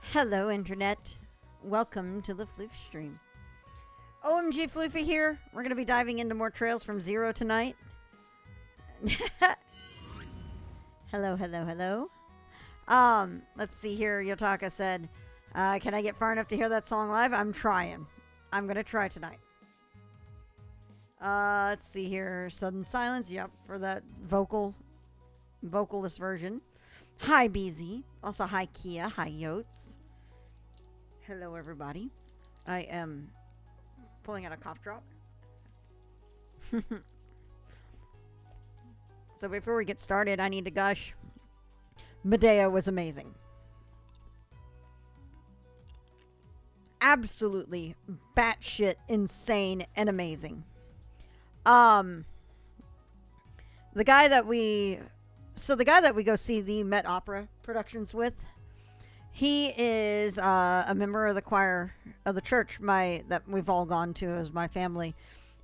Hello, Internet. Welcome to the Floof stream. OMG Floofy here. We're going to be diving into more Trails from Zero tonight. Hello, hello, hello. Let's see here. Yotaka said, can I get far enough to hear that song live? I'm trying. I'm going to try tonight. Let's see here. Sudden Silence. Yep, for that vocalist version. Hi, BZ. Also, hi, Kia. Hi, Yotes. Hello, everybody. I am pulling out a cough drop. So before we get started, I need to gush. Medea was amazing. Absolutely batshit insane and amazing. The guy that we go see the Met Opera productions with, he is a member of the choir of the church that we've all gone to as my family,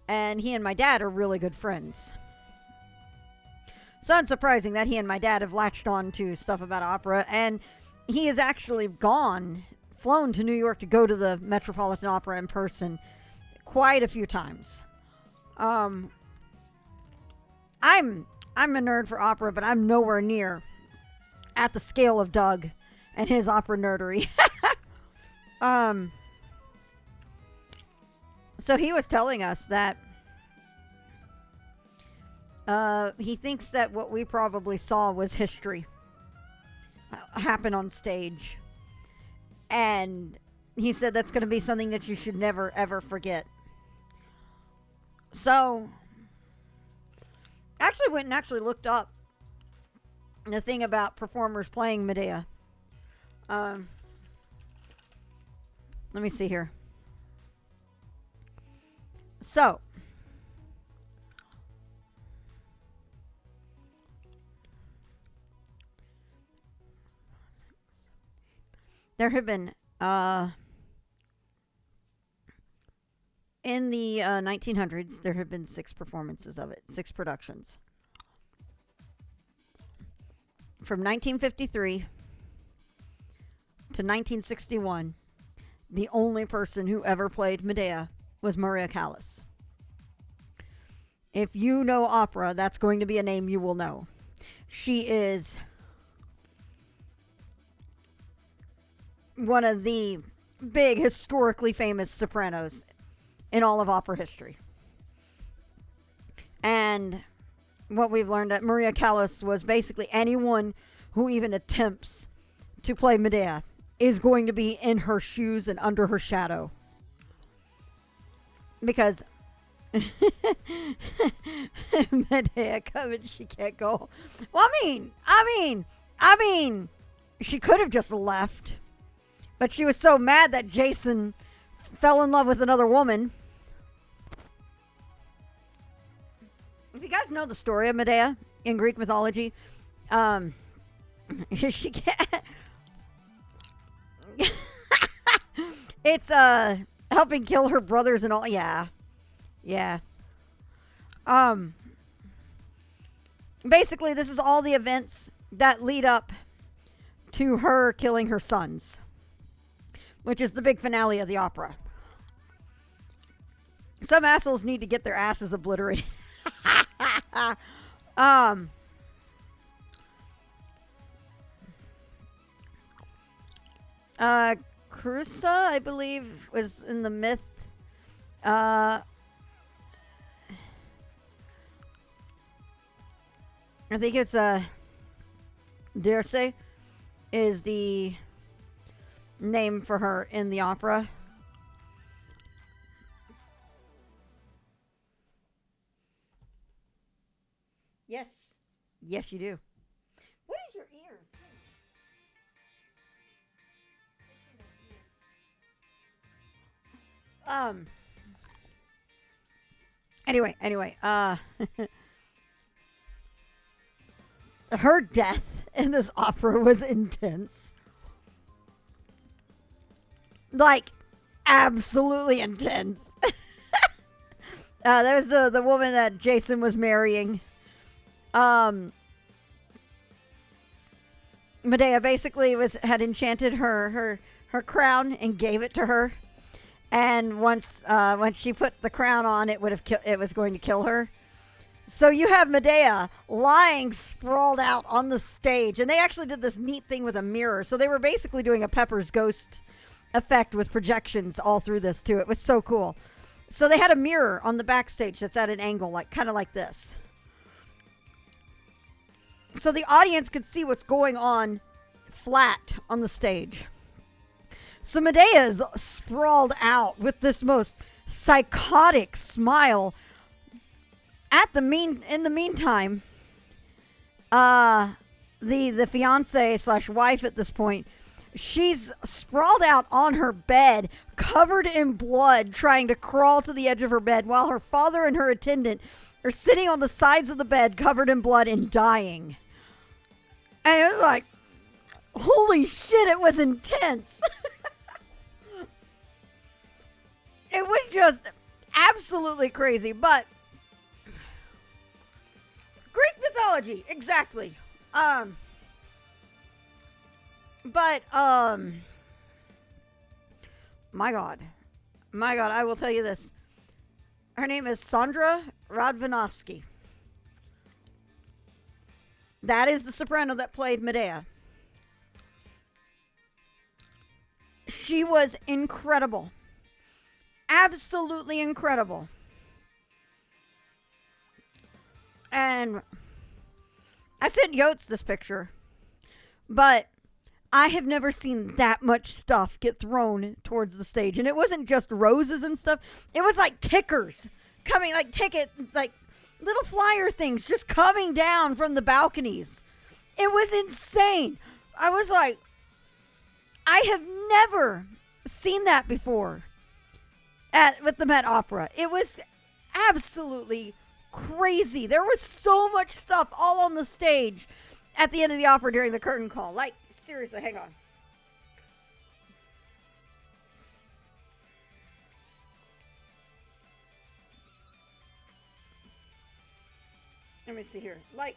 and he and my dad are really good friends. So unsurprising that he and my dad have latched on to stuff about opera, and he has actually flown to New York to go to the Metropolitan Opera in person quite a few times. I'm a nerd for opera, but I'm nowhere near at the scale of Doug and his opera nerdery. So he was telling us that he thinks that what we probably saw was history happen on stage. And he said that's going to be something that you should never, ever forget. So I actually went and looked up the thing about performers playing Medea. Let me see here. So, there have been, in the 1900s, there have been 6 performances of it, 6 productions. From 1953 to 1961, the only person who ever played Medea was Maria Callas. If you know opera, that's going to be a name you will know. She is one of the big, historically famous sopranos in all of opera history. And what we've learned that Maria Callas was basically anyone who even attempts to play Medea is going to be in her shoes and under her shadow. Because Medea coming, she can't go. Well, I mean, she could have just left. But she was so mad that Jason fell in love with another woman. If you guys know the story of Medea in Greek mythology, she can't. It's helping kill her brothers and all. Yeah. Basically, this is all the events that lead up to her killing her sons, which is the big finale of the opera. Some assholes need to get their asses obliterated. Creusa, I believe, was in the myth. I think it's Dirce is the name for her in the opera. Yes, you do. What is your ears? Anyway, her death in this opera was intense. Like, absolutely intense. There's the woman that Jason was marrying. Medea basically had enchanted her crown and gave it to her. And once she put the crown on, it was going to kill her. So you have Medea lying sprawled out on the stage, and they actually did this neat thing with a mirror. So they were basically doing a Pepper's Ghost effect with projections all through this too. It was so cool. So they had a mirror on the backstage that's at an angle, like kind of like this. So the audience could see what's going on flat on the stage. So Medea is sprawled out with this most psychotic smile. In the meantime, the fiance / wife at this point, she's sprawled out on her bed, covered in blood, trying to crawl to the edge of her bed, while her father and her attendant are sitting on the sides of the bed, covered in blood and dying. And it was like, holy shit, it was intense. It was just absolutely crazy, but Greek mythology, exactly. My God, I will tell you this. Her name is Sandra Radvanovsky. That is the soprano that played Medea. She was incredible. Absolutely incredible. And I sent Yotes this picture, but I have never seen that much stuff get thrown towards the stage. And it wasn't just roses and stuff. It was like tickers coming, like like little flyer things just coming down from the balconies. It was insane. I was like, I have never seen that before with the Met Opera. It was absolutely crazy. There was so much stuff all on the stage at the end of the opera during the curtain call. Like, seriously, hang on. Let me see here. Like,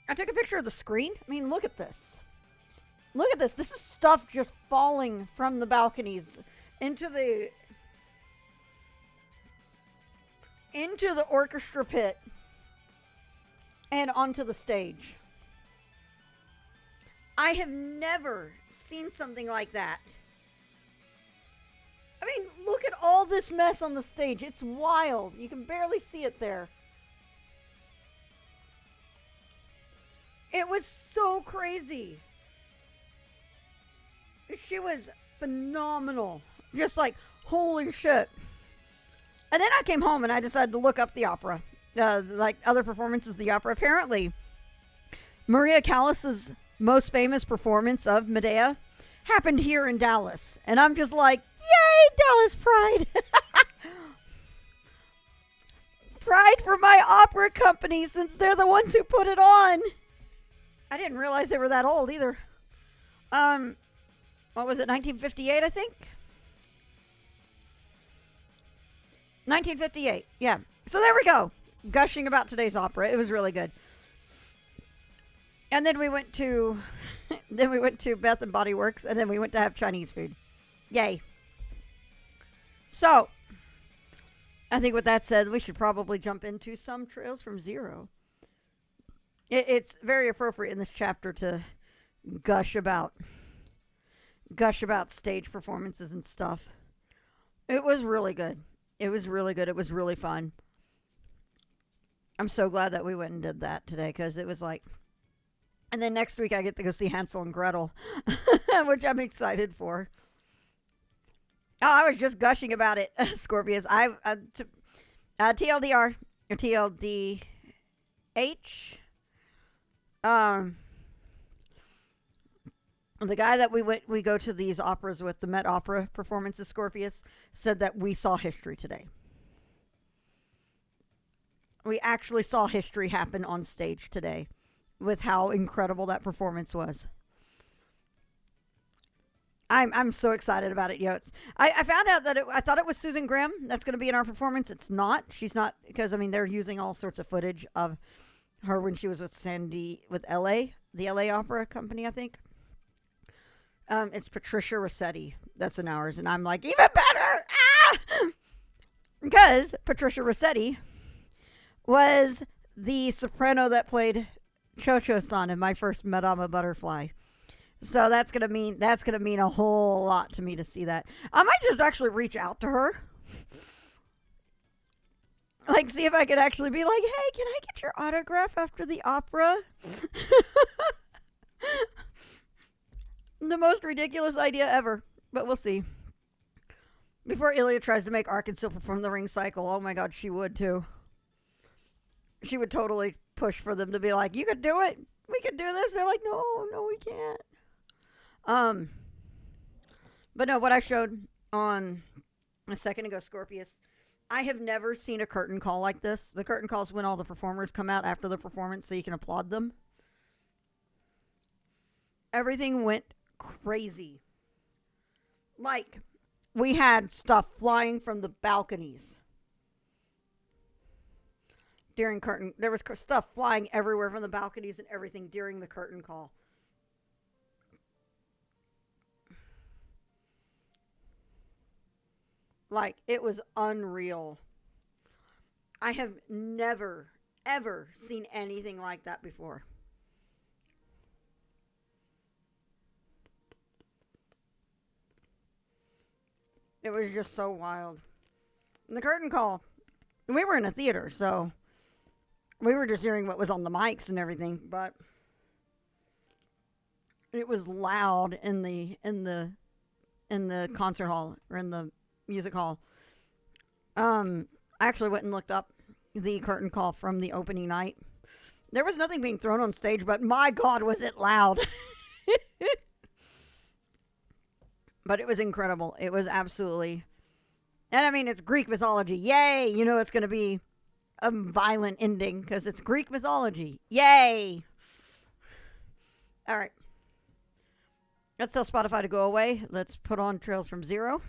I took a picture of the screen. I mean, look at this. Look at this. This is stuff just falling from the balconies into the orchestra pit and onto the stage. I have never seen something like that. I mean, look at all this mess on the stage. It's wild. You can barely see it there. It was so crazy. She was phenomenal. Just like, holy shit. And then I came home and I decided to look up the opera. Like other performances of the opera. Apparently, Maria Callas's most famous performance of Medea happened here in Dallas. And I'm just like, yay, Dallas pride. Pride for my opera company, since they're the ones who put it on. I didn't realize they were that old either. What was it, 1958, I think? 1958, yeah. So there we go. Gushing about today's opera. It was really good. And then we went to Bath and Body Works, and then we went to have Chinese food. Yay. So, I think with that said, we should probably jump into some Trails from Zero. It's very appropriate in this chapter to gush about stage performances and stuff. It was really good. It was really good. It was really fun. I'm so glad that we went and did that today, because it was like... And then next week I get to go see Hansel and Gretel, which I'm excited for. Oh, I was just gushing about it, Scorpius. TLDR, or TLDH. The guy that we go to these operas with, the Met Opera performances, Scorpius, said that we saw history today. We actually saw history happen on stage today with how incredible that performance was. I'm so excited about it, Yotes. I found out that I thought it was Susan Grimm that's going to be in our performance. It's not. She's not, because, I mean, they're using all sorts of footage of her when she was with LA, the LA Opera Company, I think. It's Patricia Rossetti. That's in ours. And I'm like, even better! Ah! Because Patricia Rossetti was the soprano that played Cho-Cho-san in my first Madama Butterfly. So that's gonna mean a whole lot to me to see that. I might just actually reach out to her. Like, see if I could actually be like, hey, can I get your autograph after the opera? The most ridiculous idea ever, but we'll see. Before Ilya tries to make Arkansas perform the ring cycle, oh my god, she would too. She would totally push for them to be like, you could do it. We could do this. They're like, no, we can't. But no, what I showed on a second ago, Scorpius, I have never seen a curtain call like this. The curtain call's when all the performers come out after the performance so you can applaud them. Everything went crazy. Like, we had stuff flying from the balconies during curtain. There was stuff flying everywhere from the balconies and everything during the curtain call. Like, it was unreal. I have never, ever seen anything like that before. It was just so wild. And the curtain call, we were in a theater, so we were just hearing what was on the mics and everything, but it was loud in the concert hall, or in the music hall. I actually went and looked up the curtain call from the opening night. There was nothing being thrown on stage, but my God, was it loud. But it was incredible. It was absolutely... And I mean, it's Greek mythology. Yay! You know it's going to be a violent ending because it's Greek mythology. Yay! All right. Let's tell Spotify to go away. Let's put on Trails from Zero.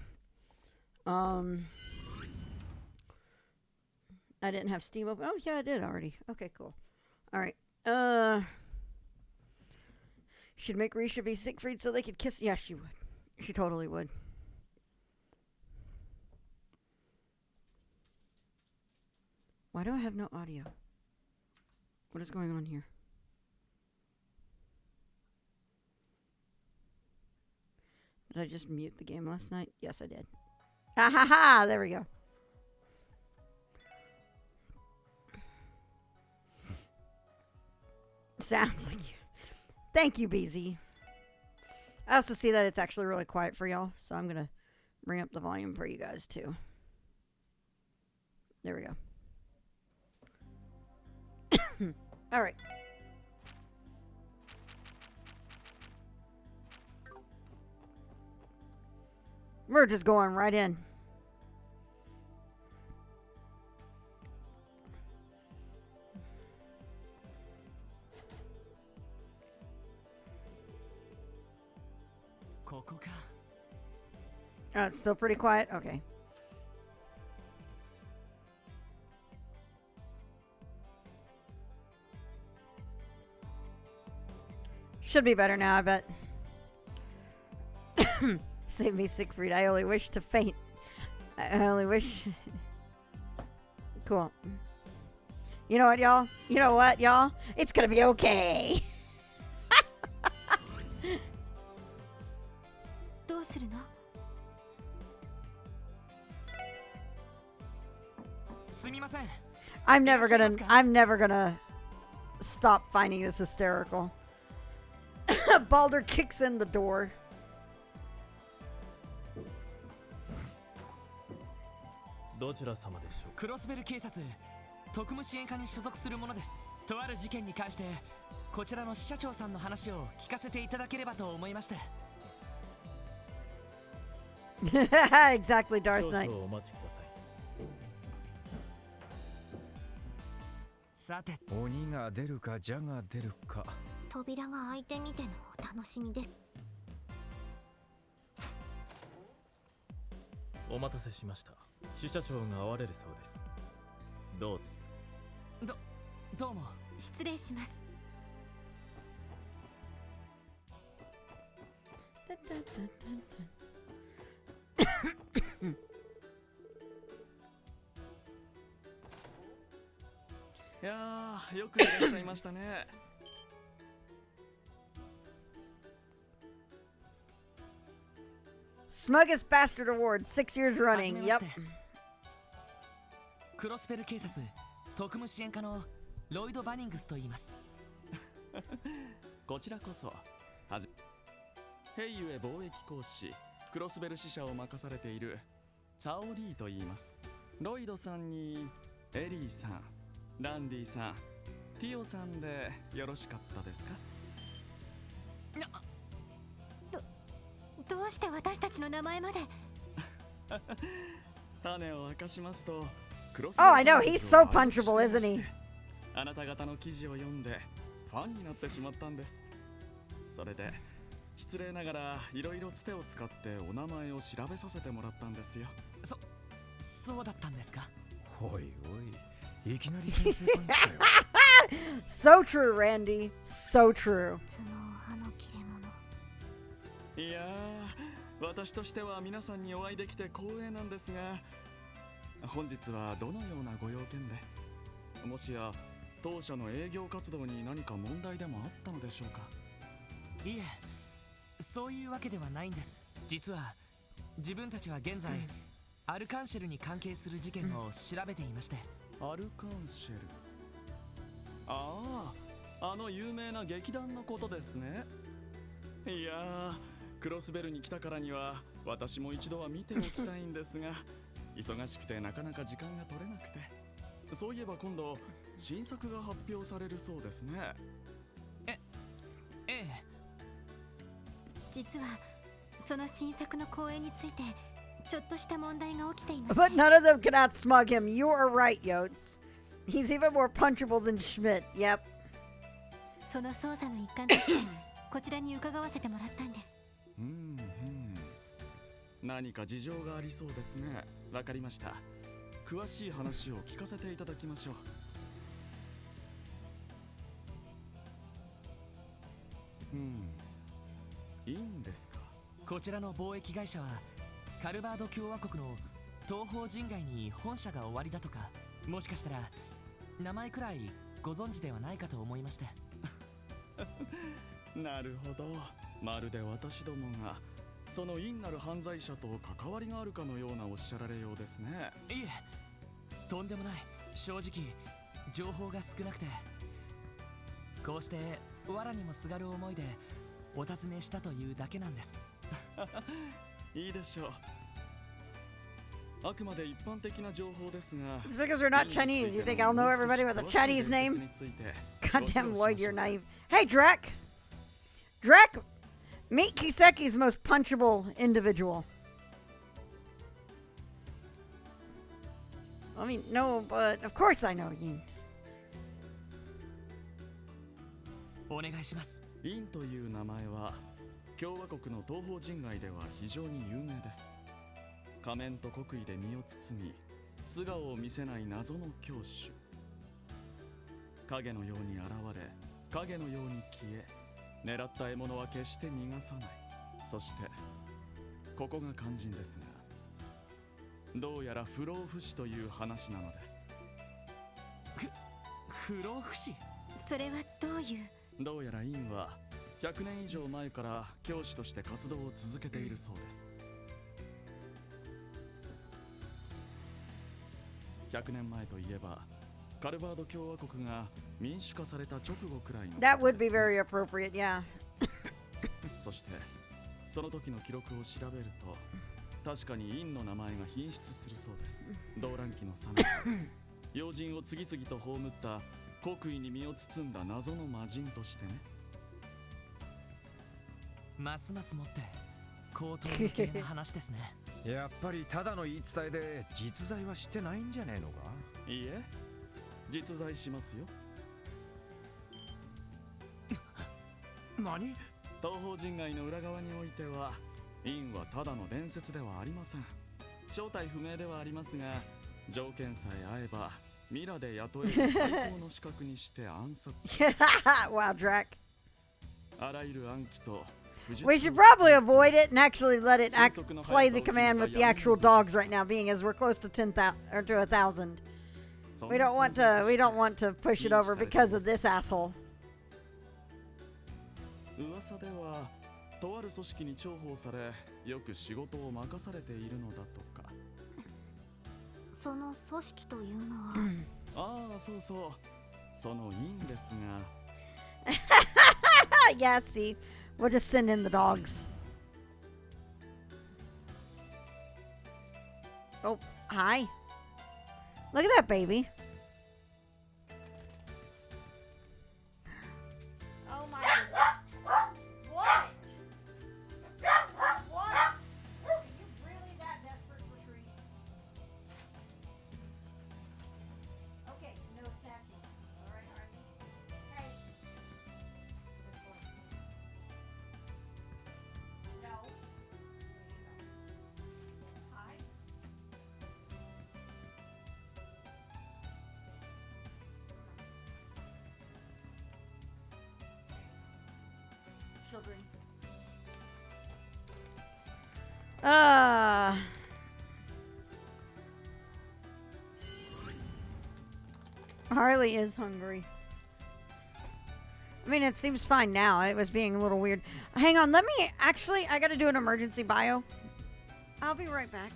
I didn't have Steam open. Oh, yeah, I did already. Okay, cool. All right. Should make Risha be Siegfried so they could kiss. Yeah, she would. She totally would. Why do I have no audio? What is going on here? Did I just mute the game last night? Yes, I did. Ha ha ha! There we go. Sounds like you. Thank you, BZ. I also see that it's actually really quiet for y'all, so I'm going to bring up the volume for you guys, too. There we go. All right. We're just going right in. Oh, it's still pretty quiet? Okay. Should be better now, I bet. Save me, Siegfried. I only wish to faint. I only wish... Cool. You know what, y'all? You know what, y'all? It's gonna be okay. I'm never gonna stop finding this hysterical. Baldur kicks in the door. Exactly, Darth Knight. さて鬼が出るか蛇が出るか扉が開いてみてのお楽しみですお待たせしました支社長が会われるそうですどうも失礼します。いやー、よくいらっしゃいましたね。Smuggest Bastard Award, 6 years は running. じめまし Yep. てクロスペル警察特務支援課のロイド・バニングスと言います。こちらこそ。ヘイユエ貿易講師クロスベル支社を任されているツァオリーと言います。ロイドさんにエリーさん、ランディさん、ティオさんでよろしかったですか？どうして私たちの名前まで。種を明かしますと、クロス Oh, I know. He's so punchable, isn't he? あなた方の記事を読んでファンになってしまったんです。それで失礼ながらいろいろつてを使ってお名前を調べさせてもらったんですよ。そうだったんですか。おいおい、いきなり先生パンチかよ。So true, Randy. So true. いやー、私としては皆さんにお会いできて光栄なんですが、本日はどのようなご用件で、もしや当社の営業活動に何か問題でもあったのでしょうか？いえ、そういうわけではないんです。実は自分たちは現在、アルカンシェルに関係する事件を調べていまして。アルカンシェル、あの有名な劇団のことですね。いやー、クロスベルに来たからには私も一度は見ておきたいんですが、忙しくてなかなか時間が取れなくて。そういえば今度新作が発表されるそうですね。ええ。実はその新作の公演についてちょっとした問題が起きています。 But none of them can outsmug him. You are right, Yotes. He's even more punchable than Schmidt. Yep. その捜査の一環としてこちらに伺わせてもらったんです。何か事情がありそうですね。わかりました。詳しい話を聞かせていただきましょう。いいんですか？こちらの貿易会社はカルバード共和国の東方人街に本社が終わりだとか、もしかしたら名前くらいご存知ではないかと思いまして。なるほど。まるで私どもがその陰なる犯罪者と関わりがあるかのようなおっしゃられようですね。いえ、とんでもない。正直情報が少なくて、こうして藁にもすがる思いでお尋ねしたというだけなんです。いいでしょう。あくまで一般的な情報ですが。 It's because we're not Chinese. You think I'll know everybody with a Chinese name? Goddamn Lloyd, you're naive. Hey, Drek! Drek! Meet Kiseki's most punchable individual. I mean, no, but of course I know Yin. お願いします。インという名前は共和国の東方人街では非常に有名です。仮面と国威で身を包み、素顔を見せない謎の教主。影のように現れ、影のように消え、狙った獲物は決して逃がさない。そしてここが肝心ですが、どうやら不老不死という話なのです。不老不死？それはどういう？どうやらインは100年以上前から教師として活動を続けているそうです。100年前といえばカルバード共和国が民主化された直後くらいの。 That would be very appropriate, yeah. そしてその時の記録を調べると、確かにインの名前が品質するそうです。動乱期のさなか、要人を次々と葬った国威に身を包んだ謎の魔人としてね。ますますもって高等無形な話ですね。やっぱりただの言い伝えで実在はしてないんじゃねえのか？いいえ、実在しますよ。何？東方人街の裏側においては、インはただの伝説ではありません。正体不明ではありますが、条件さえ合えばミラで雇える最高の資格にして暗殺。 Wow, Drac. あらゆる暗記と武術 We を should probably avoid it and actually let it play the command with the actual dogs right now, being as we're close to 10,000 or to 1,000. We don't want to push it over because of this asshole. 噂ではとある組織に重宝されよく仕事を任されているのだとか。その組織というのはああ、そうそう、その院ですが。Yeah, see, we'll just send in the dogs. Oh, hi. Look at that baby. Oh my goodness. What? What? Are you really that desperate for treats? Okay, no statues. All right, Harvey. Hey. No. Hi. Children. Harley is hungry. I mean, it seems fine now. It was being a little weird. Hang on, let me actually, I gotta do an emergency bio. I'll be right back.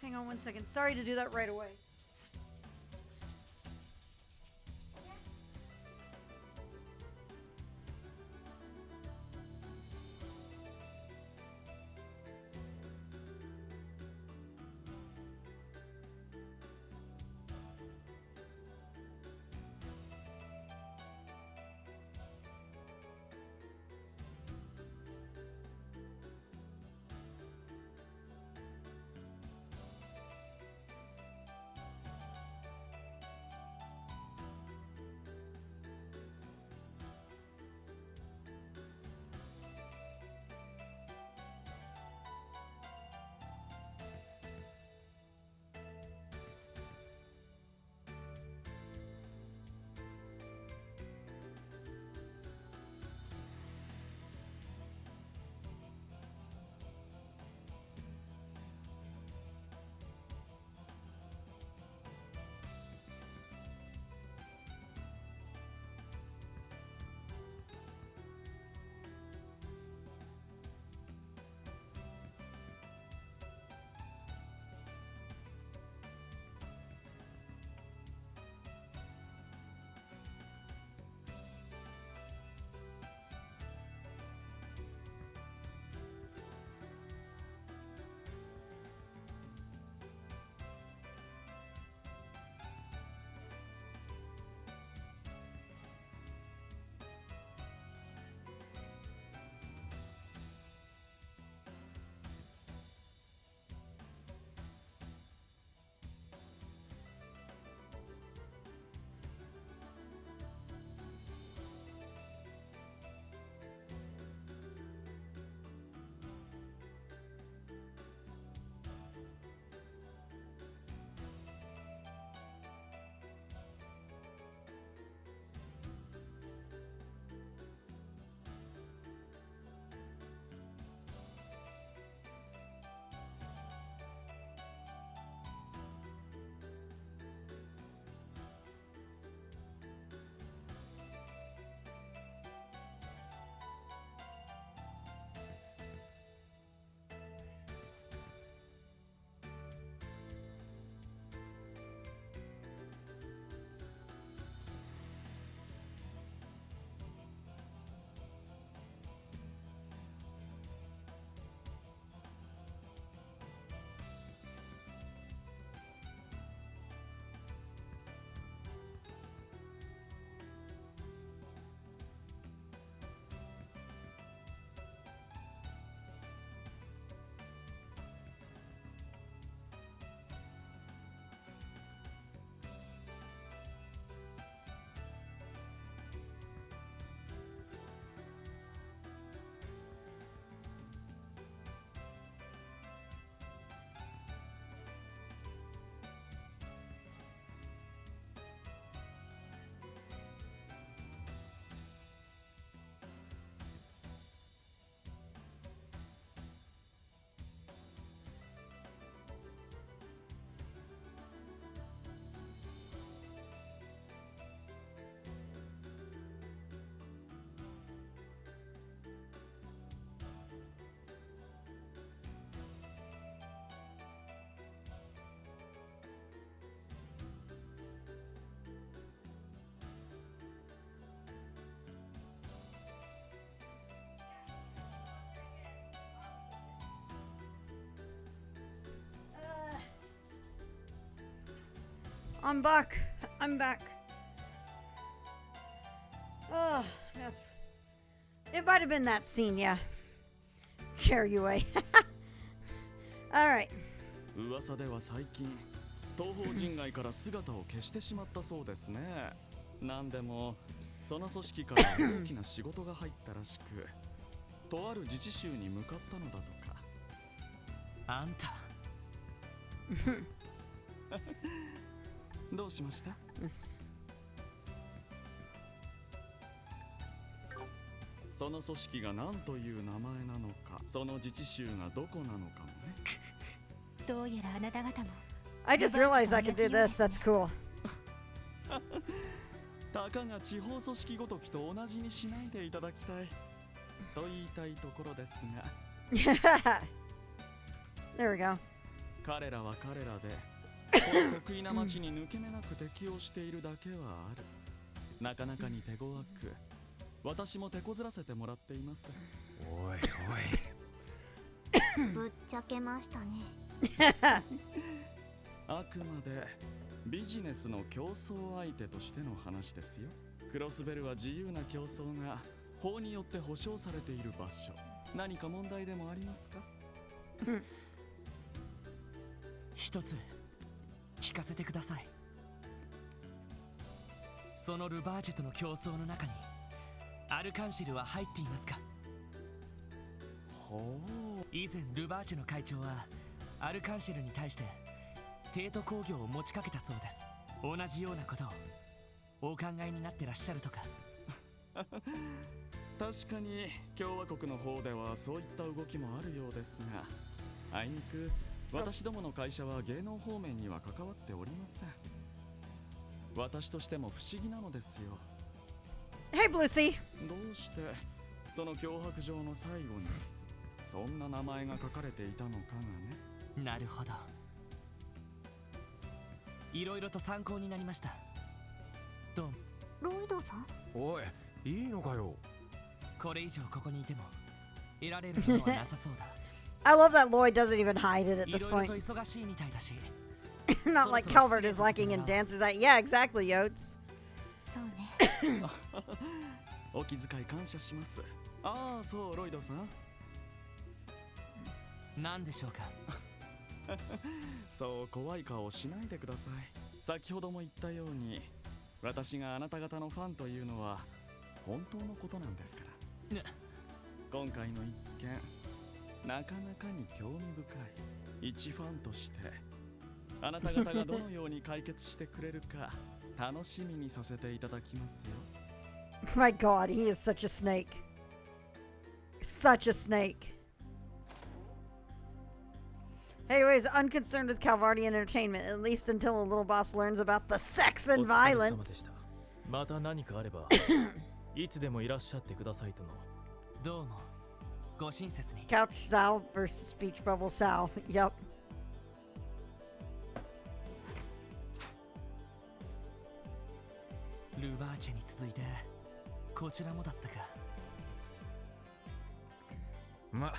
Hang on one second. Sorry to do that right away. I'm back. I'm back. Oh, that's. It might have been that scene, yeah. Chair you away. Alright. 噂では最近東方人外から姿を消してしまったそうですね。なんでもその組織から大きな仕事が入ったらしくとある自治州に向かったのだとか。あんたどうしました？ Yes. その組織が何という名前なのか、その自治州がどこなのかもね。どうやらあなた方も I just realized I could do this. That's cool. たかが地方組織ごときと同じにしないでいただきたいと言いたいところですが。There we go. 彼らは彼らでこの得意な町に抜け目なく適応しているだけはある。なかなかに手強く私も手こずらせてもらっています。おいぶっちゃけましたね。あくまでビジネスの競争相手としての話ですよ。クロスベルは自由な競争が法によって保障されている場所。何か問題でもありますか？一つ聞かせてください。そのルバージェとの競争の中にアルカンシェルは入っていますか？ほう。以前ルバーチェの会長はアルカンシェルに対して帝都工業を持ちかけたそうです。同じようなことをお考えになってらっしゃるとか。確かに共和国の方ではそういった動きもあるようですが、あいにく私どもの会社は芸能方面には関わっておりません。私としても不思議なのですよ。 Hey, Bluesy. どうしてその脅迫状の最後にそんな名前が書かれていたのかがね。なるほど。いろいろと参考になりました。どうも。ロイドさん？おい、いいのかよ。これ以上ここにいても得られるものはなさそうだ。 I love that Lloyd doesn't even hide it at い this ろい point. ろと忙しいみたいだし。 Not like Calvert is lacking in dancers. Yeah, exactly, Yotes. そうね。お気遣い感謝します。ああ、そう、ロイドさん。何でしょうか？そう怖い顔をしないでください。先ほども言ったように私があなた方のファンというのは本当のことなんですから、ね、今回の一件なかなかに興味深い。一ファンとしてあなた方がどのように解決してくれるか楽しみにさせていただきますよ。My god, he is such a snake. Such a snake. Anyways, unconcerned with Calvardian entertainment, at least until the little boss learns about the sex and violence. また何かあればいつでもいらっしゃってくださいとの。どうもご親切に。 Couch Sal versus Speech Bubble Sal. Yep. ルバーチェに続いてこちらもだったか。ま、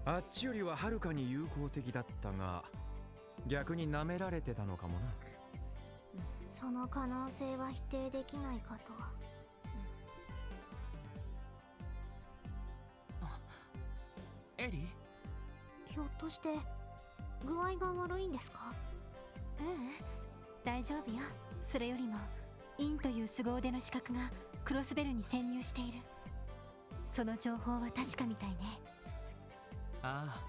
あっちよりははるかに友好的だったが、逆に舐められてたのかもな。その可能性は否定できないかと。エリー？ひょっとして具合が悪いんですか？ううん、大丈夫よ。それよりもインという凄腕の資格がクロスベルに潜入している。その情報は確かみたいね。あ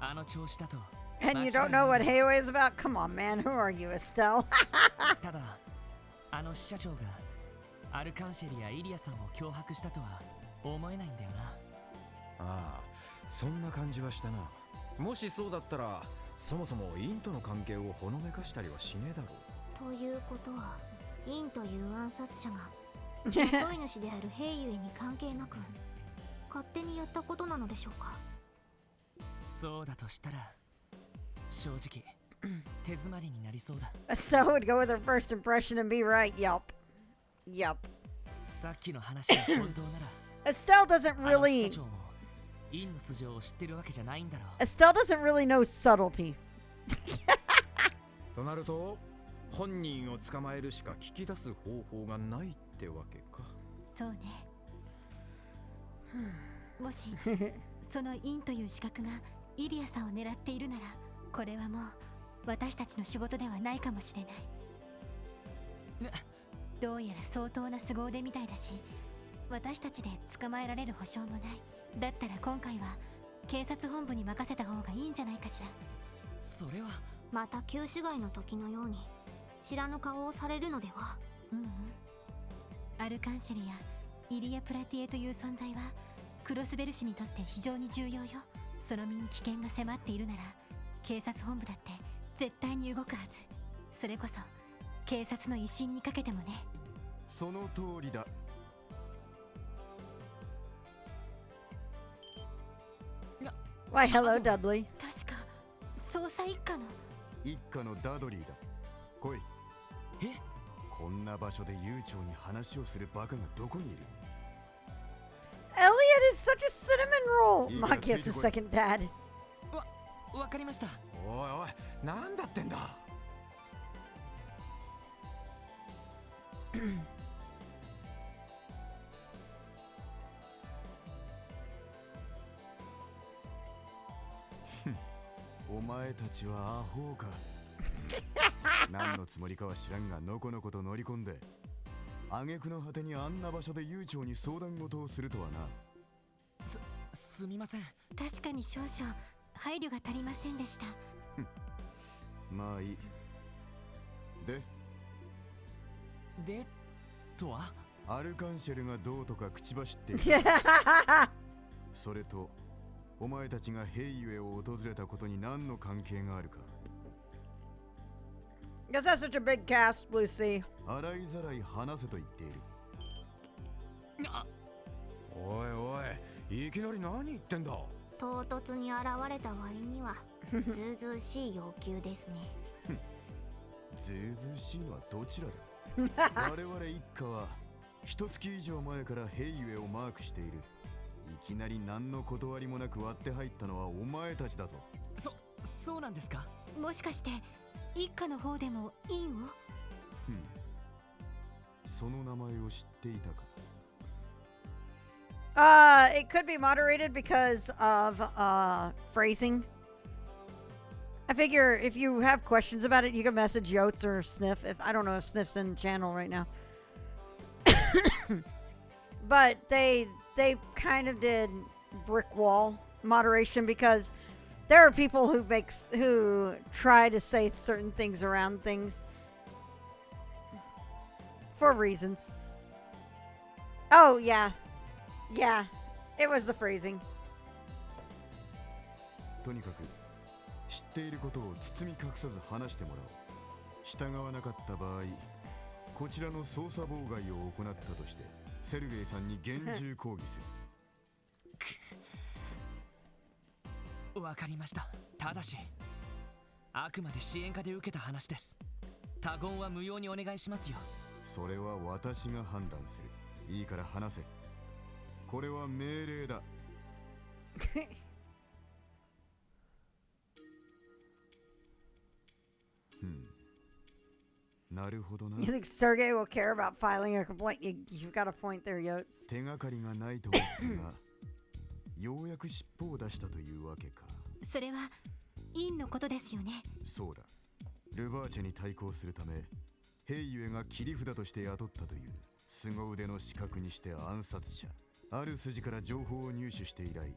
あ、あの調子だと。 And you don't know what Heyo is about? Come on, man. Who are you, Estelle? ただあの支社長がアルカンシェリやイリアさんを脅迫したとは思えないんだよな。ああ、そんな感じはしたな。もしそうだったら、そもそもインとの関係をほのめかしたりはしねえだろう。ということはインという暗殺者が雇い主であるヘイユエに関係なく勝手にやったことなのでしょうか？そうだとしたら正直手詰まりになりそうだ。 Estelle would go with her first impression and be right. Yup. Yup. さっきの話が本当なら Estelle doesn't あの支 really. 社長もインの素性を知ってるわけじゃないんだろう。 Estelle doesn't really know subtlety. となると、本人を捕まえるしか聞き出す方法がないってわけか。そうね。もしそのインという資格がイリアさんを狙っているなら、これはもう私たちの仕事ではないかもしれない。どうやら相当な凄腕みたいだし、私たちで捕まえられる保証もない。だったら今回は警察本部に任せた方がいいんじゃないかしら。それはまた旧市街の時のように知らぬ顔をされるのでは。うんうん。アルカンシェルやイリア・プラティエという存在はクロスベル氏にとって非常に重要よ。その身に危険が迫っているなら警察本部だって絶対に動くはず。それこそ警察の威信にかけてもね。その通りだ。Why, hello, Dudley. 確か捜査一課の。一家のダドリーだ。来い。え、こんな場所で悠長に話をするバカがどこにいる？ Elliot is such a cinnamon roll. You Maki gotta is his take it second dad. わかりました。おいおい、なんだってんだ。お前たちはアホか。何のつもりかは知らんが、のこのこと乗り込んで挙句の果てにあんな場所で悠長に相談事をするとはな。すみません。確かに少々配慮が足りませんでした。まあいい。でとは？アルカンシェルがどうとか口走っている。それとお前たちがヘイユエを訪れたことに何の関係があるか。 Guess that's such a big cast, Lucy. 洗いざらい話せと言っている。おいおい、いきなり何言ってんだ。唐突に現れた割にはずうずうしい要求ですね。ずうずうしいのはどちらだ？我々一家は一月以上前からヘイユエをマークしている。いきなり何の断りもなく割って入ったのはお前たちだぞ。そうなんですか？もしかして一家の方でもインを？その名前を知っていたか？ It could be moderated because of phrasing. I figure if you have questions about it, you can message Yotes or Sniff. If I don't know if Sniff's in the channel right now, but they kind of did brick wall moderation because there are people who try to say certain things around things for reasons. Oh yeah. Yeah, it was the phrasing. とにかく知っていることを包み隠さず話してもらおう。従わなかった場合、こちらの捜査妨害を行ったとしてセルゲイさんに厳重抗議する。わかりました。ただしあくまで支援課で受けた話です。他言は無用にお願いしますよ。それは私が判断する。いいから話せ。これは命令だ。なるほどな。You think Sergey will care about filing a complaint? You've got a point there, Yotes. 手がかりがないと思ったが、ようやく尻尾を出したというわけか。それはインのことですよね。そうだ。ルバーチェに対抗するため、ヘイユエが切り札として雇ったという凄腕の資格にして暗殺者。ある筋から情報を入手して以来、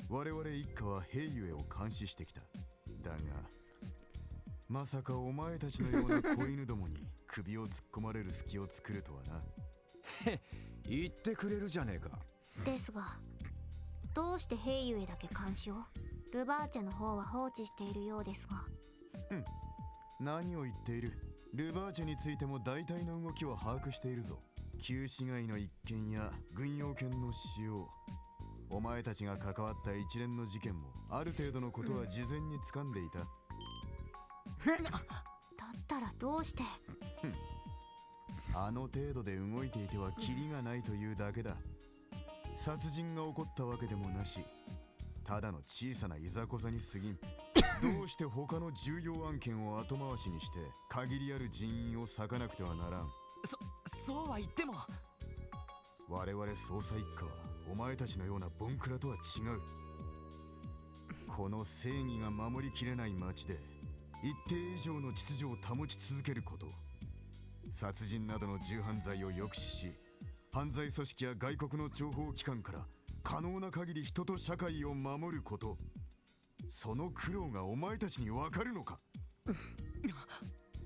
我々一家はヘイユエを監視してきた。だが、まさかお前たちのような子犬どもに首を突っ込まれる隙を作るとはな。言ってくれるじゃねえか。ですが、どうしてヘイユエだけ監視を？ルバーチェの方は放置しているようですが。何を言っている？ルバーチェについても大体の動きは把握しているぞ。旧市街の一件や軍用犬の使用、お前たちが関わった一連の事件もある程度のことは事前に掴んでいた。だったらどうして？あの程度で動いていてはキリがないというだけだ。殺人が起こったわけでもなし、ただの小さないざこざに過ぎん。どうして他の重要案件を後回しにして限りある人員を割かなくてはならん。そうは言っても。我々捜査一課はお前たちのようなボンクラとは違う。この正義が守りきれない街で一定以上の秩序を保ち続けること、殺人などの重犯罪を抑止し、犯罪組織や外国の情報機関から可能な限り人と社会を守ること、その苦労がお前たちにわかるのか。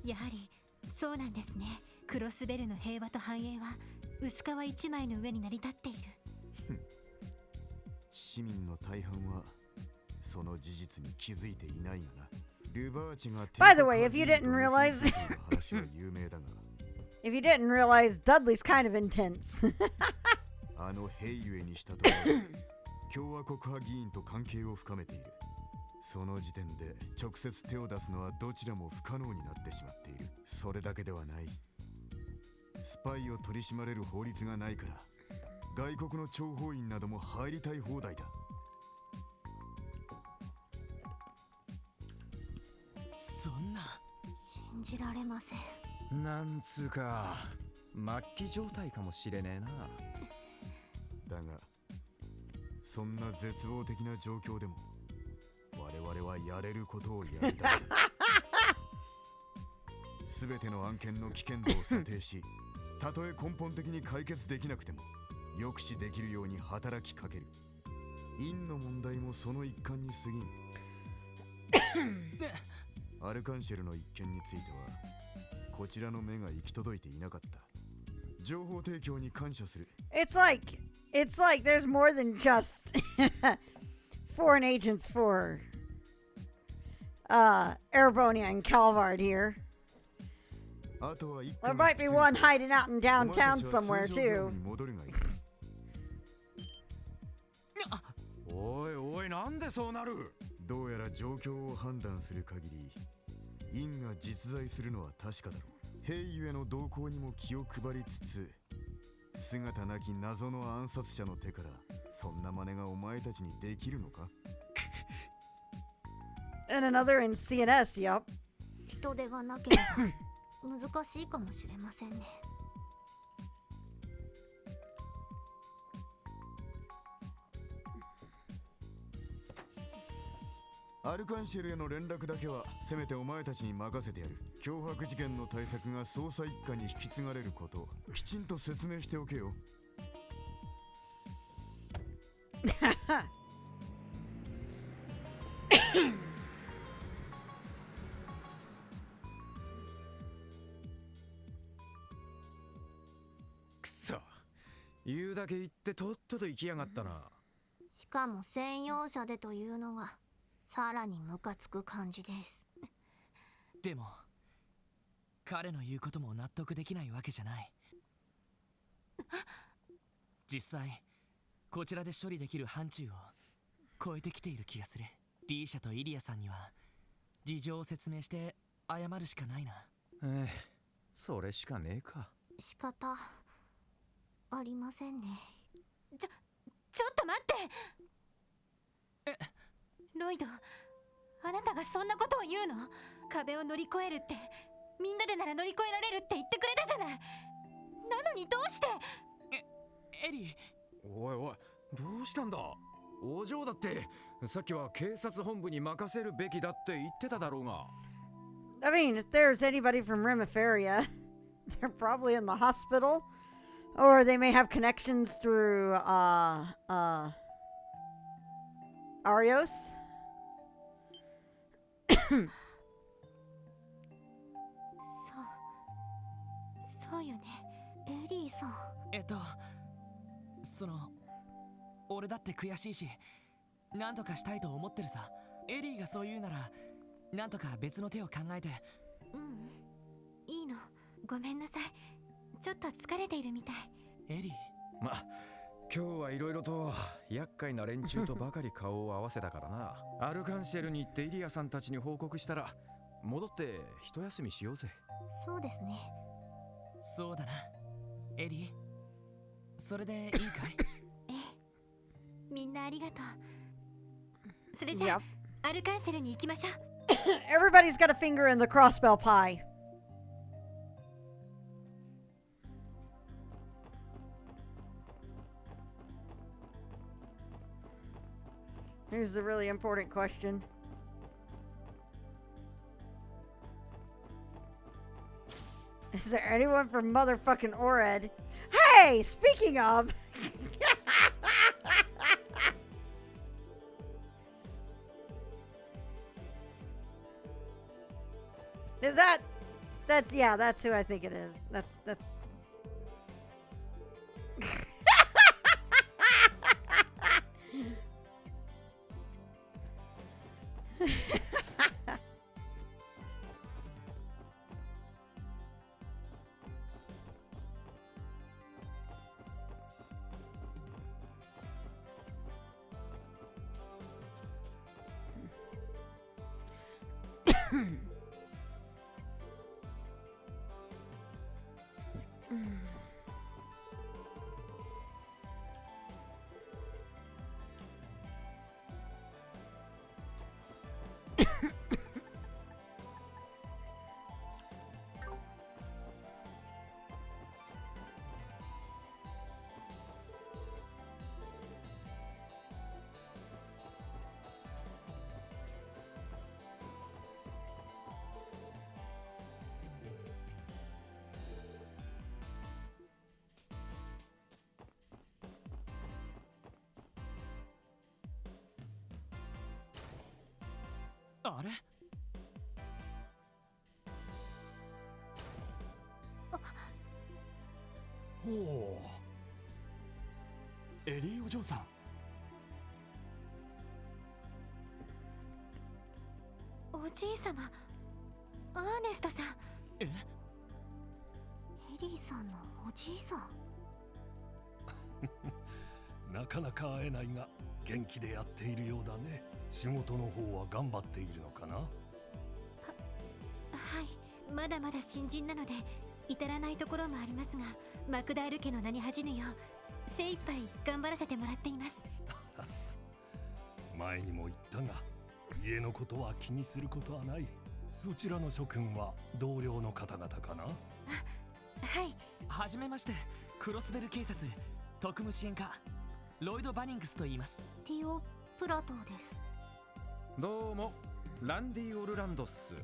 やはりそうなんですね。クロスベルの平和と繁栄は薄皮一枚の上に成り立っている。市民の大半はその事実に気づいていないがな。ルバーチが By the way, if you didn't realize 話は有名だがif you didn't realize, Dudley's kind of intense. あのヘイユエにしたところ共和国派議員と関係を深めている。その時点で直接手を出すのはどちらも不可能になってしまっている。それだけではない。スパイを取り締まれる法律がないから外国の諜報員なども入りたい放題だ。そんな。信じられません。なんつうか末期状態かもしれねえな。だがそんな絶望的な状況でも我々はやれることをやりたい。すべての案件の危険度を査定し、たとえ根本的に解決できなくても抑止できるように働きかける。院の問題もその一環に過ぎん。アルカンシェルの一件についてはこちらの目が行き届いていなかった。情報提供に感謝する。It's like there's more than just foreign agents for Erebonia and Calvard here. あとは一 There might be one hiding out in downtown somewhere too. 戻るがいい。おいおい、なんでそうなる。どうやら状況を判断する限り院が実在するのは確かだろう。ヘイユへの動向にも気を配りつつ、姿なき謎の暗殺者の手からそんな真似がお前たちにできるのか。 And another in CNS, yup. 人手がなければ難しいかもしれませんね。アルカンシェルへの連絡だけはせめてお前たちに任せてやる。脅迫事件の対策が捜査一課に引き継がれることをきちんと説明しておけよ。くそ、言うだけ言ってとっとと行きやがったな。しかも専用車でというのがさらにムカつく感じです。でも彼の言うことも納得できないわけじゃない。実際こちらで処理できる範疇を超えてきている気がする。リーシャとイリアさんには事情を説明して謝るしかないな。それしかねえか。仕方ありませんね。ちょっと待って。ロイド、あなたがそんなことを言うの？壁を乗り越えるって、みんなでなら乗り越えられるって言ってくれたじゃない。なのにどうして？エリー。おいおい、どうしたんだ。お嬢だってさっきは警察本部に任せるべきだって言ってただろうが。I mean, if there's anybody from Remiferia, they're probably in the hospital, or they may have connections through Arios. そうよね。エリーさん。その俺だって悔しいし何とかしたいと思ってるさ。エリーがそう言うならなんとか別の手を考えて。いいの、ごめんなさい。ちょっと疲れているみたい。エリー、ま、今日はいろいろと厄介な連中とばかり顔を合わせたからな。アルカンシェルに行ってイリアさんたちに報告したら戻って一休みしようぜ。そうですね。そうだな。エリー、それでいいかい？みんなありがとう。それじゃあ、アルカンシェルに行きましょう。Everybody's got a finger in the crossbell pie. Here's the really important question. Is there anyone from motherfucking Ored? Hey, speaking of. Is that's who I think it is. That'sあれ？おお。エリーお嬢さん。おじいさま、アーネストさん。え？エリーさんのおじいさん。なかなか会えないが元気でやっているようだね。仕事の方は頑張っているのかな？はい、まだまだ新人なので至らないところもありますが、マクダール家の名に恥じぬよう精一杯頑張らせてもらっています。前にも言ったが、家のことは気にすることはない。そちらの諸君は同僚の方々かな？はい。はじめまして、クロスベル警察特務支援課ロイド・バニングスと言います。ティオ・プラトーです。どうもランディ・オルランドっす。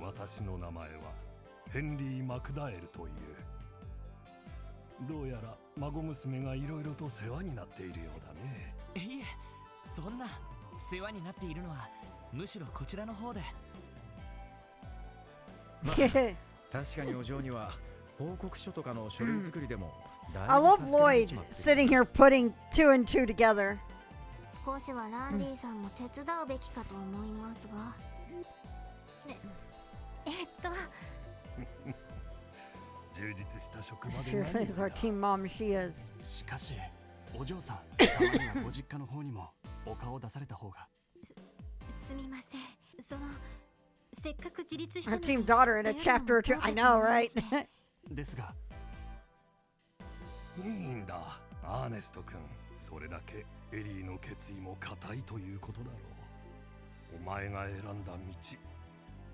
私の名前はヘンリー・マクダエルという。どうやら孫娘がいろいろと世話になっているようだね。いえ、そんな世話になっているのはむしろこちらの方で。まあ、確かにお嬢には報告書とかの書類作りでもだい I ぶ love 助けられち Lloyd まってる。 sitting here putting two and two together. 少しはランディさんも手伝うべきかと思いますが。充実した職場で She really is our team mom. She is. しかしお嬢さん、たまにはご実家の方にもお顔を出された方が。すみません。そのせっかく自立した Our の team に daughter in a 出会うのも chapter or two. 後悔 I と know, 思いま right? してですがいいんだ、アーネスト君。それだけエリーの決意も固いということだろう。お前が選んだ道、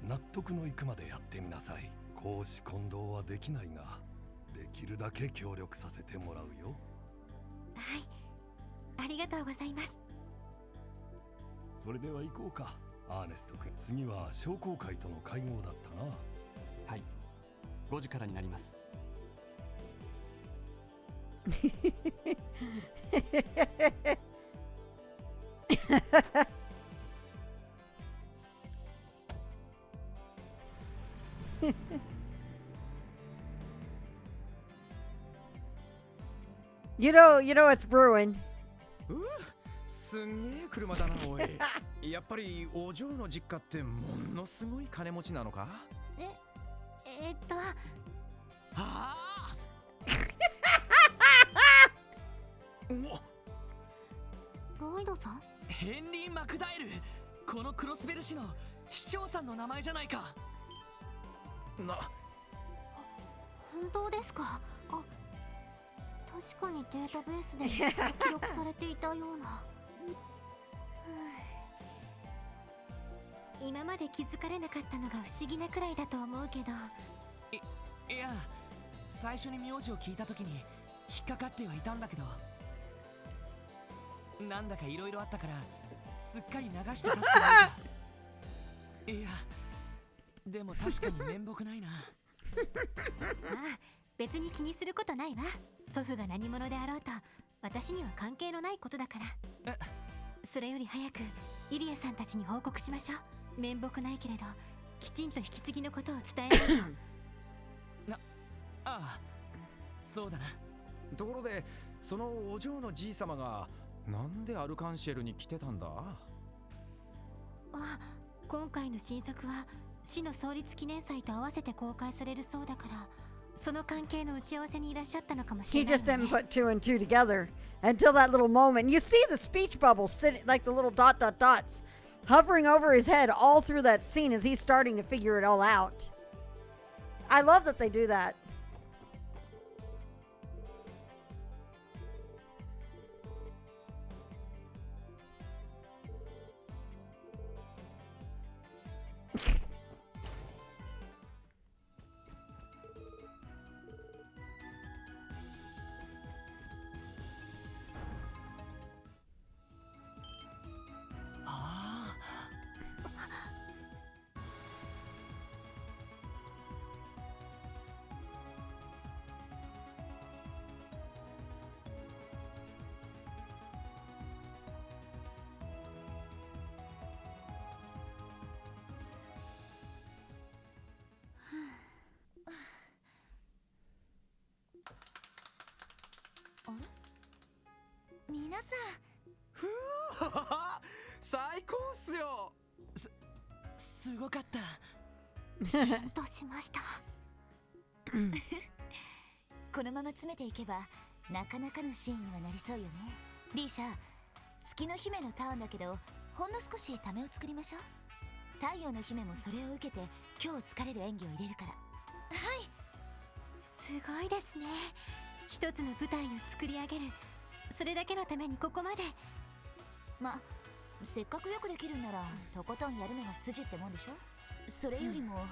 納得のいくまでやってみなさい。公私混同はできないが、できるだけ協力させてもらうよ。はい、ありがとうございます。それでは行こうか、アーネスト君。次は商工会との会合だったな。はい、5時からになります。You know it's brewing. すんげえ車だなおい。やっぱりお嬢の実家ってものすごい金持ちなのか？あロイドさん？ヘンリー・マクダエル、このクロスベル市の市長さんの名前じゃないか。な、本当ですか？あ、確かにデータベースで記録されていたような。今まで気づかれなかったのが不思議なくらいだと思うけど。いや、最初に名字を聞いた時に引っかかってはいたんだけど、なんだかいろいろあったからすっかり流してたっていうか。いや、でも確かに面目ないな。ああ、別に気にすることないわ。祖父が何者であろうと私には関係のないことだから。それより早くイリアさんたちに報告しましょう。面目ないけれどきちんと引き継ぎのことを伝えないと。ああ、そうだな。ところでそのお嬢のじい様がなんでアルカンシェルに来てたんだ？あ、今回の新作は市の創立記念祭と合わせて公開されるそうだから、その関係の打ち合わせにいらっしゃったのかもし He れない just わね。 didn't put two and two together until that little moment. You see the speech bubble sitting like the little dot dot dots hovering over his head all through that scene as he's starting to figure it all out. I love that they do that.あれ、皆さ最高っすよ。すごかった。ん、どうしました？このまま詰めていけばなかなかのシーンにはなりそうよね。リーシャ、月の姫のターンだけどほんの少しためを作りましょう。太陽の姫もそれを受けて今日疲れる演技を入れるから。はい。すごいですね。一つの舞台を作り上げる、それだけのためにここまで。ま、せっかくよくできるんならとことんやるのが筋ってもんでしょ。それよりも、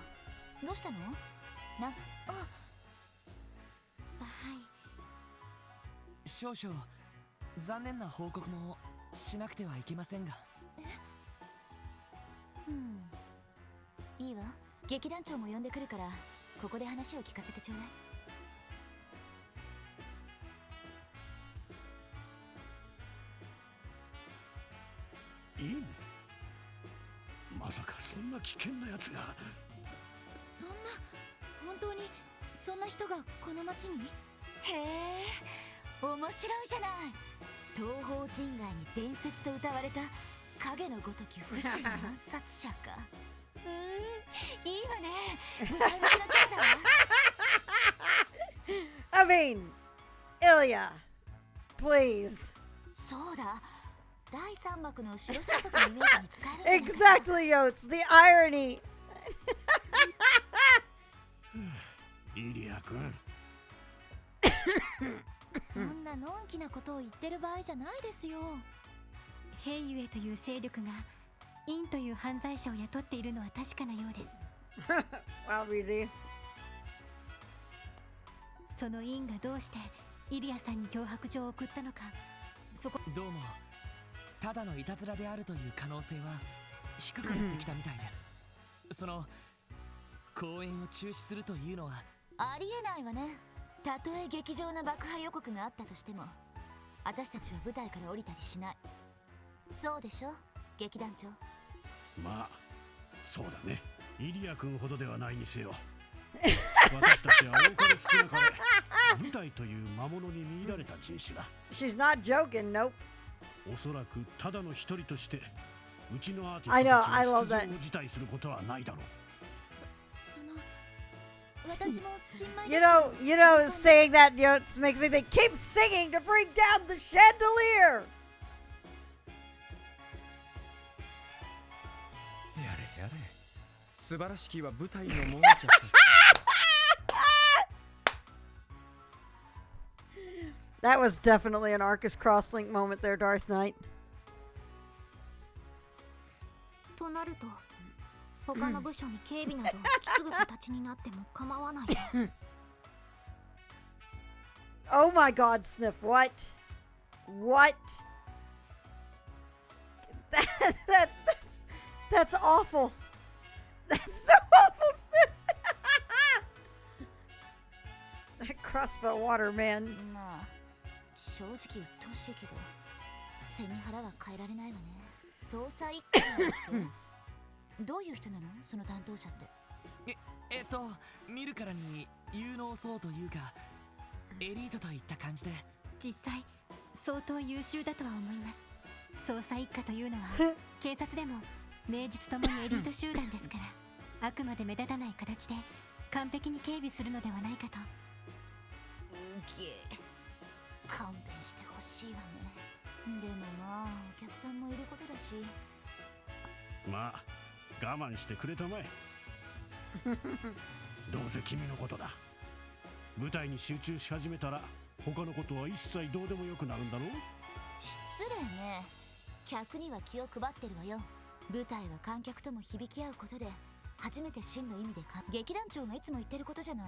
どうしたの？はい。少々残念な報告もしなくてはいけませんが。いいわ。劇団長も呼んでくるからここで話を聞かせてちょうだい。まさかそんな危険なやつが。そんな、本当にそんな人がこの町に？へえ、面白いじゃない。東方人外に伝説と歌われた影のごとき不死の暗殺者か。いいわね。舞台向きのキャラだわ。I mean, Ilya, please. そうだ。第3幕の白装束のイメージに使えるんじゃないかしら。 Exactly, Yotes. The irony. イリア君。そんなのんきなことを言ってる場合じゃないですよ。ヘイユエという勢力がインという犯罪者を雇っているのは確かなようです。Wow, Weezy. そのインがどうしてイリアさんに脅迫状を送ったのか、そこどうもただのいたずらであるという可能性は低くなってきたみたいです。その公演を中止するというのはありえないわね。たとえ劇場の爆破予告があったとしても私たちは舞台から降りたりしない。そうでしょ、劇団長。まあそうだね。イリア君ほどではないにせよ。私たちは多かれ少なかれ舞台という魔物に見入られた人種だ。 She's not joking, nope. おそらくただの一人としてうちのアーティ I ス know, トた I ち love の出 that. 場を辞退することはないだろう。その、私も新米 You know, saying that, Yotes, makes me think, keep singing to bring down the chandelier. やれやれ、素晴らしきは舞台の亡者たち。That was definitely an Arcus Crosslink moment there, Darth Knight. となると他の部署に警備などを引き継ぐ形になっても構わないよ。Oh my god, Sniff, what? What? That's awful. That's so awful, Sniff. That crossbow water, man. まあ正直鬱陶しいけど背に腹は変えられないわね。捜査一課ってどういう人なのその担当者って。見るからに有能そうというかエリートといった感じで、実際相当優秀だとは思います。捜査一課というのは警察でも名実ともにエリート集団ですから、あくまで目立たない形で完璧に警備するのではないかと。うげえ、勘弁してほしいわね。でもまあお客さんもいることだし、まあ我慢してくれたまえ。どうせ君のことだ。舞台に集中し始めたら他のことは一切どうでもよくなるんだろう。失礼ね。客には気を配ってるわよ。舞台は観客とも響き合うことで初めて真の意味で劇団長がいつも言ってることじゃない。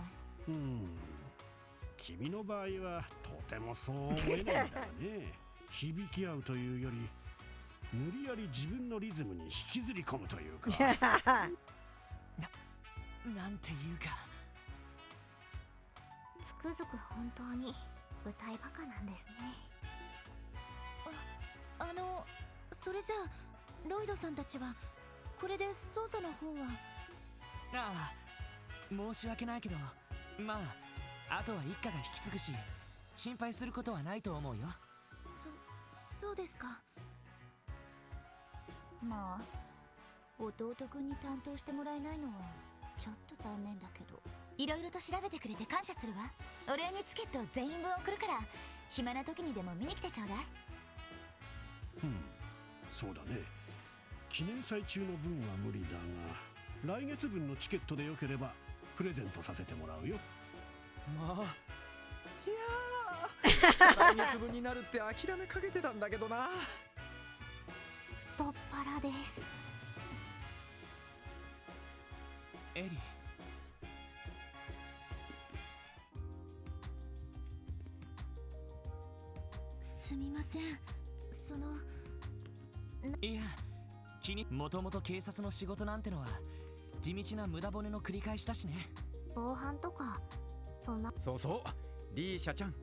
君の場合はとてもそう思えないんだよね。響き合うというより無理やり自分のリズムに引きずり込むというか。なんていうか、つくづく本当に舞台バカなんですね。それじゃあロイドさんたちはこれで捜査の方は。ああ、申し訳ないけど、まああとは一家が引き継ぐし心配することはないと思うよ。そうですか。まあ弟くんに担当してもらえないのはちょっと残念だけど、いろいろと調べてくれて感謝するわ。お礼にチケットを全員分送るから暇な時にでも見に来てちょうだい。そうだね。記念祭中の分は無理だが来月分のチケットでよければプレゼントさせてもらうよ。まあいやー来月分になるって諦めかけてたんだけどな。太っ腹です。エリー、すみません。いや、もともと警察の仕事なんてのは地道な無駄骨の繰り返しだしね。防犯とかそんな。そうそう、リーシャちゃん、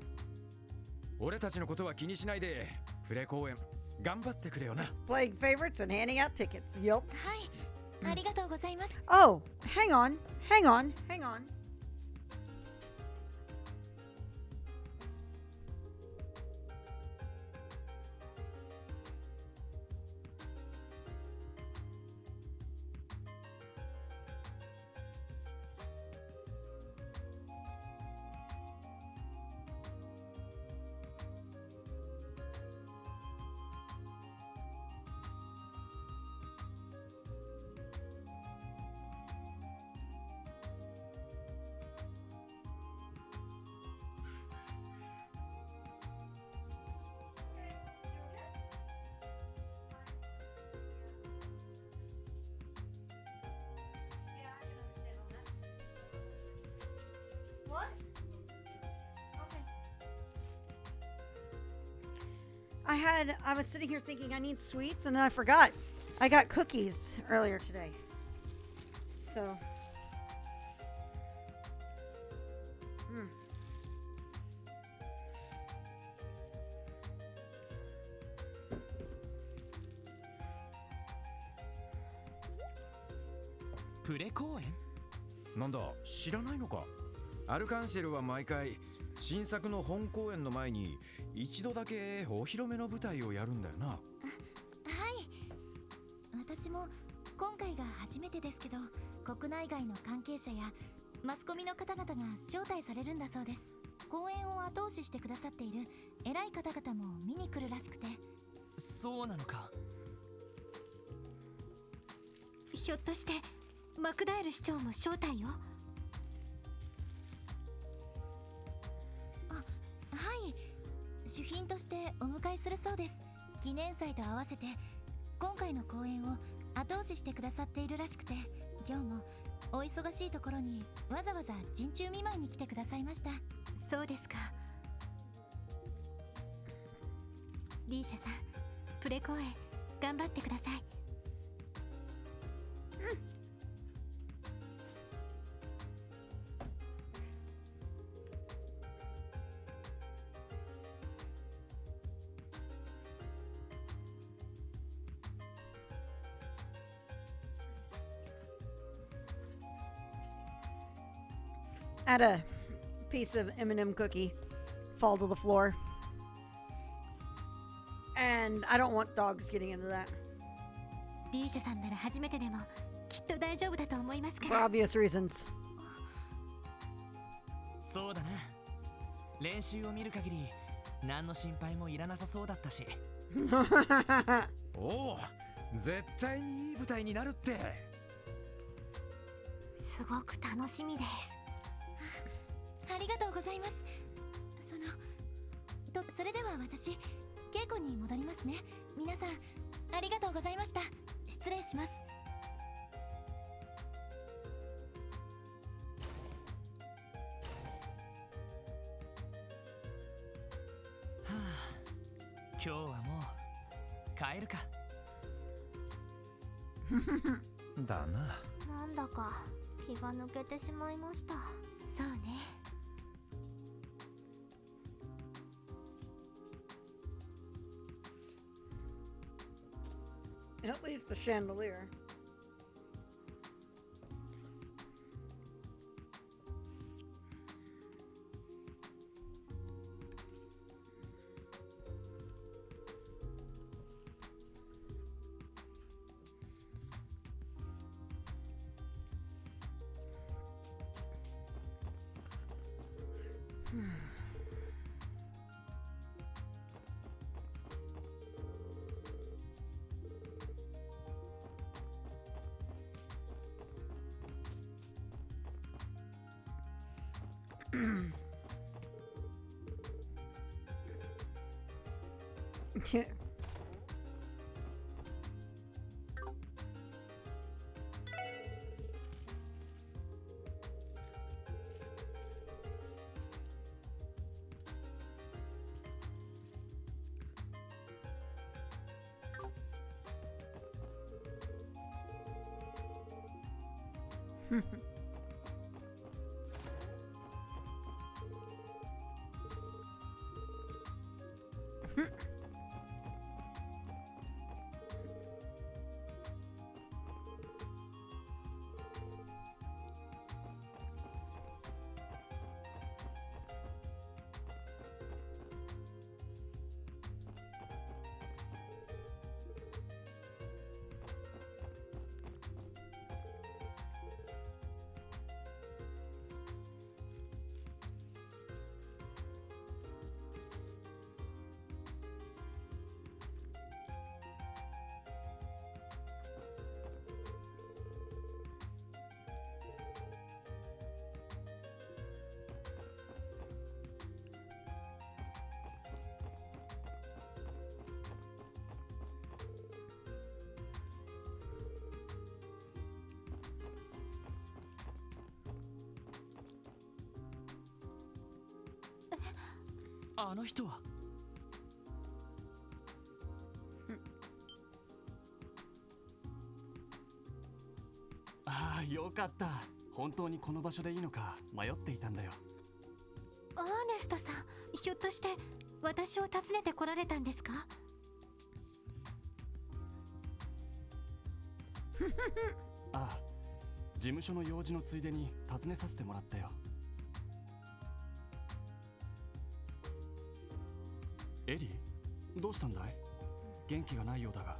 俺たちのことは気にしないでプレ公演頑張ってくれよな。 Playing favorites and handing out tickets. Yup. はい、ありがとうございます。Oh, hang on. What? Okay. I was sitting here thinking I need sweets and then I forgot. I got cookies earlier today. So.プレ公演？なんだ、知らないのか。アルカンシェルは毎回新作の本公演の前に一度だけお披露目の舞台をやるんだよな。はい、私も今回が初めてですけど、国内外の関係者やマスコミの方々が招待されるんだそうです。公演を後押ししてくださっている偉い方々も見に来るらしくて。そうなのか。ひょっとしてマクダエル市長も招待を？はい、主賓としてお迎えするそうです。記念祭と合わせて今回の公演を後押ししてくださっているらしくて。今日もお忙しいところにわざわざ陣中見舞いに来てくださいました。そうですか。リーシャさん、プレ公演頑張ってください。Had a piece of M&M cookie fall to the floor. And I don't want dogs getting into that. リーシャさんなら初めてでもきっと大丈夫だと思いますか For ら。 obvious reasons. そうだな。練習を見る限り何の心配もいらなさそうだったし。おお、絶対にいい舞台になるって。すごく楽しみです。ありがとうございます。それでは私、稽古に戻りますね。皆さん、ありがとうございました。失礼します。はあ、今日はもう帰るか。だな。なんだか気が抜けてしまいました。そうね。At least the chandelier. Yeah. Eh? あの人は。ああ、よかった。本当にこの場所でいいのか迷っていたんだよ。アーネストさん、ひょっとして私を訪ねて来られたんですか？ああ、事務所の用事のついでに訪ねさせてもらったよ。エリー、どうしたんだい？元気がないようだが。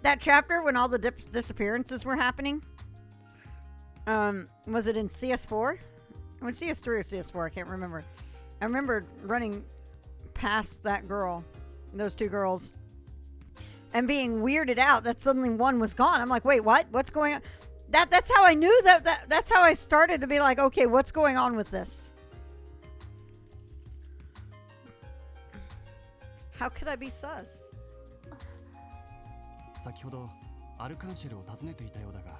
That chapter when all the disappearances were happening. Was it in CS4? It was CS3 or CS4, I can't remember. I remember running past that girl, those two girls, and being weirded out that suddenly one was gone. I'm like, wait, what? What's going on? That's how I knew that's how I started to be like, okay, what's going on with this? How could I be sus? 先ほどアルカンシェルを訪ねていたようだが、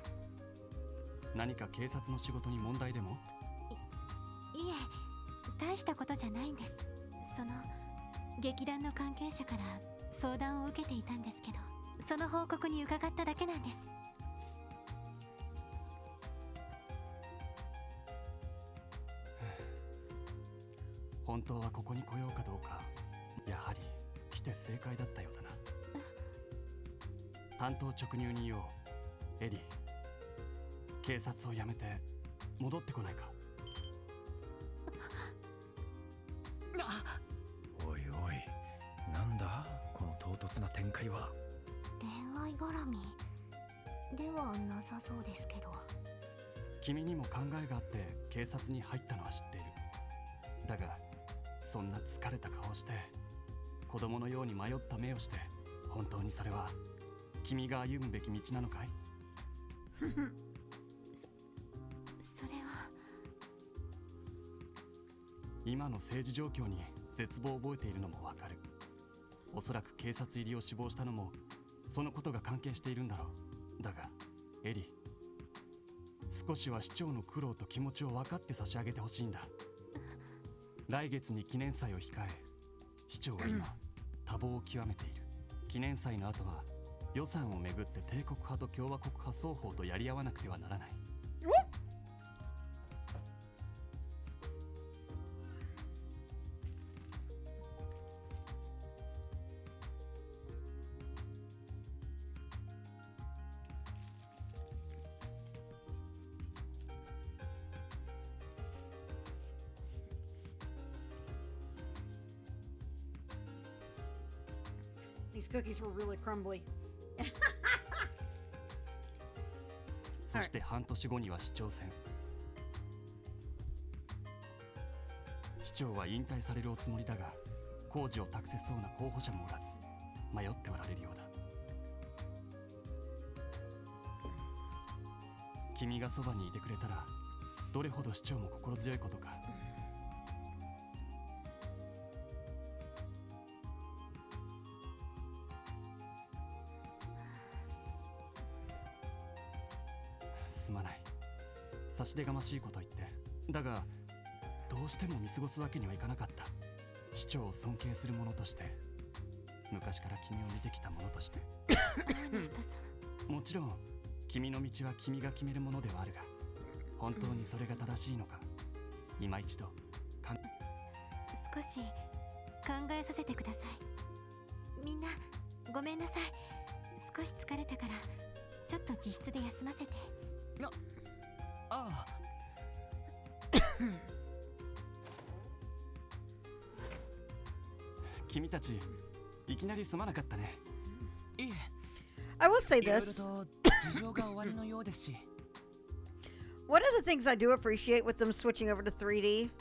何か警察の仕事に問題でも？いえ、大したことじゃないんです。その劇団の関係者から相談を受けていたんですけど、その報告に伺っただけなんです。本当はここに来ようかどうか、やはり来て正解だったようだな。担当直入に言おう。エリー、警察を辞めて戻ってこないか？おいおい、なんだこの唐突な展開は。恋愛絡みではなさそうですけど。君にも考えがあって警察に入ったのは知っている。だがそんな疲れた顔して、子供のように迷った目をして、本当にそれは君が歩むべき道なのかい？それは。今の政治状況に絶望を覚えているのもわかる。おそらく警察入りを志望したのもそのことが関係しているんだろう。だがエリー、少しは市長の苦労と気持ちを分かって差し上げてほしいんだ。来月に記念祭を控え、市長は今多忙を極めている。記念祭の後は予算をめぐって帝国派と共和国派双方とやり合わなくてはならない。These cookies were really crumbly. そして半年後には市長選。市長は引退されるおつもりだが、工事を託せそうな候補者もおらず迷っておられるようだ。君がそばにいてくれたらどれほど市長も心強いことか。すまない、差し出がましいこと言って。だがどうしても見過ごすわけにはいかなかった。市長を尊敬する者として、昔から君を見てきた者として。アーネストさん、もちろん君の道は君が決めるものではあるが、本当にそれが正しいのか、今一度少し考えさせてください。みんなごめんなさい。少し疲れたからちょっと自室で休ませて。ああ、君たちいきなりすまなかったね。いえ、 I will say いろいろ this. と事情が終わりのようですし。One of the things I do appreciate with them switching over to 3D,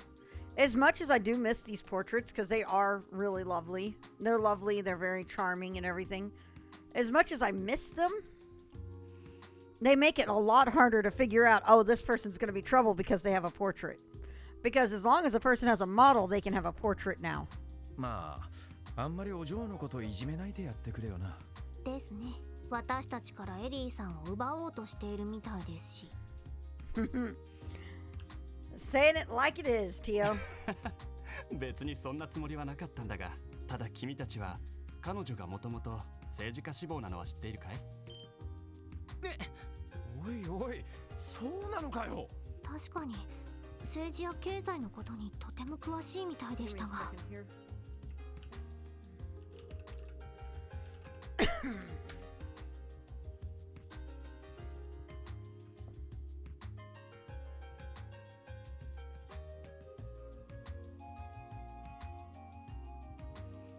as much as I do miss these portraits because they are really lovely, they're very charming and everything. As much as I miss them, they make it a lot harder to figure out, oh, this person's going to be trouble because they have a portrait. Because as long as a person has a model, they can have a portrait now. まあ、あんまりお嬢のこといじめないでやってくれよな。ですね。私たちからエリーさんを奪おうとしているみたいですし。Saying it like it is, Tio. 別にそんなつもりはなかったんだが、ただ君たちは彼女がもともと政治家志望なのは知っているかい？おいおい、そうなのかよ。確かに政治や経済のことにとても詳しいみたいでしたが。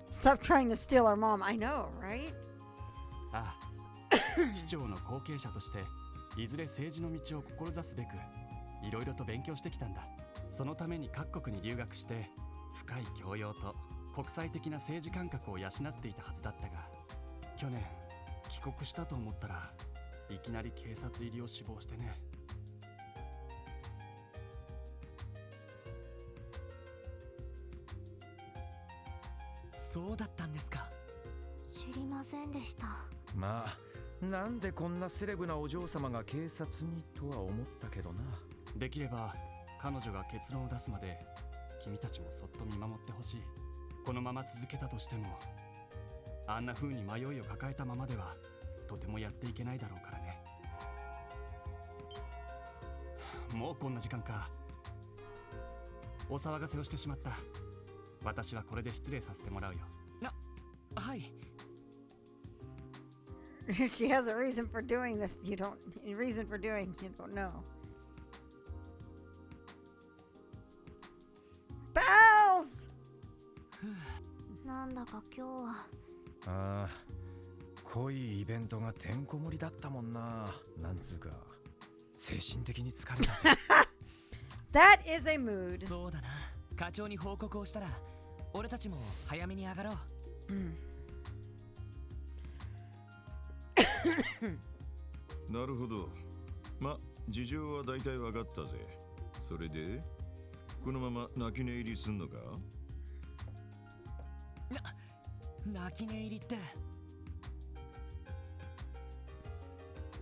Stop trying to steal our mom. I know, right? ああ、市長の後継者としていずれ政治の道を志すべくいろいろと勉強してきたんだ。そのために各国に留学して深い教養と国際的な政治感覚を養っていたはずだったが、去年帰国したと思ったらいきなり警察入りを志望してね。そうだったんですか。知りませんでした。まあ、なんでこんなセレブなお嬢様が警察にとは思ったけどな。できれば彼女が結論を出すまで君たちもそっと見守ってほしい。このまま続けたとしてもあんな風に迷いを抱えたままではとてもやっていけないだろうからね。もうこんな時間か。お騒がせをしてしまった。私はこれで失礼させてもらうよ。はい。She has a reason for doing this. You don't. Reason for doing. You don't know. Pals. なんだか今日はああ、濃いイベントがてんこ盛りだったもんな。なんつうか精神的に疲れたぜ。That is a mood. そうだな。課長に報告をしたら俺たちも早めに上がろう。なるほど。ま、事情は大体分かったぜ。それでこのまま泣き寝入りすんのか？泣き寝入りって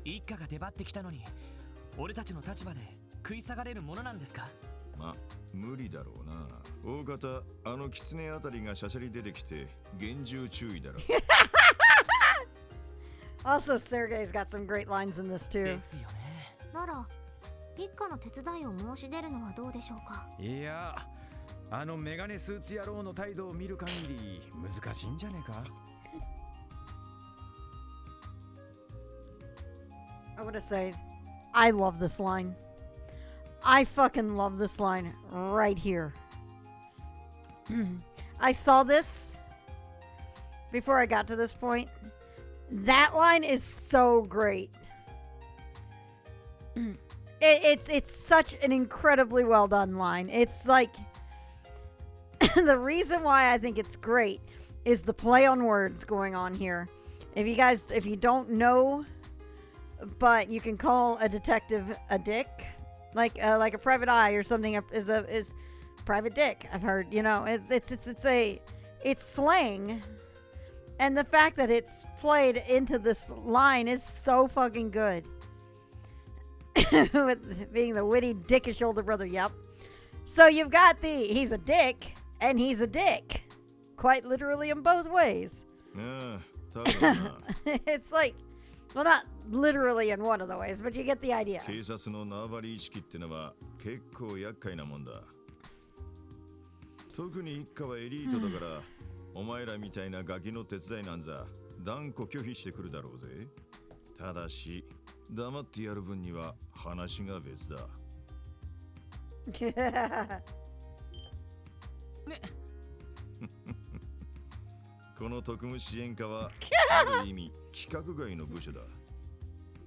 一家が出張ってきたのに俺たちの立場で食い下がれるものなんですか？ま、無理だろうな。大方あの狐あたりがしゃしゃり出てきて厳重注意だろ。Also, Sergei's got some great lines in this too. ですよね。なら一家の手伝いを申し出るのはどうでしょうか？いや、あのメガネスーツ野郎の態度を見る限り難しいんじゃねえか。I want to say, I love this line. I fucking love this line right here. I saw this before I got to this point. That line is so great. It's such an incredibly well done line. It's like the reason why I think it's great is the play on words going on here. If you don't know, but you can call a detective a dick, like a private eye or something is private dick. I've heard, it's slang. And the fact that it's played into this line is so fucking good. With being the witty, dickish older brother, yep. So you've got he's a dick, and he's a dick. Quite literally in both ways. It's like, well, not literally in one of the ways, but you get the idea. 警察の縄張り意識ってのは結構厄介なもんだ。特に一家はエリートだから、お前らみたいなガキの手伝いなんざ断固拒否してくるだろうぜ。ただし黙ってやる分には話が別だ。ね。この特務支援課はある意味規格外の部署だ。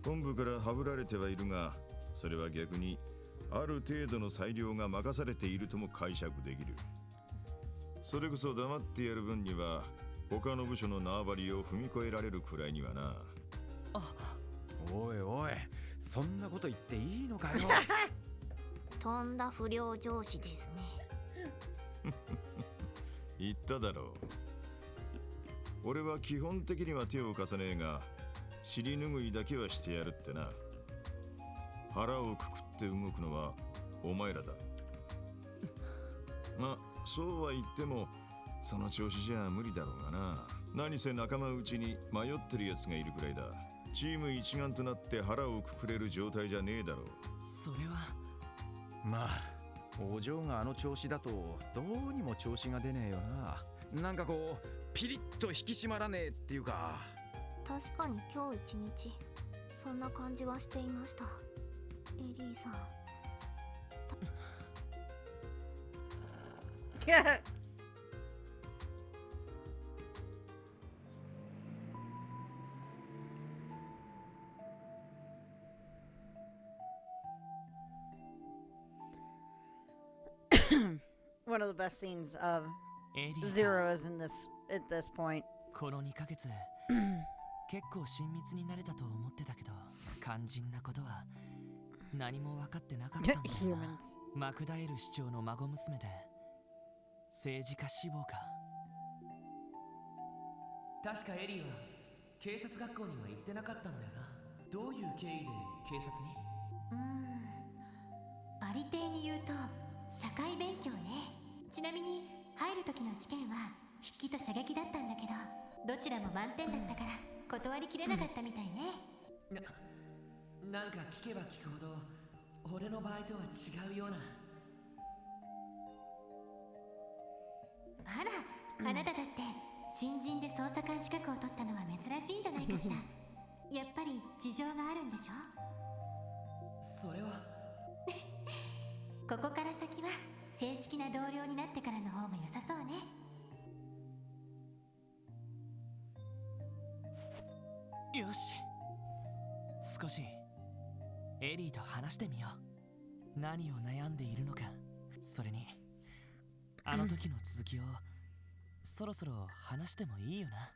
本部からはぶられてはいるが、それは逆にある程度の裁量が任されているとも解釈できる。それこそ黙ってやる分には他の部署の縄張りを踏み越えられるくらいにはな。おいおい、そんなこと言っていいのかよ。とんだ不良上司ですね。言っただろう。俺は基本的には手を貸さねえが、尻拭いだけはしてやるってな。腹をくくって動くのはお前らだ。ま、そうは言ってもその調子じゃ無理だろうがな。何せ仲間内に迷ってるやつがいるくらいだ。チーム一丸となって腹をくくれる状態じゃねえだろう。それはまあ、お嬢があの調子だとどうにも調子が出ねえよな。なんかこうピリッと引き締まらねえっていうか。確かに今日一日そんな感じはしていました。エリーさん。One of the best scenes of エリー Zero is in this at this point. この2ヶ月結構親密になれたと思ってたけど、肝心なことは何も分かってなかったんだよな。マクダエル市長の孫娘で政治家志望か。確かエリーは警察学校には行ってなかったんだよな。どういう経緯で警察に？ありていに言うと社会勉強ね。ちなみに入る時の試験は筆記と射撃だったんだけど、どちらも満点だったから断りきれなかったみたいね。なんか聞けば聞くほど俺の場合とは違うような。あら、あなただって新人で捜査官資格を取ったのは珍しいんじゃないかしら。やっぱり事情があるんでしょ。それはここから先は正式な同僚になってからの方が良さそうね。よし、少しエリーと話してみよう。何を悩んでいるのか、それにあの時の続きをそろそろ話してもいいよな。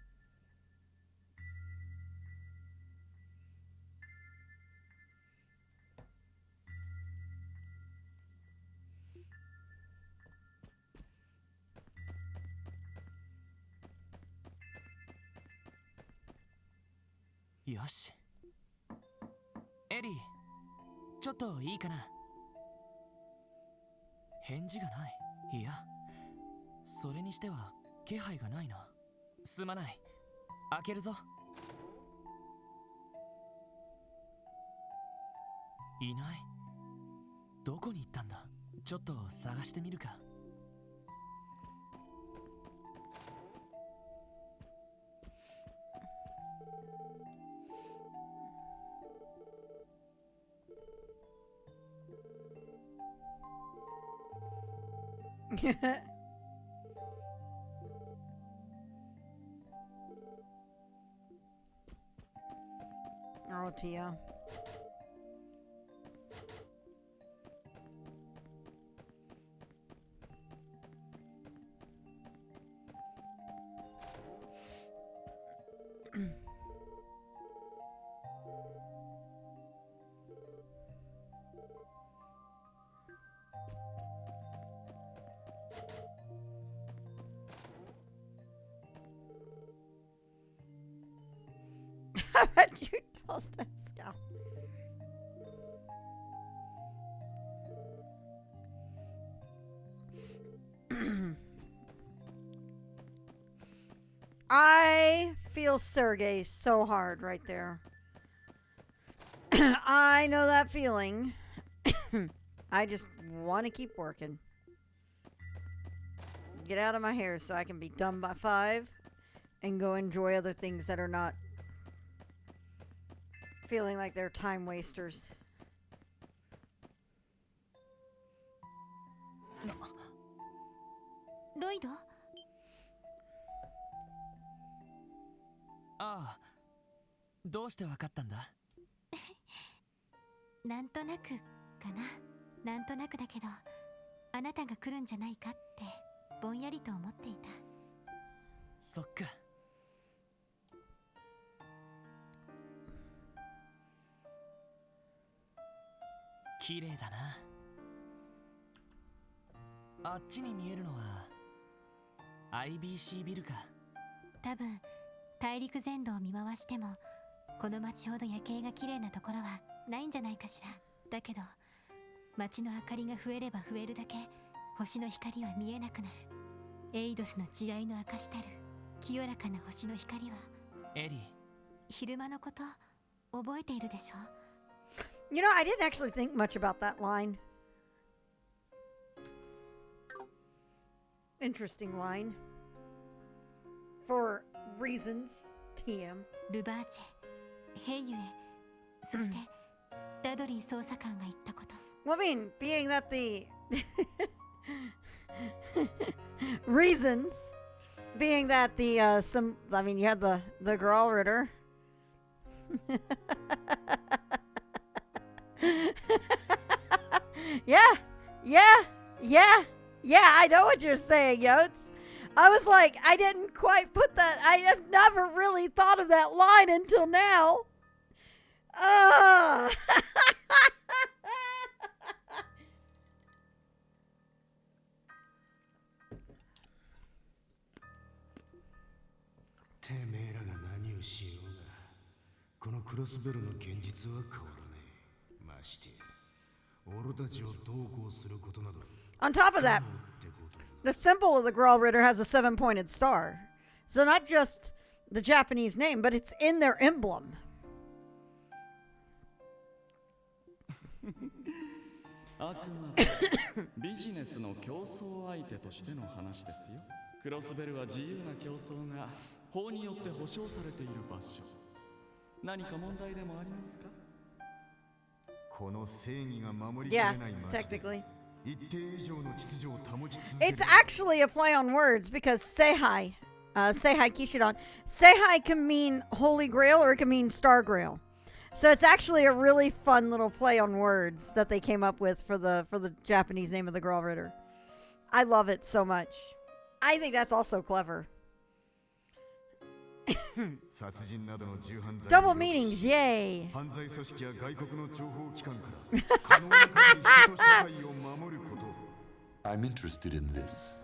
よし、エリー、ちょっといいかな。返事がない。いや、それにしては気配がないな。すまない、開けるぞ。いない。どこに行ったんだ。ちょっと探してみるか。Oh, Tia. How about you toss that scalp? I feel Sergey so hard right there. I know that feeling. I just want to keep working. Get out of my hair so I can be done by 5 and go enjoy other things that are not feeling like they're time wasters. Lloyd? ああ、どうしてわかったんだ？なんとなくかな。なんとなくだけど、あなたが来るんじゃないかってぼんやりと思っていた。そっか。綺麗だな。あっちに見えるのは IBC ビルか。多分大陸全土を見回してもこの街ほど夜景が綺麗なところはないんじゃないかしら。だけど街の明かりが増えれば増えるだけ星の光は見えなくなる。エイドスの時代の証たる清らかな星の光は。エリー、昼間のこと覚えているでしょ。You know, I didn't actually think much about that line. Interesting line. For reasons, TM. ルバーチェ、ヘイユエ、そしてダドリー捜査官が言ったこと。Well, I mean, being that the reasons, being that the some, I mean, you had the girl Ritter. Yeah, I know what you're saying, Yotes. I was like, I didn't quite put that, I have never really thought of that line until now. Ah. てめえらが何をしようがこのクロスベルの現実は変わらない。まして俺たちを同行することなど。 On top of that, the symbol of the Grawl Ritter has a 7-pointed star. So not just the Japanese name, but it's in their emblem. あくまでビジネスの競争相手としての話ですよ。クロスベルは自由な競争が法によって保障されている場所。何か問題でもありますか？この正義が守りきれ Yeah, ない街で technically. 一定以上の秩序を保ち続ける。 It's actually a play on words because Seihai, Seihai Kishidan, Seihai can mean Holy Grail or it can mean Star Grail. So it's actually a really fun little play on words that they came up with for the Japanese name of the Grawl Ritter. I love it so much. I think that's also clever. 殺人などの重犯罪 Double meanings, yay! 犯罪組織や外国の情報機関から可能な限り人と社会を守ること。 I'm interested in this.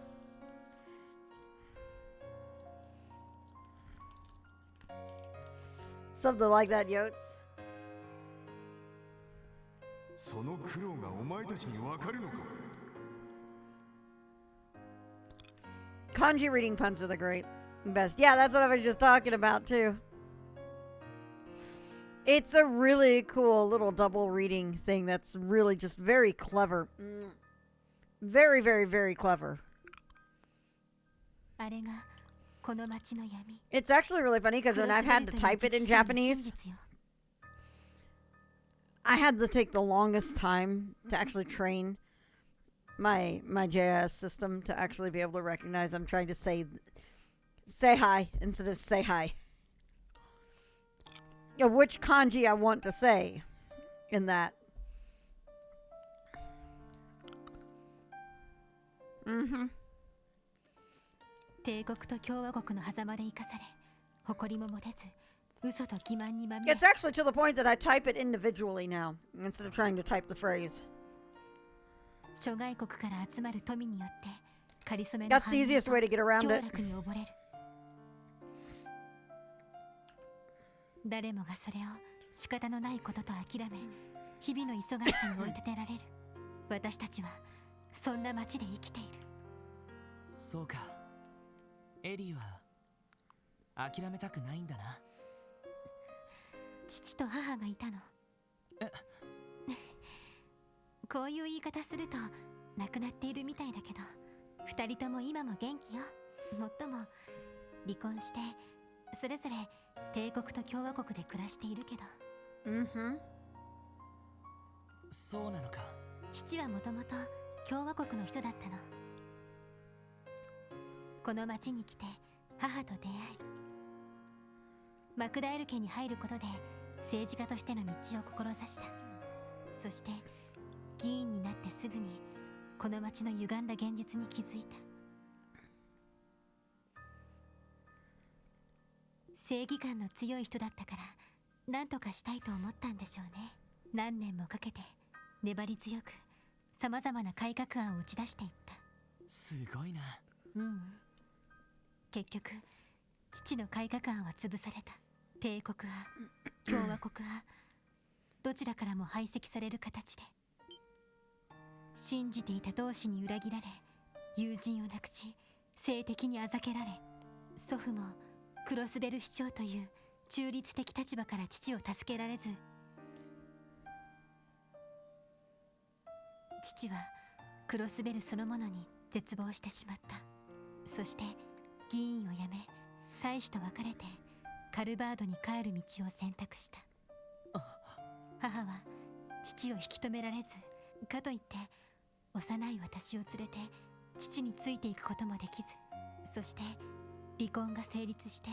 Something like that, Yotes. その苦労がお前たちにわかるのか? Kanji reading puns are the best. Yeah, that's what I was just talking about too. It's a really cool little double reading thing that's really just very clever. Very, very, very clever. It's actually really funny because when I've had to type it in Japanese, I had to take the longest time to actually train my JIS system to actually be able to recognize I'm trying to say hi instead of say hi. Which kanji I want to say in that. Mm-hmm. 帝国と共和国の狭間で生かされ、誇りも持てず、嘘と欺瞞にまみ It's actually to the point that I type it individually now instead of trying to type the phrase. 諸外国から集まる富によってかりそめの That's the easiest way to get around 凶 it. 楽に溺れる。誰もがそれを仕方のないことと諦め、日々の忙しさに追い立てられる。私たちはそんな街で生きている。そうか。エリーは諦めたくないんだな。父と母がいたの。こういう言い方すると亡くなっているみたいだけど、二人とも今も元気よ。もっとも離婚してそれぞれ帝国と共和国で暮らしているけど。そうなのか。父はもともと共和国の人だったの。この町に来て母と出会い、マクダエル家に入ることで政治家としての道を志した。そして議員になってすぐにこの町の歪んだ現実に気づいた。正義感の強い人だったから何とかしたいと思ったんでしょうね。何年もかけて粘り強くさまざまな改革案を打ち出していった。すごいな。結局父の改革案は潰された。帝国派、共和国派、どちらからも排斥される形で。信じていた同志に裏切られ、友人を亡くし、性的にあざけられ、祖父もクロスベル市長という中立的立場から父を助けられず、父はクロスベルそのものに絶望してしまった。そして議員を辞め、妻子と別れてカルバードに帰る道を選択した。母は父を引き止められず、かといって幼い私を連れて父についていくこともできず、そして離婚が成立して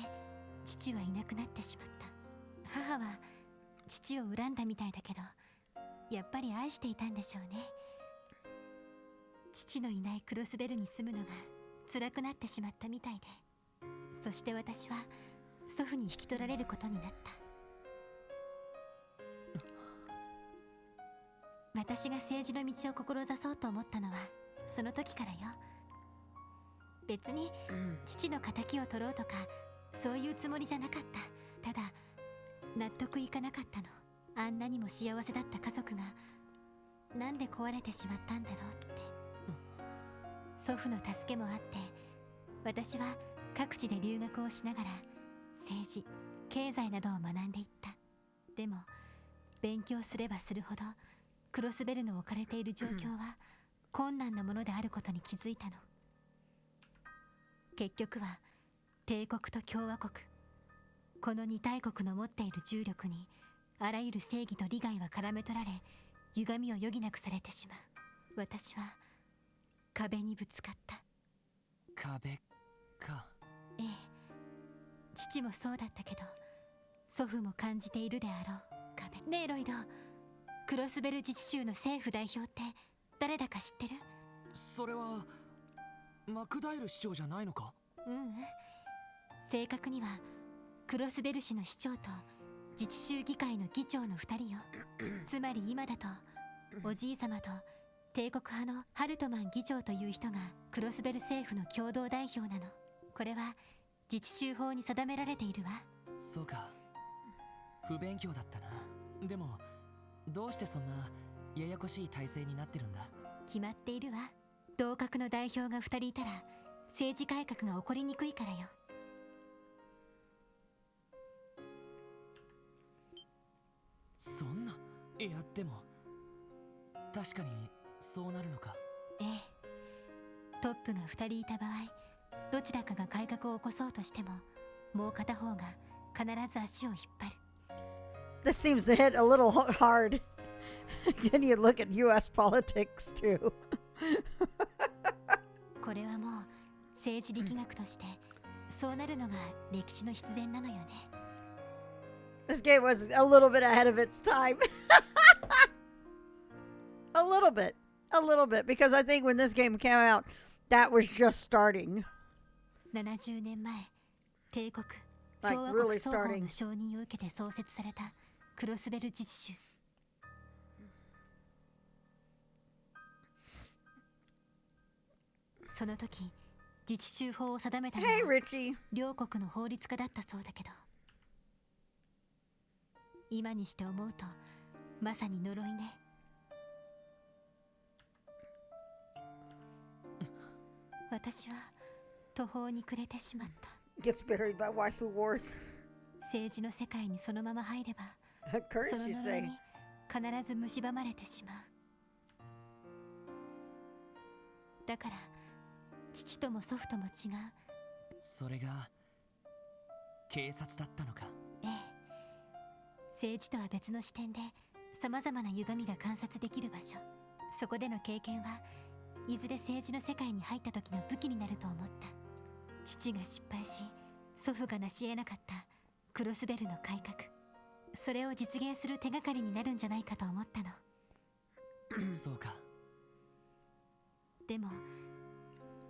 父はいなくなってしまった。母は父を恨んだみたいだけど、やっぱり愛していたんでしょうね。父のいないクロスベルに住むのが辛くなってしまったみたいで、そして私は祖父に引き取られることになった。私が政治の道を志そうと思ったのはその時からよ。別に父の仇を取ろうとかそういうつもりじゃなかった。ただ納得いかなかったの。あんなにも幸せだった家族がなんで壊れてしまったんだろうって。祖父の助けもあって私は各地で留学をしながら政治、経済などを学んでいった。でも勉強すればするほどクロスベルの置かれている状況は困難なものであることに気づいたの。結局は帝国と共和国、この二大国の持っている重力にあらゆる正義と利害は絡め取られ、歪みを余儀なくされてしまう。私は壁にぶつかった。壁か。ええ、父もそうだったけど祖父も感じているであろう壁。ねえロイド、クロスベル自治州の政府代表って誰だか知ってる？それはマクダイル市長じゃないのか？ううん、正確にはクロスベル市の市長と自治州議会の議長の2人よ。つまり今だとおじいさまと帝国派のハルトマン議長という人がクロスベル政府の共同代表なの。これは自治州法に定められているわ。そうか、不勉強だったな。でもどうしてそんなややこしい体制になってるんだ？決まっているわ。同格の代表が2人いたら政治改革が起こりにくいからよ。そんな、いやでも確かにそうなるのか。ええ、トップが2人いた場合、どちらかが改革を起こそうとしてももう片方が必ず足を引っ張る。 This seems to hit a little hard. Can you look at US politics too? これはもう政治力学としてそうなるのが歴史の必然なのよね。This game was a little bit ahead of its time. A little bit, because I think when this game came out, that was just starting. 70年前、帝国、 Like 共和 really 国双方 starting. の承認を受けて創設されたクロスベル自治州。その時、自治州法を定めたのは Hey, Richie. 両国の法律家だったそうだけど、今にして思うとまさに呪いね。私は途方に暮れてしまった。 Gets buried by waifu wars. 政治の世界にそのまま入れば A curse, その you 呪い say? に必ず蝕まれてしまう。だから父とも祖父とも違う。それが警察だったのか。ええ、政治とは別の視点でさまざまな歪みが観察できる場所。そこでの経験はいずれ政治の世界に入った時の武器になると思った。父が失敗し祖父が成し得なかったクロスベルの改革、それを実現する手がかりになるんじゃないかと思ったの。そうか。でも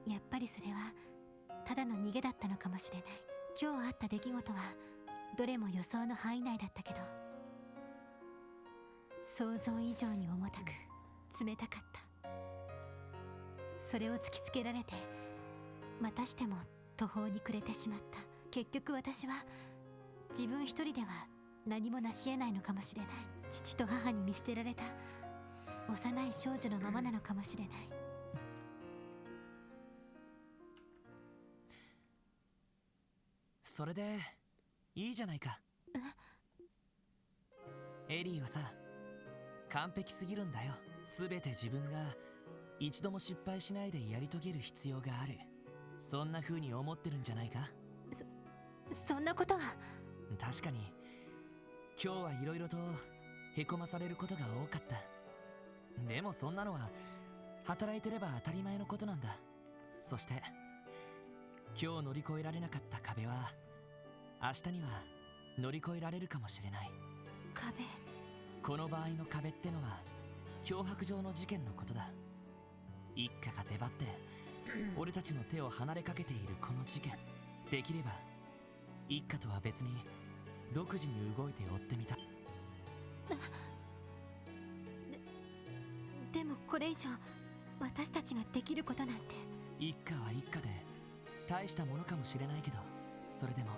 やっぱりそれはただの逃げだったのかもしれない。今日あった出来事はどれも予想の範囲内だったけど、想像以上に重たく冷たかった。それを突きつけられてまたしても途方に暮れてしまった。結局私は自分一人では何も成し得ないのかもしれない。父と母に見捨てられた幼い少女のままなのかもしれない。それでいいじゃないか。エリーはさ、完璧すぎるんだよ。すべて自分が一度も失敗しないでやり遂げる必要がある。そんな風に思ってるんじゃないか。そんなことは。確かに今日はいろいろとへこまされることが多かった。でもそんなのは働いてれば当たり前のことなんだ。そして今日乗り越えられなかった壁は明日には乗り越えられるかもしれない。壁。この場合の壁ってのは脅迫状の事件のことだ。一家が出張って俺たちの手を離れかけているこの事件、できれば一家とは別に独自に動いて追ってみた。でもこれ以上私たちができることなんて。一家は一家で大したものかもしれないけど、それでも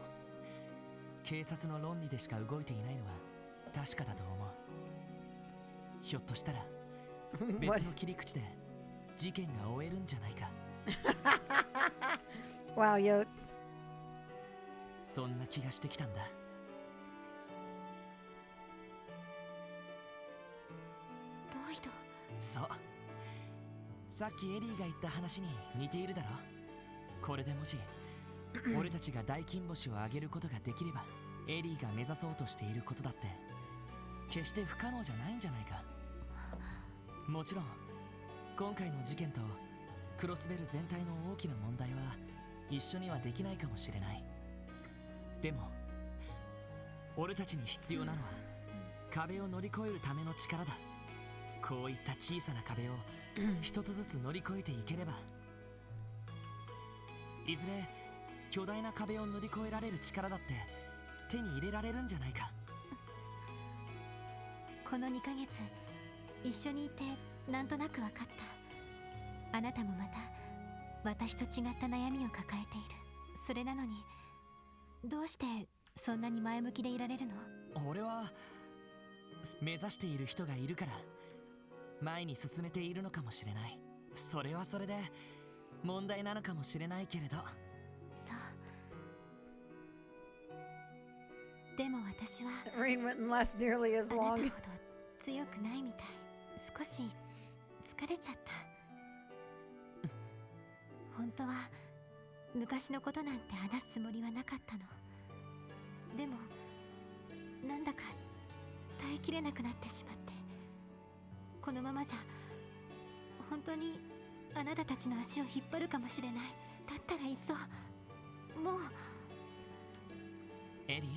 警察の論理でしか動いていないのは確かだと思う。ひょっとしたら別の切り口で事件が終えるんじゃないか。Wow, Yotes. そんな気がしてきたんだ。ロイド。そう。さっきエリーが言った話に似ているだろ。これでもし俺たちが大金星を上げることができれば、エリーが目指そうとしていることだって決して不可能じゃないんじゃないか。もちろん今回の事件とクロスベル全体の大きな問題は一緒にはできないかもしれない。でも俺たちに必要なのは壁を乗り越えるための力だ。こういった小さな壁を一つずつ乗り越えていければ、いずれ巨大な壁を乗り越えられる力だって手に入れられるんじゃないか。この2ヶ月一緒にいてなんとなく分かった。あなたもまた私と違った悩みを抱えている。それなのにどうしてそんなに前向きでいられるの？俺は目指している人がいるから前に進めているのかもしれない。それはそれで問題なのかもしれないけれど。そう。でも私は Rain wouldn't last nearly as あなたほ long. ど強くないみたい。少し疲れちゃった。本当は昔のことなんて話すつもりはなかったの。でもなんだか耐えきれなくなってしまって、このままじゃ本当にあなたたちの足を引っ張るかもしれない。だったらいっそもう。エリー、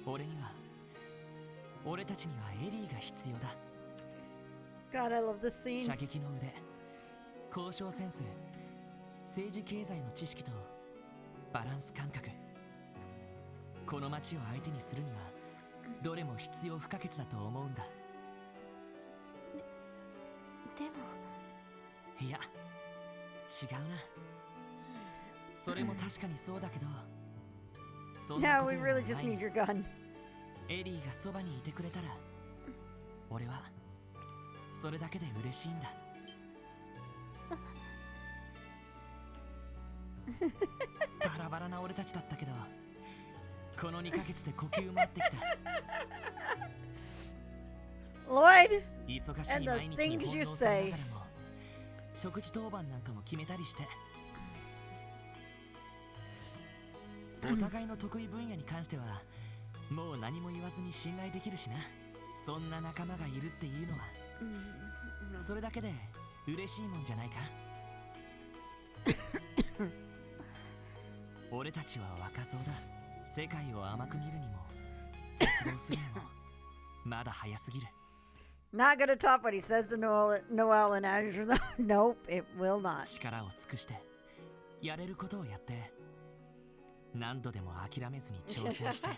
俺には俺たちにはエリーが必要だ。 God, I love this scene. 射撃の腕、交渉センス、政治経済の知識とバランス感覚。この町を相手にするにはどれも必要不可欠だと思うんだ。でもいや違うな。それも確かにそうだけど、そんな Now こと we よりも really just 前に need your gun. エリーがそばにいてくれたら俺はそれだけで嬉しいんだ。バラバラな俺たちだったけど、この2ヶ月で呼吸も合ってきた。 Lloyd, 忙し and い the 毎日に things 翻 you 弄され say. ながらも食事当番なんかも決めたりして、お互いの得意分野に関してはもう何も言わずに信頼できるしな。そんな仲間がいるっていうのはそれだけで嬉しいもんじゃないか。俺たちは若造だ。世界を甘く見るにも絶望するにもまだ早すぎる。 Not gonna top what he says to Noel and Azure though. Nope, it will not. 力を尽くしてやれることをやって、何度でも諦めずに挑戦して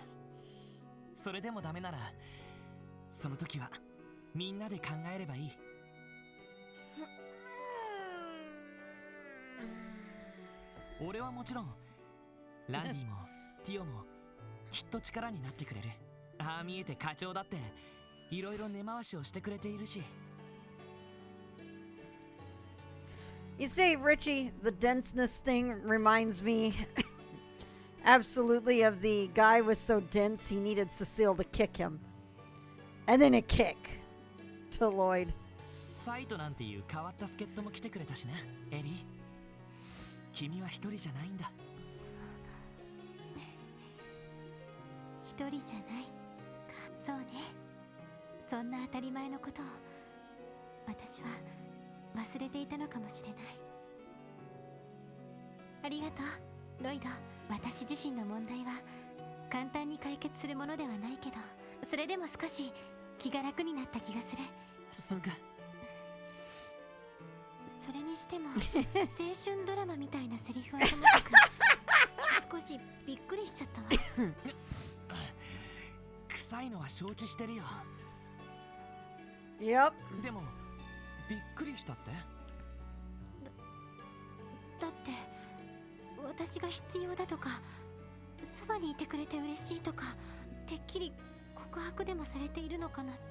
それでもダメならその時はみんなで考えればいい。俺はもちろんランディもティオもきっと力になってくれる。ああ見えて課長だっていろいろ根回しをしてくれているし。 You say, Richie, the denseness thing reminds me absolutely of the guy was so dense he needed Cecile to kick him. And then a kick to Lloyd. サイトなんていう変わった助っ人も来てくれたしな、エリー。君は一人じゃないんだ。一人じゃないか。そうね。そんな当たり前のことを私は忘れていたのかもしれない。ありがとう、ロイド。私自身の問題は簡単に解決するものではないけど、それでも少し気が楽になった気がする。そっか。それにしても青春ドラマみたいなセリフはともかく少しびっくりしちゃったわ。臭いのは承知してるよ。Yep. でもびっくりしたって私が必要だとか、そばにいてくれて嬉しいとか、てっきり告白でもされているのかなって。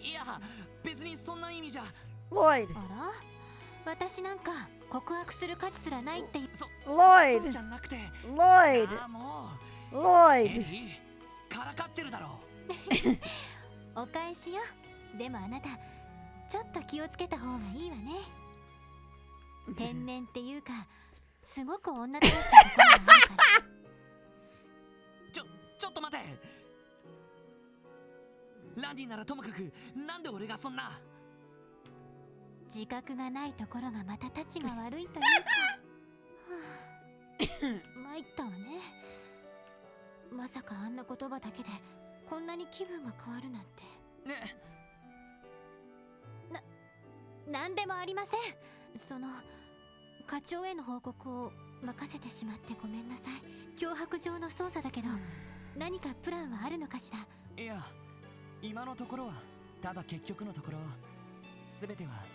いや、別にそんな意味じゃ。Lloyd. あら、私なんか告白する価値すらないってLloyd. そうじゃなくて。 Lloyd. ああ、もう。エ Lloyd. リー、からかってるだろ。お返しよ。でもあなたちょっと気をつけた方がいいわね。天然っていうか、すごく女たらしなところがあるから。ちょっと待て。ランディならともかく、なんで俺がそんな。自覚がないところがまたたちが悪いというか。参ったわね。まさかあんな言葉だけでこんなに気分が変わるなんて。ね。なんでもありません。その課長への報告を任せてしまってごめんなさい。脅迫状の捜査だけど、何かプランはあるのかしら。いや、今のところはただ結局のところ全ては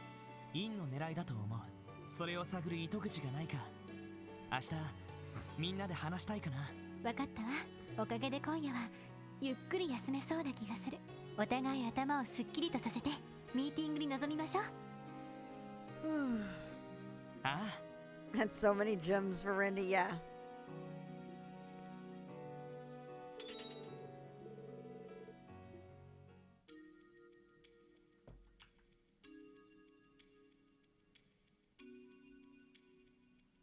インの狙いだと思う。それを探る糸口がないか、明日みんなで話したいかな。わかったわ。おかげで今夜はゆっくり休めそうな気がする。お互い頭をすっきりとさせてミーティングに臨みましょう。ああ。 Had so many gems for Randy, yeah.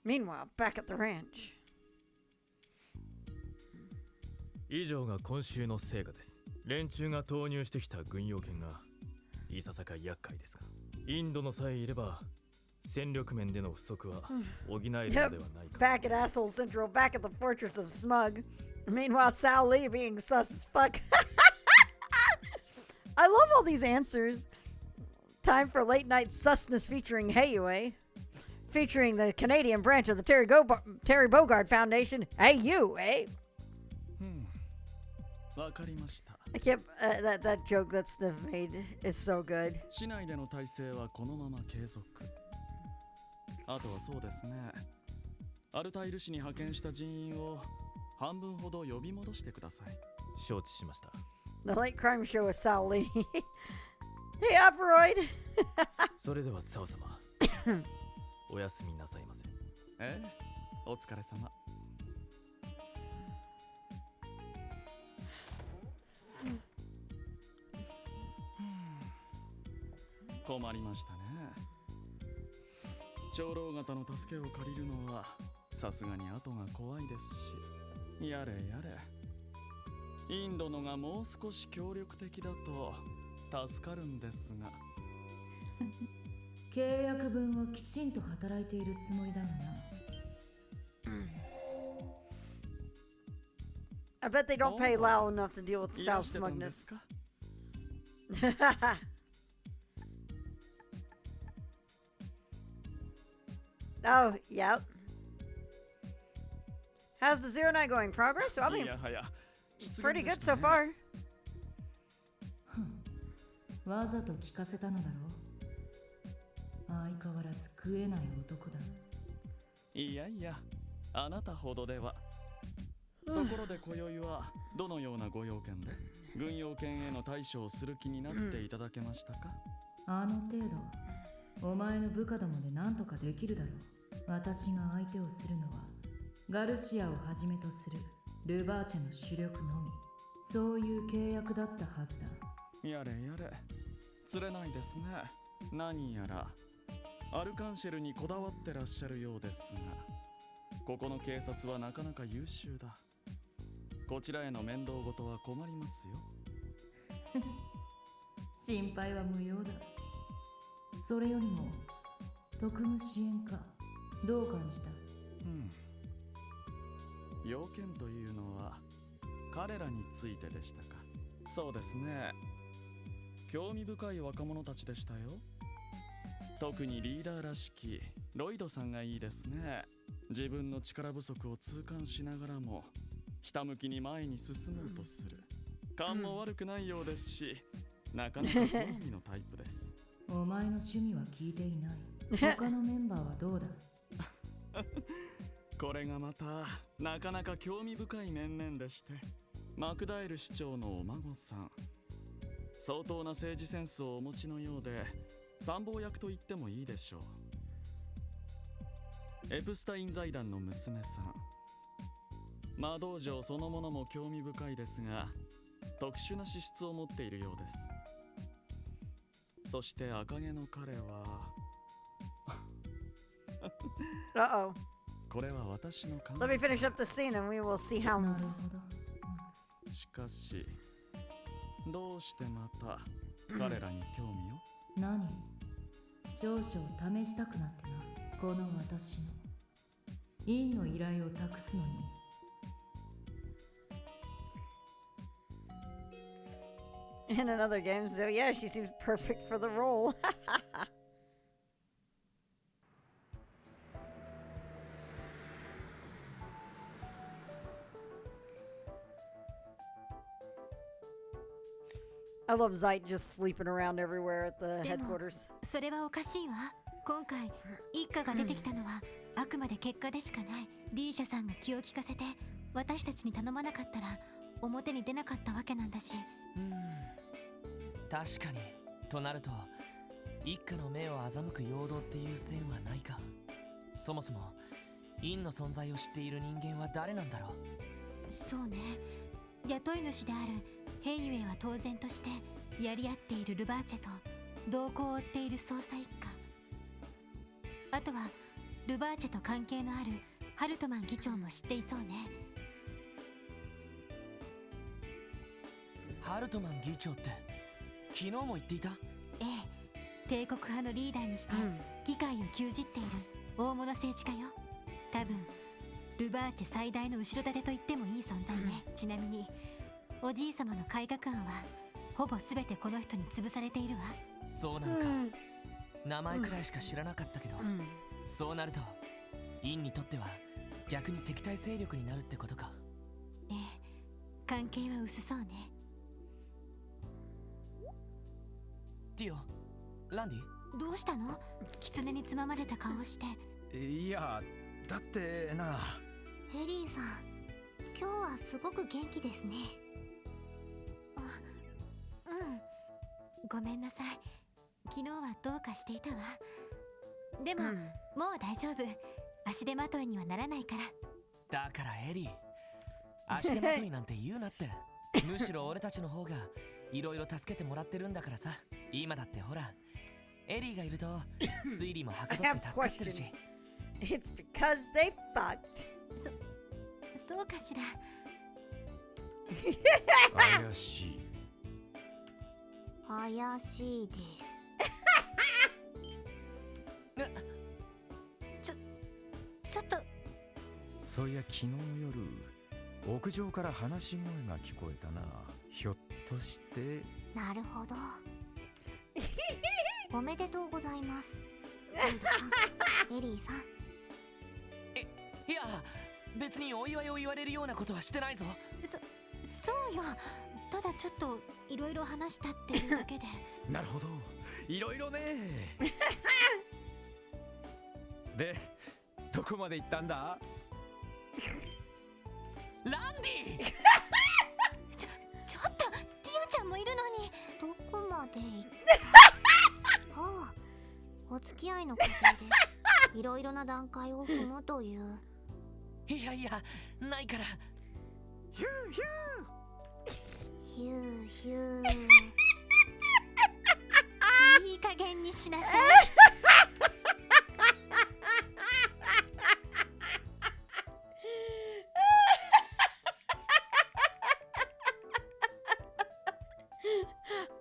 Meanwhile, back at the ranch. 以上が今週の成果です。連中が投入してきた軍用犬がいささか厄介ですが、インドのさえいれば戦力面での不足は補えるのではないか。 Back at Asshole Central, back at the fortress of Smug. Meanwhile, Sal Lee being sus as fuck. I love all these answers. Time for late night susness featuring Hey featuring the Canadian branch of the Terry Bogard Foundation. Hey you, eh? わかりました。I can't. That joke that Sniff made is so good. 市内での体制はこのまま継続。あとはそうですね。アルタイル市に派遣した人員を半分ほど呼び戻してください。承知しました。 The late crime show with Sal Lee. Hey, Aperoid. それではツァオ様、おやすみなさいませ。ええ、お疲れ様。困りましたね。長老方の助けを借りるのはさすがに後が怖いですし、やれやれ。インドのがもう少し協力的だと助かるんですが。契約分はきちんと働いているつもりだがな。I bet they don't pay Lau enough to deal with Sal's smugness. Oh, yep. How's the Zero Night going? Progress? I mean, it's pretty good so far. わざと聞かせたのだろう。相変わらず食えない男だ。いやいや、あなたほどでは。ところで今宵はどのようなご用件で軍用犬への対処をする気になっていただけましたか？あの程度、お前の部下どもで何とかできるだろう。私が相手をするのはガルシアをはじめとするルバーチェの主力のみ。そういう契約だったはずだ。やれやれ、釣れないですね。何やらアルカンシェルにこだわってらっしゃるようですが、ここの警察はなかなか優秀だ。こちらへの面倒事は困りますよ。心配は無用だ。それよりも特務支援か、どう感じた？要件というのは彼らについてでしたか。そうですね、興味深い若者たちでしたよ。特にリーダーらしきロイドさんがいいですね。自分の力不足を痛感しながらもひたむきに前に進もうとする。勘も悪くないようですし、なかなか好みのタイプです。お前の趣味は聞いていない他のメンバーはどうだこれがまたなかなか興味深い面々でして、マクダエル市長のお孫さん、相当な政治センスをお持ちのようで参謀役と言ってもいいでしょう。エプスタイン財団の娘さん、魔道場そのものも興味深いですが、特殊な資質を持っているようです。そして赤毛の彼はUh-oh. これは私の考え。 Let me finish up the scene and we will see なる hounds. ほどしかしどうしてまた彼らに興味を？何少々試したくなってな、この私の院の依頼を託すのに。In another game, so yeah, she seems perfect for the role. I love Zeit just sleeping around everywhere at the でも headquarters. それはおかしいわ。今回一家が出てきたのはあくまで結果でしかない。リーシャさんが気を利かせて私たちに頼まなかったら表に出なかったわけなんだし。確かに。となると一家の目を欺く陽動っていう線はないか。そもそも陰の存在を知っている人間は誰なんだろう。そうね、雇い主であるヘイユエは当然としてやり合っているルバーチェと動向を追っている捜査一課、あとはルバーチェと関係のあるハルトマン議長も知っていそうね。ハルトマン議長って昨日も言っていた？ええ、帝国派のリーダーにして議会を牛耳っている大物政治家よ。多分ルバーチェ最大の後ろ盾と言ってもいい存在ね。ちなみにおじい様の改革案はほぼ全てこの人に潰されているわ。そうなのか。名前くらいしか知らなかったけど、そうなると陰にとっては逆に敵対勢力になるってことか。ええ、関係は薄そうね。ティオ、ランディ、どうしたの？狐につままれた顔をして。いや、だってな。ヘリーさん、今日はすごく元気ですね。ごめんなさい。昨日はどうかしていたわ。でも、もう大丈夫。足手まといにはならないから。だからエリー、足手まといなんて言うなって。むしろ俺たちの方がいろいろ助けてもらってるんだからさ。今だってほら、エリーがいると推理もはかどって助かってるし。It's because they fucked. そうかしら。怪しい。怪しいです。ちょっと。そういや、昨日の夜屋上から話し声が聞こえたな。ひょっとして。なるほど。おめでとうございます。エリーさん。いや、別にお祝いを言われるようなことはしてないぞ。そうよ。ただちょっといろいろ話したっていうだけで。なるほど、いろいろね。で、どこまで行ったんだ？ランディちょっと、ティオちゃんもいるのに。どこまで行ったはあ、お付き合いの過程でいろいろな段階を踏むという。いやいや、ないから。ヒューヒューヒューヒュー。いい加減にしなさい。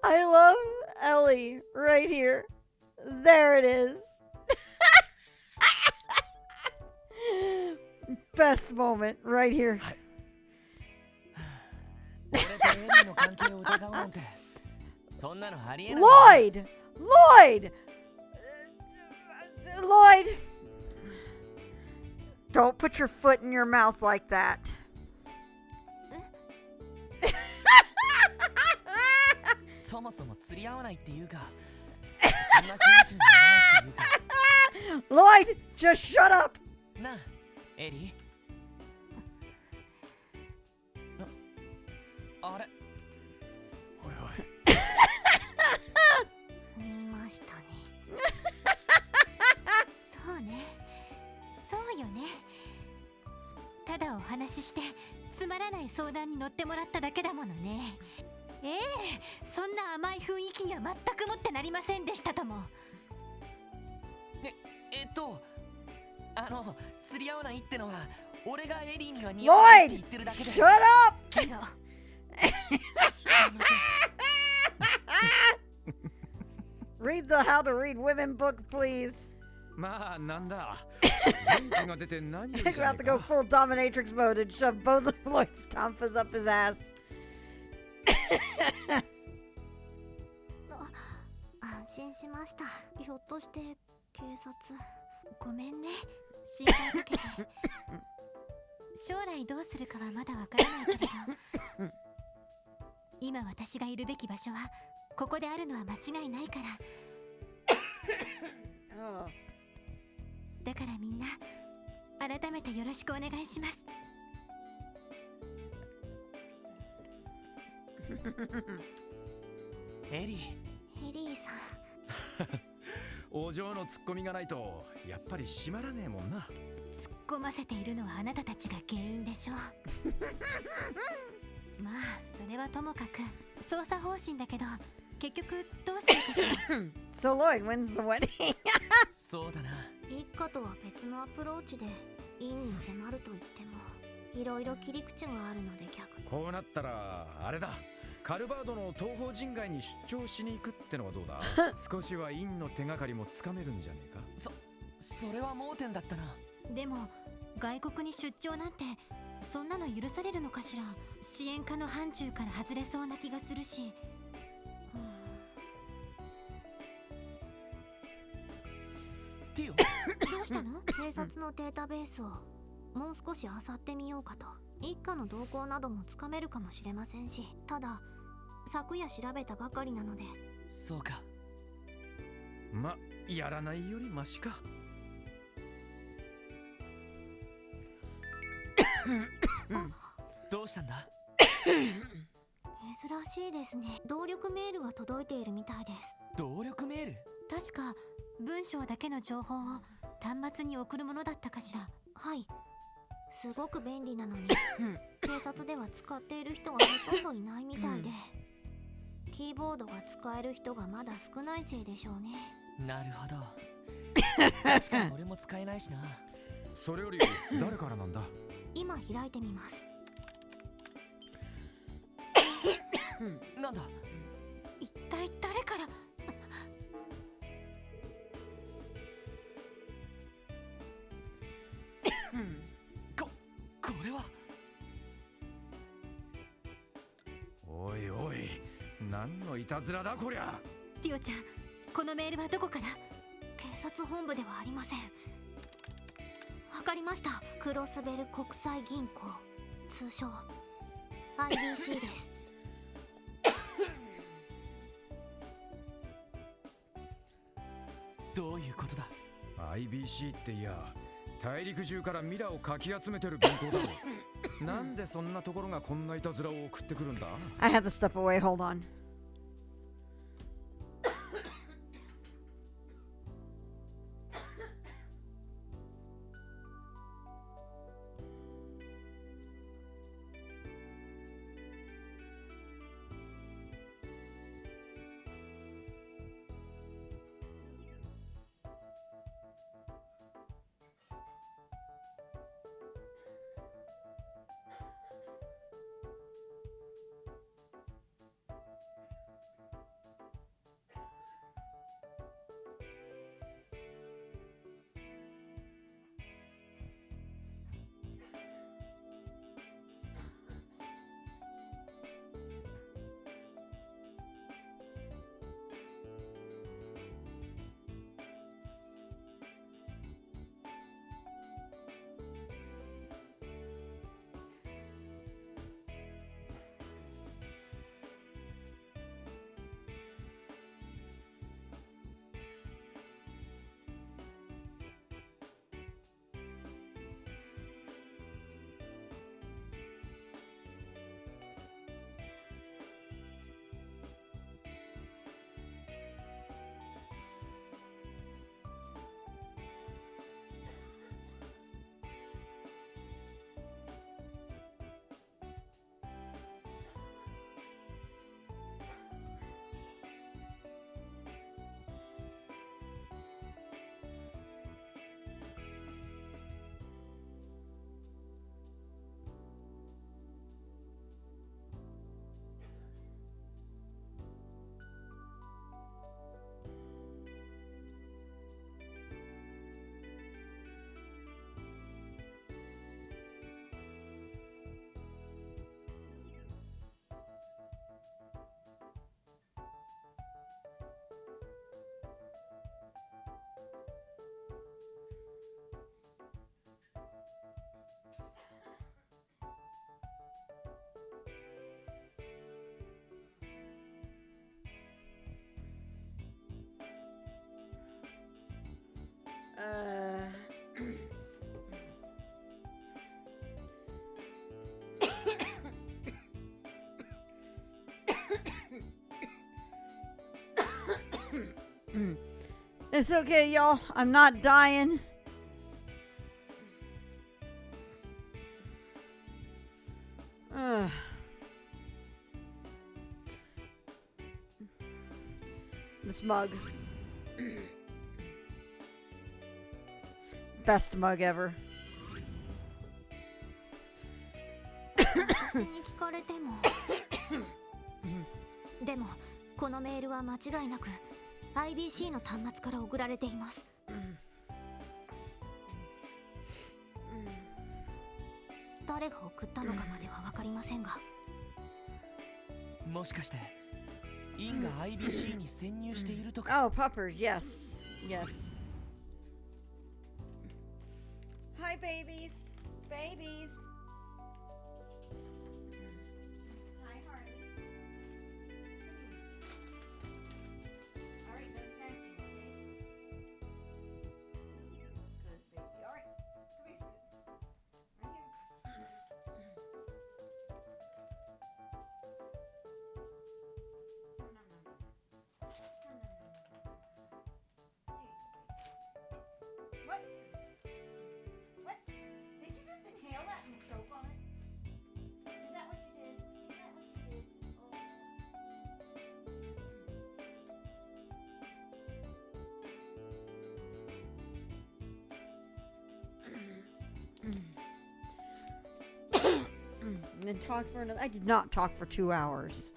I love Ellie right here. There it is. Best moment right here. 俺とエリーの関係を疑うなんて、そんなのありえない。Lloyd! Lloyd! Lloyd! Don't put your foot in your mouth like that. そもそも釣り合わないっていうか、そんな雰囲気にならないっていうか。Lloyd, just shut up! なあ、エリー。あれおいおい。見ましたね。そうね、そうよね。ただお話ししてつまらない相談に乗ってもらっただけだものね。ええ、そんな甘い雰囲気には全くもってなりませんでしたとも。釣り合わないってのは俺がエリーには似合わないって言ってるだけで。 Shut up! けどRead the How to Read Women book, please. まあなんだ。元気が出て何より He's じゃ about ね to え go か。 full dominatrix mode and shove both of Lloyd's tompas up his ass. 安心しました。ひょっとして警察。ごめんね、心配かけて。将来どうするかはまだわからないけれど、今私がいるべき場所はここであるのは間違いないから。だからみんな改めてよろしくお願いします。エリエリーさん。お嬢のツッコミがないとやっぱり閉まらねえもんな。突っ込ませているのはあなたたちが原因でしょう。まあそれはともかく捜査方針だけど、結局どうしようかしら。So Lloyd wins the wedding. そうだな。一家とは別のアプローチで陰に迫ると言ってもいろいろ切り口があるので逆。こうなったらあれだ。カルバードの東方人街に出張しに行くってのはどうだ。少しは陰の手がかりもつかめるんじゃねえか。それは盲点だったな。でも外国に出張なんてそんなの許されるのかしら。支援課の範疇から外れそうな気がするし。ティオ、どうしたの？警察のデータベースをもう少し漁ってみようかと。一家の動向などもつかめるかもしれませんし、ただ昨夜調べたばかりなので。そうか。ま、やらないよりマシか。どうしたんだ？珍しいですね。動力メールが届いているみたいです。動力メール？確か文章だけの情報を端末に送るものだったかしら。はい、すごく便利なのに警察では使っている人がほとんどいないみたいで、キーボードが使える人がまだ少ないせいでしょうね。なるほど。確かに俺も使えないしな。それより誰からなんだ？今開いてみます。なんだ？一体誰から？これは。おいおい、何のいたずらだこりゃ。ティオちゃん、このメールはどこから？警察本部ではありません。わかりました。クロスベル国際銀行、通称 IBC です。どういうことだ？ IBC っていや、大陸中からミラをかき集めてる銀行だろ。なんでそんなところがこんないたずらを送ってくるんだ？ I had the stuff away. Hold on. It's okay, y'all. I'm not dying. This mug. Best mug ever. 私に聞かれてもでもこのメールは間違いなく IBC の端末から送られています。誰が送ったのかまでは分かりませんが、もしかしてインが IBC に潜入しているとか。 Oh, puppers, yes. Yes. Hi, babies. Babies. Hi, Harley. All right, no snatching, okay? Good baby. All right, come here, Scoots. Right here. What? What? Did you just inhale that and choke on it? Is that what you did? Is that what you did? And then talk for another. I did not talk for 2 hours.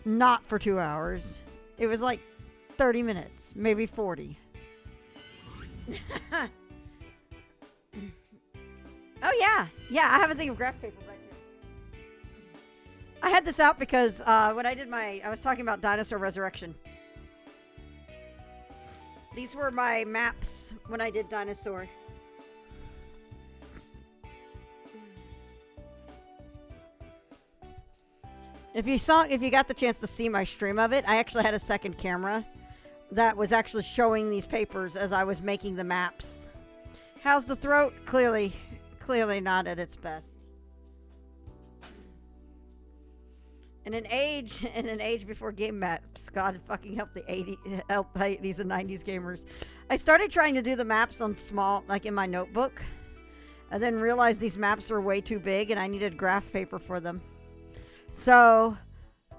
Not for 2 hours. It was like 30 minutes, maybe 40. Oh yeah, yeah. I have a thing of graph paper right here. I had this out because when I was talking about Dinosaur Resurrection. These were my maps when I did Dinosaur. If you got the chance to see my stream of it, I actually had a second camera that was actually showing these papers as I was making the maps. How's the throat? Clearly not at its best. In an age before game maps, God fucking help the 80s and 90s gamers. I started trying to do the maps on small, like in my notebook, and then realized these maps were way too big and I needed graph paper for them. So,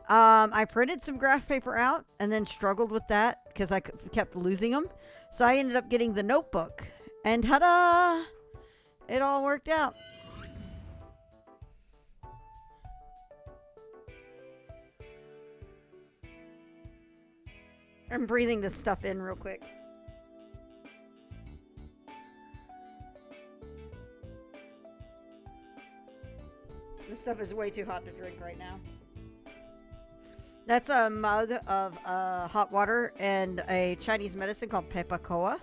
I printed some graph paper out and then struggled with that because I kept losing them. So I ended up getting the notebook. And ta-da! It all worked out. I'm breathing this stuff in real quick. This stuff is way too hot to drink right now. That's a mug of hot water and a Chinese medicine called Pepacoa.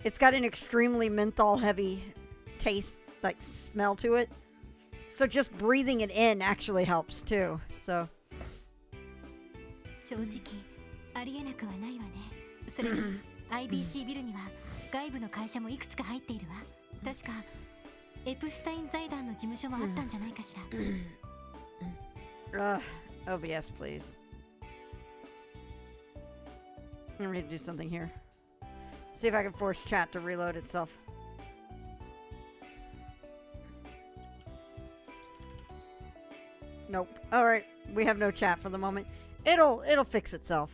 It's got an extremely menthol heavy taste, like smell to it. So just breathing it in actually helps too. So 正直ありえなくはないわね。それに IBC ビルには外部の会社もいくつか入っているわ。確かエプスタイン財団の事務所もあったんじゃないかしら。OBS, please. I'm going to do something here. See if I can force chat to reload itself. Nope. All right, we have no chat for the moment. It'll fix itself.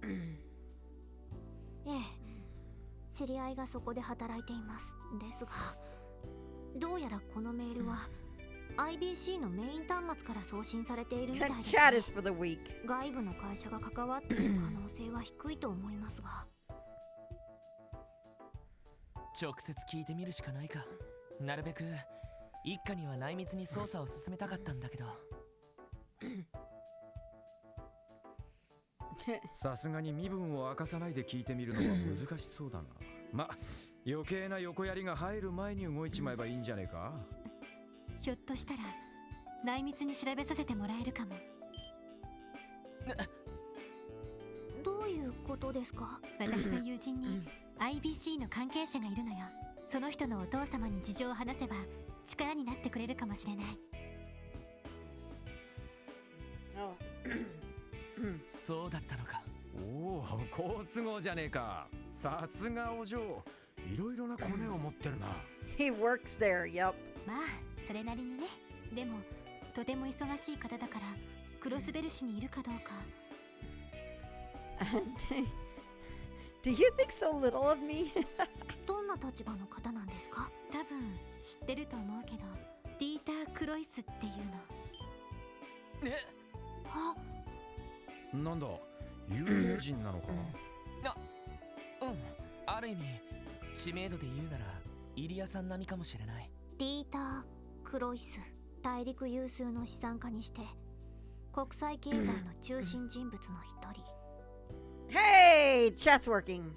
ええ、知り合いがそこで働いています。ですが、どうやらこのメールは IBC のメイン端末から送信されているみたいです、ね。Chat is for the weak. 外部の会社が関わっている可能性は低いと思いますが。直接聞いてみるしかないか。なるべく一家には内密に捜査を進めたかったんだけど。さすがに身分を明かさないで聞いてみるのは難しそうだな。ま、余計な横やりが入る前に動いちまえばいいんじゃねえか。ひょっとしたら内密に調べさせてもらえるかも。どういうことですか？私の友人に IBC の関係者がいるのよ。その人のお父様に事情を話せば力になってくれるかもしれない。そうだったのか。おお、好都合じゃねえか。さすがお嬢。いろいろなコネを持ってるな。He works there, yep. まあそれなりにね。でもとても忙しい方だからクロスベル市にいるかどうか。Do you think so little of me? どんな立場の方なんですか？多分知ってると思うけど、ディーター・クロイスっていうの。あ、なんだ、有名人なのか。ある意味知名度で言うならイリアさん並みかもしれない。ディーター・クロイス、大陸有数の資産家にして国際経済の中心人物の一人。Hey, chat's working.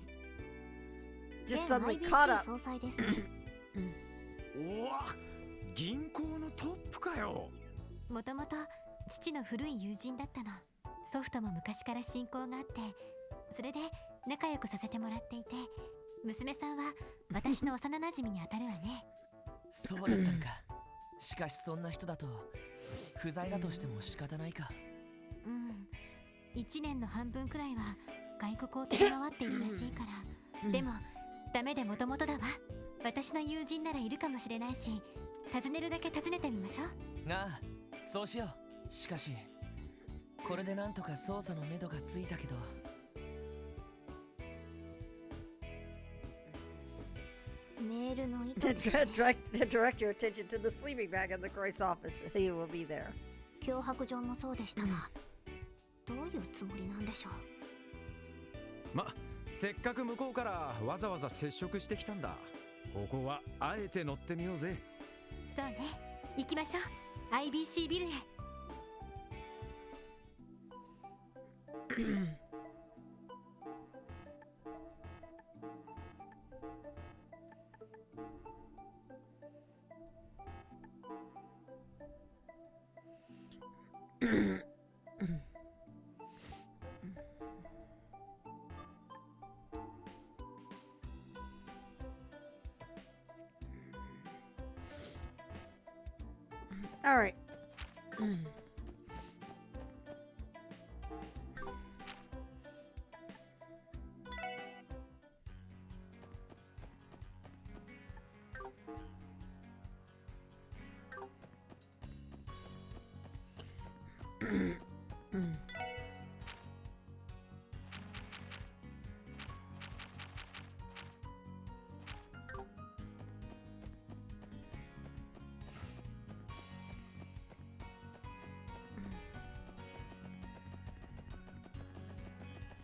Just 現 suddenly caught IBC up. 総裁ですね。おわ、銀行のトップかよ。もともと父の古い友人だったの。祖父とも昔から親交があって、それで仲良くさせてもらっていて、娘さんは私の幼馴染にあたるわね。そうだったのか。しかしそんな人だと不在だとしても仕方ないか。うん、1年の半分くらいは外国を飛び回っているらしいから。でもダメでもともとだわ。私の友人ならいるかもしれないし、訪ねるだけ訪ねてみましょう。なあ、そうしよう。しかしこれでなんとか捜査のめどがついたけど。メールの意図でdirect your attention to the sleeping bag in the Croyce office. He will be there. 脅迫状もそうでしたが、どういうつもりなんでしょう。ま、せっかく向こうからわざわざ接触してきたんだ。ここはあえて乗ってみようぜ。そうね、行きましょう。 IBC ビルへ。All right.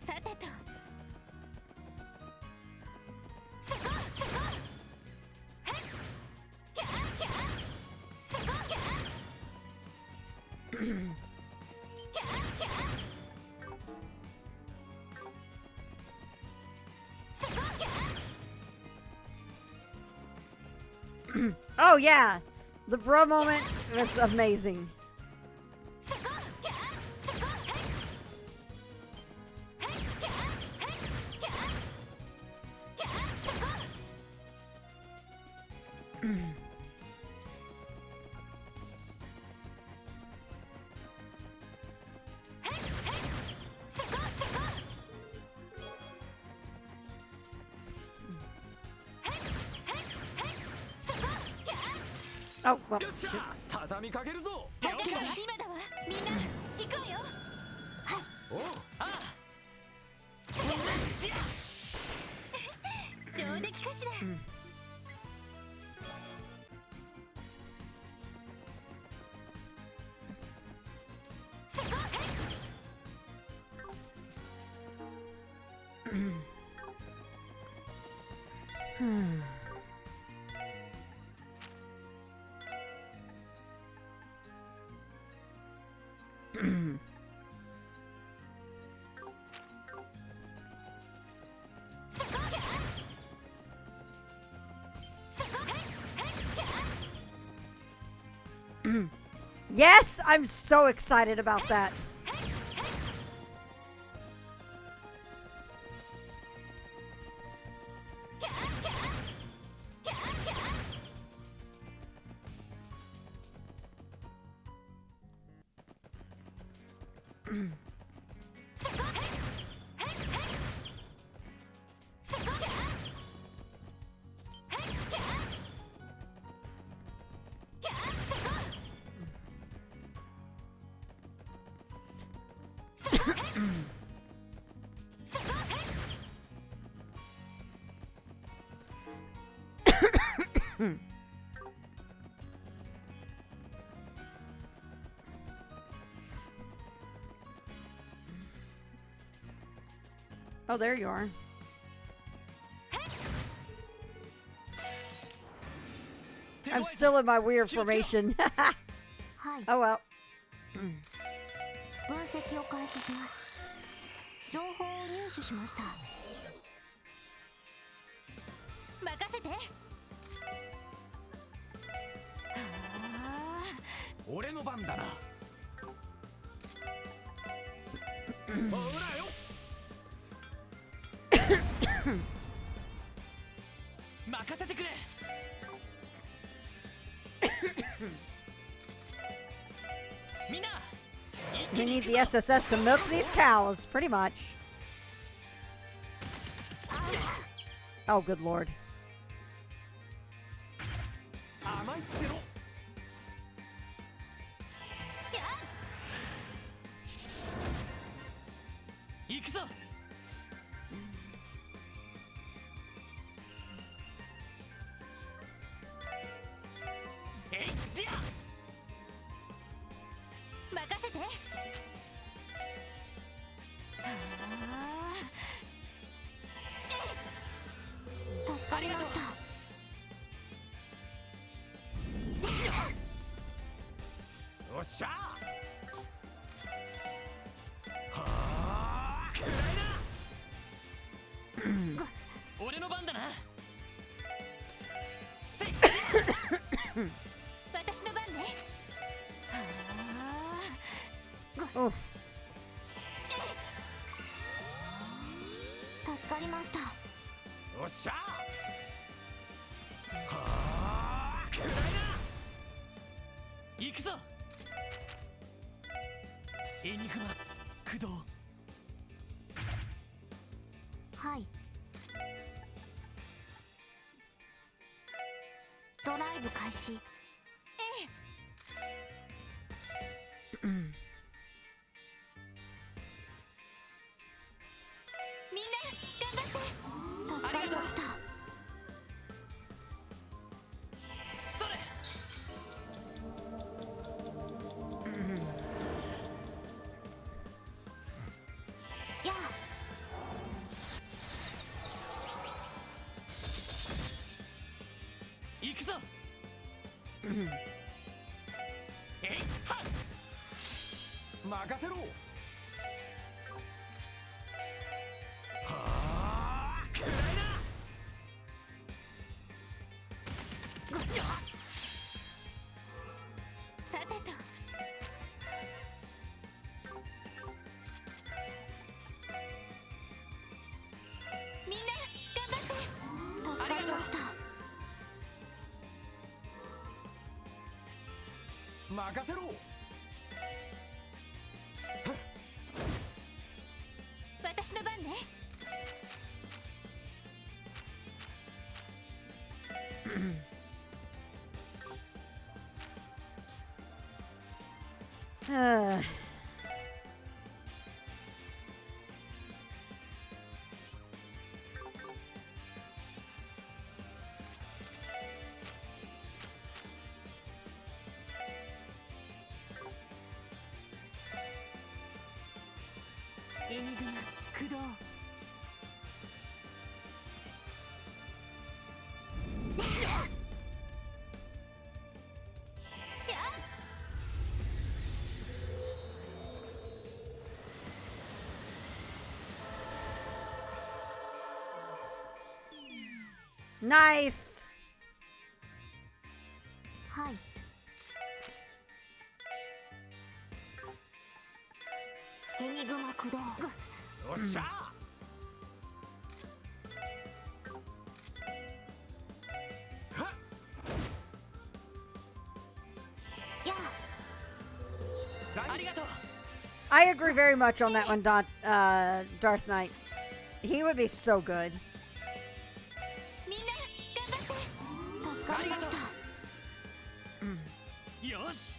さてと。Oh yeah, the bro moment was amazing. Oh, well. よっしゃ、畳みかけるぞ。今だわ。みんな行こうよ。おう、上出来かしら。Yes, I'm so excited about that. Oh, there you are. I'm still in my weird formation. Oh well. 分析を開始します。情報を入手しました。任せて。俺の番だな。ほらよ。任せてくれ。みんな。We need the SSS to milk these cows, pretty much. Oh, good lord. 甘いってろ。行くぞ。えい、ディア。任せて。助かりました。おっしゃはあ、くらいな。俺の番だな。私の番ね。Oh. 助かりました。おっしゃはあ、くらいな。行くぞ。エニグマ駆動。はい。ドライブ開始。ええ。みんな頑張って。助かりました。それ。やあ。行くぞ。えいはっ。任せろ。はあ、くらいな。さてと。みんな頑張って。助かりました。任せろ。私の番ね。エニグマ駆動。Nice. はい。エニグマ駆動。よっしゃ。やあ。ありがとう。I agree very much on that one, Darth Knight. He would be so good. みんな頑張って助かりましたよし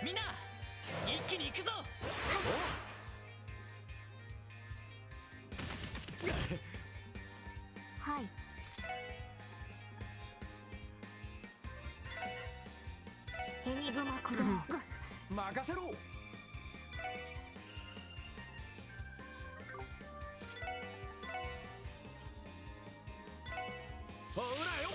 みんな一気に行くぞはいエニグマ駆動任せろほらよ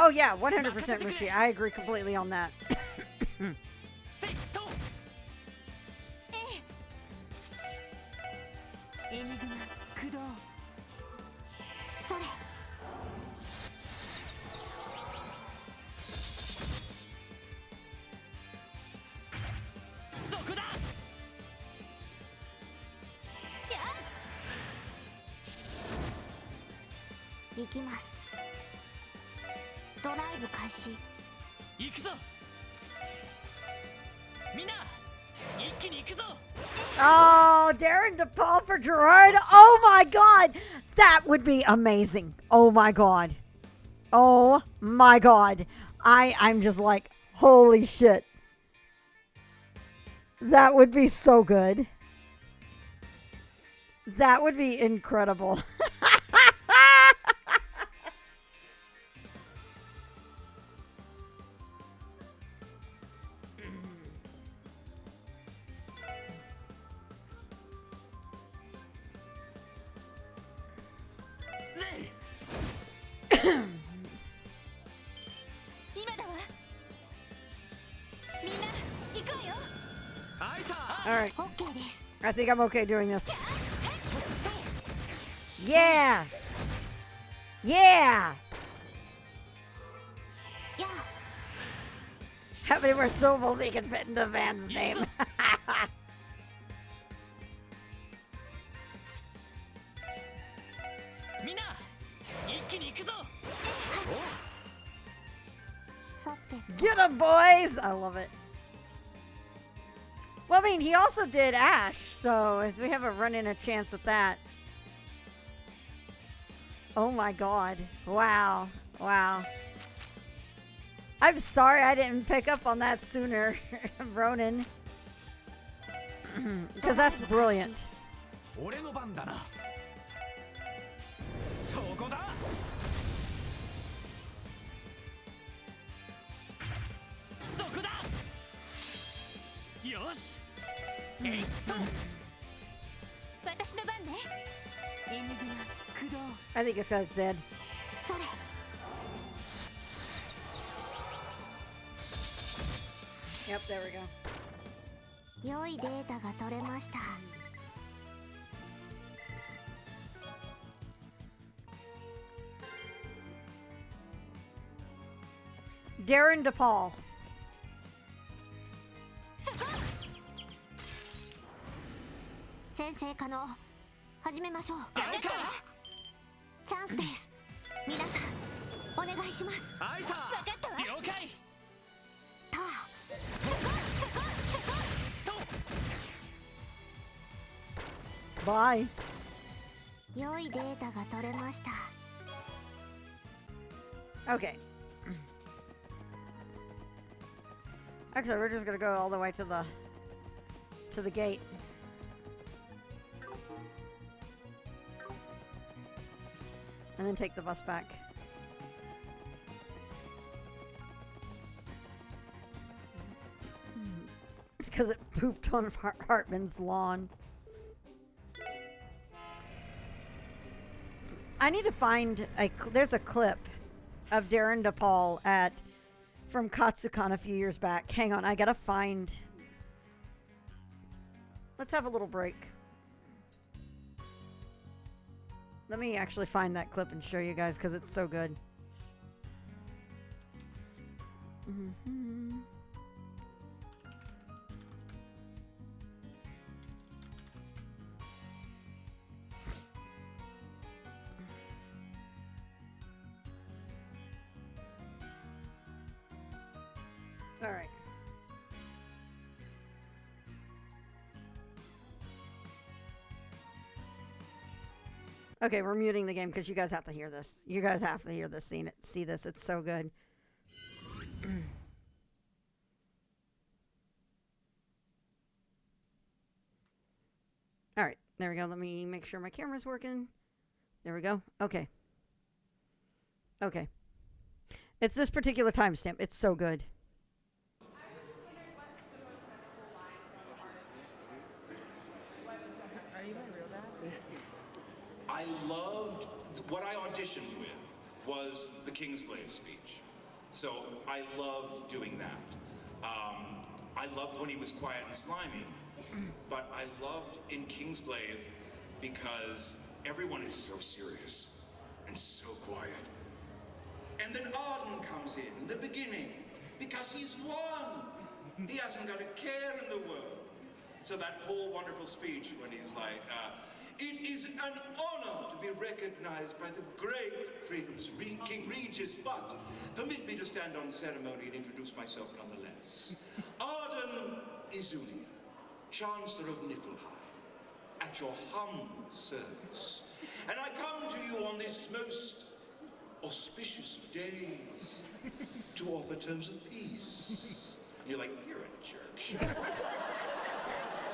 Oh yeah, 100% Richie. I agree completely on that. セットエニグマ駆動それそこだ行きますドライブ開始行くぞみんな一気に行くぞ Oh, Darren DePaul for Gerard. Oh my god. That would be amazing. Oh my god. Oh my god. I'm just like, holy shit. That would be so good. That would be incredible. Alright. I think I'm okay doing this. Yeah! Yeah! How many more syllables he can fit into Van's name? Get him, boys! I love it. Well, I mean, he also did Ash, so if we have a run-in a chance with that. Oh my god. Wow. Wow. I'm sorry I didn't pick up on that sooner, Ronan. Because that's brilliant. 俺の番だなそこだそこだよしえいっと私の番ねエニグマ駆動 I think it says dead. それ Yep, there we go. 良いデータが取れました Darren DePaul. 先生可能始めましょうチャンスです皆さんお願いしますアイサー分かったわ了解とBye. 良いデータが取れました Okay. Actually, we're just gonna go all the way to the gate. And then take the bus back. It's because it pooped on Hartman's lawn. I need to find there's a clip of Darren DePaul from Katsucon a few years back. Hang on, I gotta find. Let's have a little break. Let me actually find that clip and show you guys because it's so good. All right. Okay, we're muting the game because you guys have to hear this. You guys have to hear this, see this. It's so good. All right, there we go. Let me make sure my camera's working. There we go. Okay. Okay. It's this particular timestamp. It's so good. I loved what I auditioned with was the Kingsglaive speech. So I loved doing that. I loved when he was quiet and slimy, but I loved in Kingsglaive because everyone is so serious and so quiet. And then Arden comes in the beginning because he's won. He hasn't got a care in the world. So that whole wonderful speech when he's like, it is an honor to be recognized by the great King Regis, but permit me to stand on ceremony and introduce myself nonetheless. Arden Izulia, Chancellor of Niflheim, at your humble service. And I come to you on this most auspicious of days to offer terms of peace. And you're like, you're a jerk, shut up.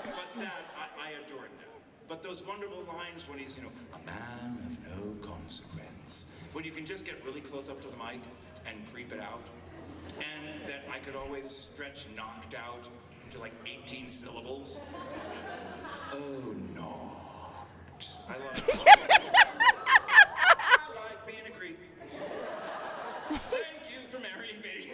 But that, I adored that. But those wonderful lines when he's, a man of no consequence. When you can just get really close up to the mic and creep it out. And that I could always stretch knocked out into like 18 syllables. Oh, knocked. I love it. I like being a creep. Thank you for marrying me.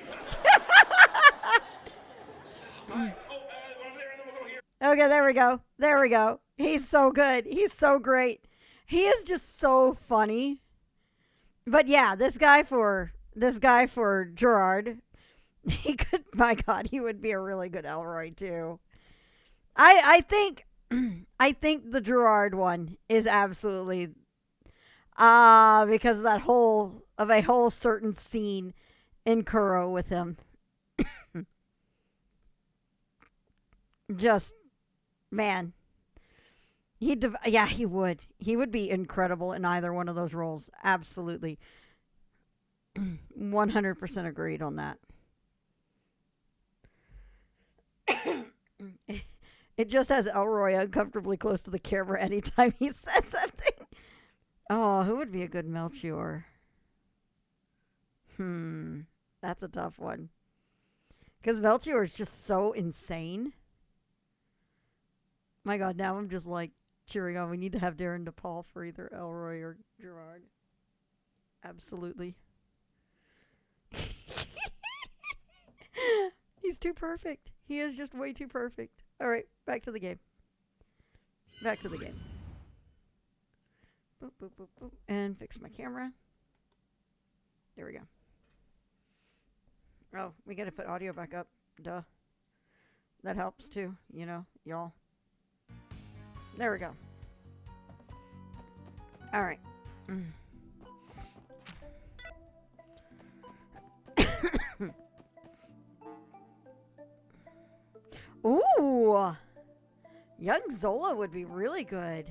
Okay, there we go. There we go. He's so good. He's so great. He is just so funny. But yeah, this guy for Gerard, he could, my God, he would be a really good Elroy too. I think the Gerard one is absolutely because of a whole certain scene in Kuro with him. Just, man. He would. He would be incredible in either one of those roles. Absolutely. 100% agreed on that. It just has Elroy uncomfortably close to the camera anytime he says something. Oh, who would be a good Melchior? That's a tough one. Because Melchior is just so insane. My God, now I'm just like cheering on. We need to have Darren DePaul for either Elroy or Gerard. Absolutely. He's too perfect. He is just way too perfect. All right, back to the game. Back to the game. Boop, boop, boop, boop. And fix my camera. There we go. Oh, we got to put audio back up. Duh. That helps too, y'all. There we go. All right. Ooh. Young Zola would be really good.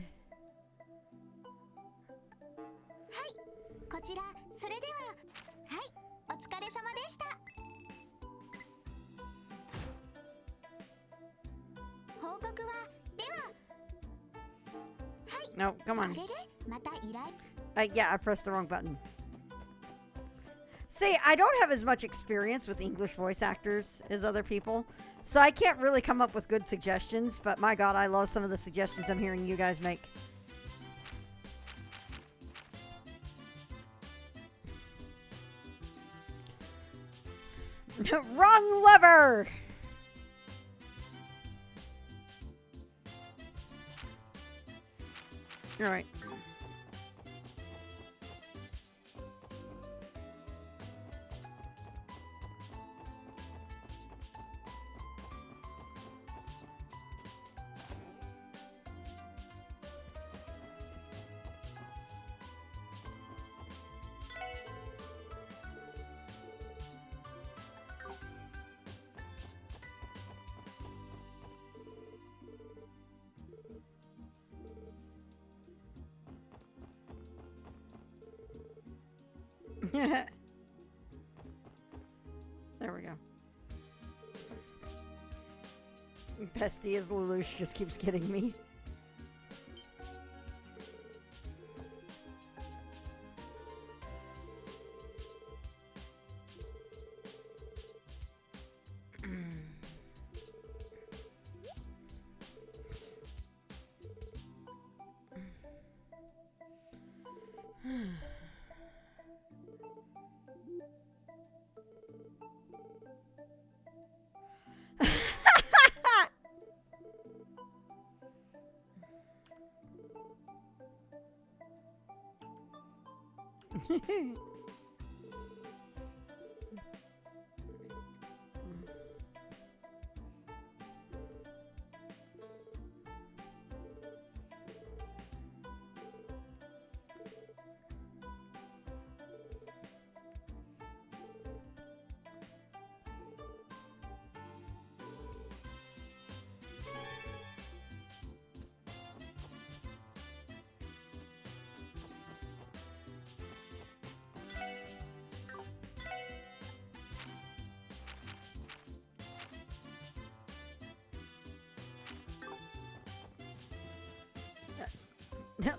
こちらそれでははいお疲れ様でした報告はでは No, come on. あれれまた依頼 Yeah, I pressed the wrong button. See, I don't have as much experience with English voice actors as other people, so I can't really come up with good suggestions, but my God, I love some of the suggestions I'm hearing you guys make. Wrong lever! All right. There we go. Bestie as Lelouch just keeps getting me.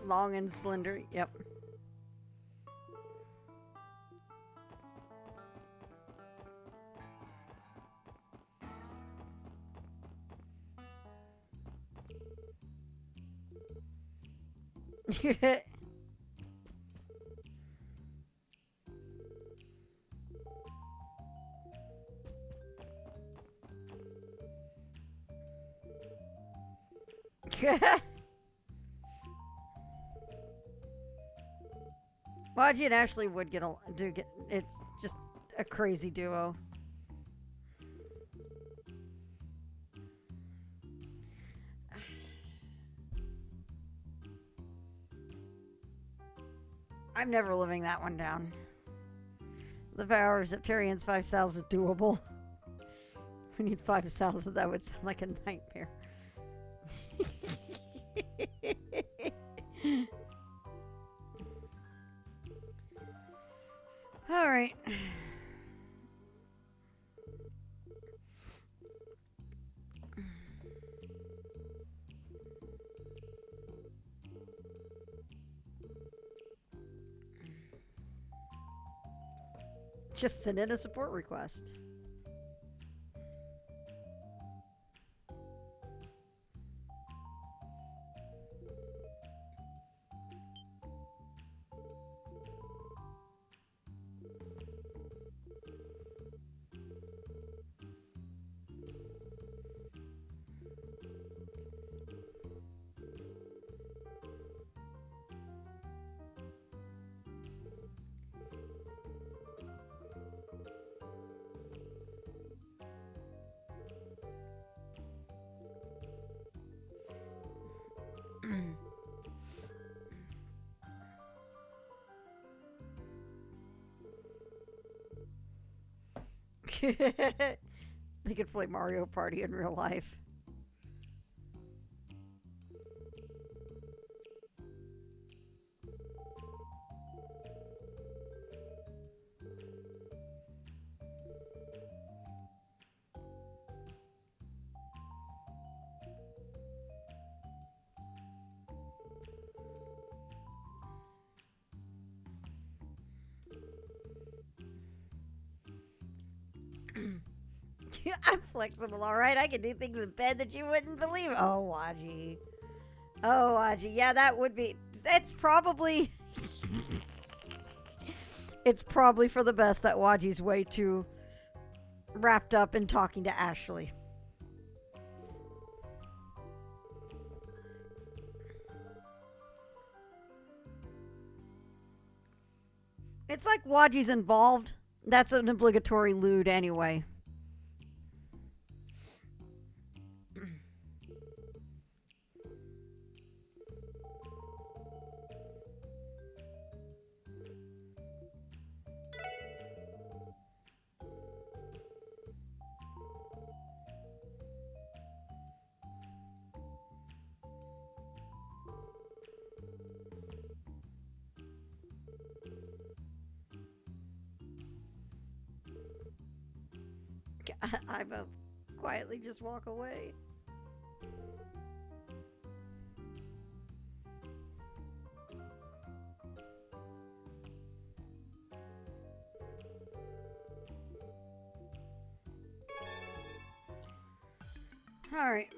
Long and slender, yep. Waji and Ashley would get it's just a crazy duo. I'm never living that one down. The power of Septarian's 5 cells is doable. We need 5 cells, that would sound like a nightmare. All right. Just send in a support request. They could play Mario Party in real life. I'm flexible, all right. I can do things in bed that you wouldn't believe. Oh, Waji. Oh, Waji. Yeah, that would be. It's probably. It's probably for the best that Waji's way too wrapped up in talking to Ashley. It's like Waji's involved. That's an obligatory lewd anyway. I will quietly just walk away. All right.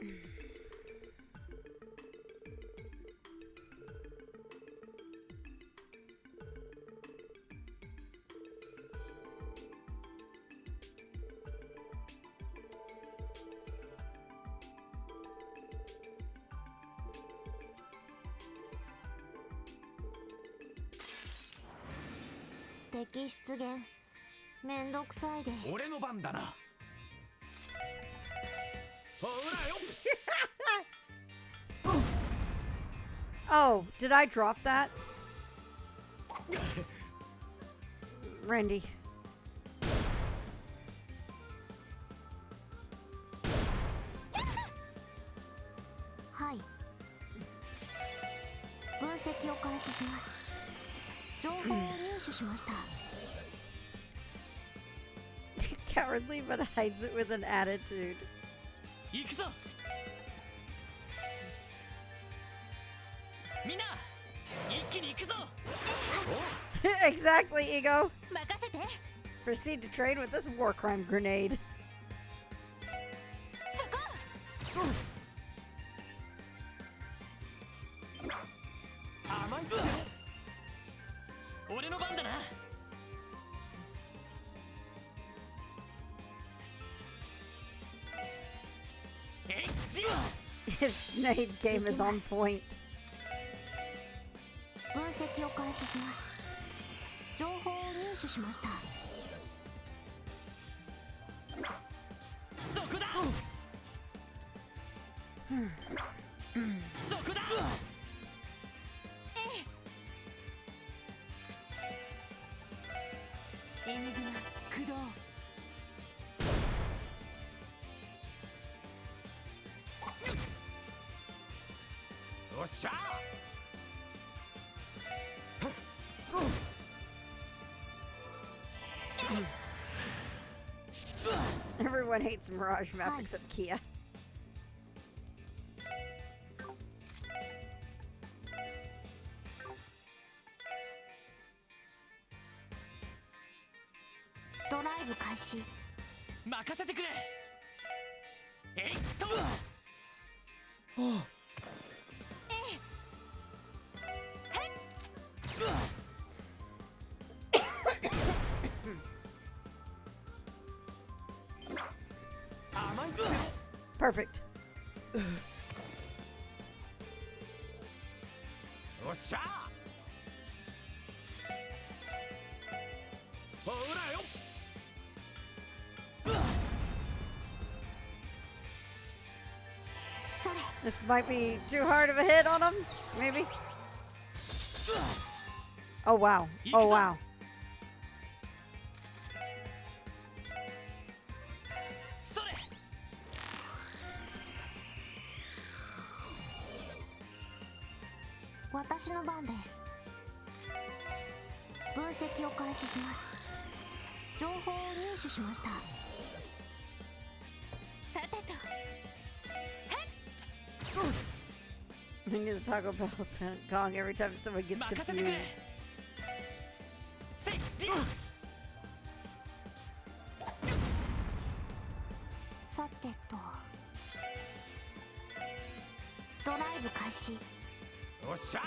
敵出現めんどくさいです。俺の番だな。ほらよ。Oh, did I drop that? Randy. Hi. 分析を開始します。情報を入手しました。Cowardly but hides it with an attitude. 行くぞ。みんな、一気に行くぞ。Exactly, Ego. 任せて。 Proceed to trade with this war crime grenade. そこ。甘いぞ。俺の番だな。His nade game is on point. 分析を開始します。情報を入手しました。そこだ。そこだ。エニグマ駆動。よっしゃ。Everyone hates Mirage Map except Kia. ドライブ開始。任せてくれ。えいっと。Perfect. よっしゃ。ほらよ。This might be too hard of a hit on him. Maybe. Oh wow. Oh wow. 私の番です。分析を開始します。情報を入手しました。さてと。We need the Taco Bell gong every time someone gets confused. さてと。ドライブ開始。よっしゃ。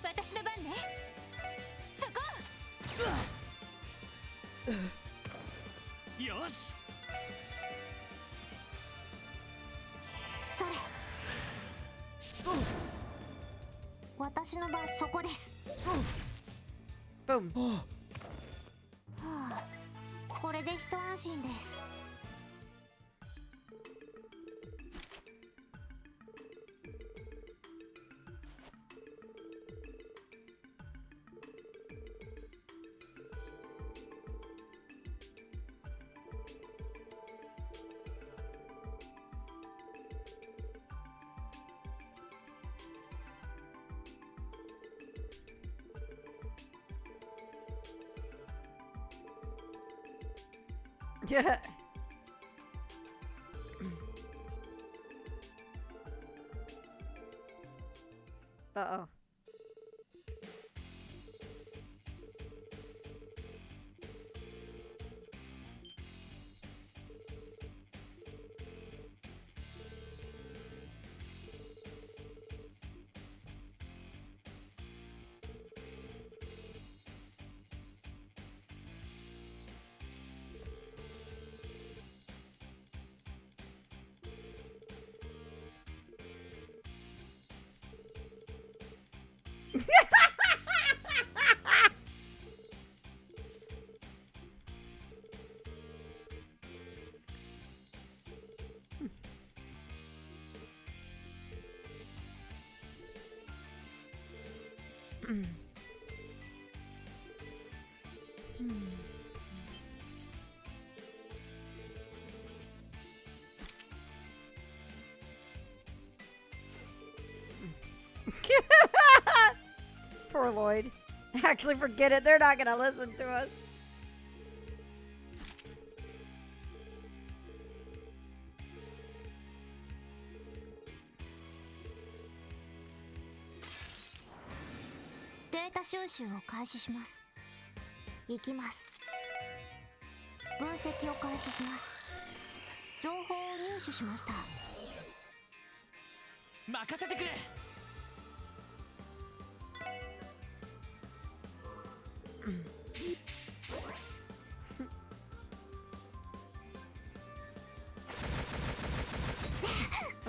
私の番ね。そこ。よし。それ。私の番そこです。Boom. はあ、これで一安心です。Yeah. Uh-oh. Poor Lloyd. Actually, forget it. They're not going to listen to us. Data 収集を開始します。行きます。分析を開始します。情報を入手しました。任せてくれ。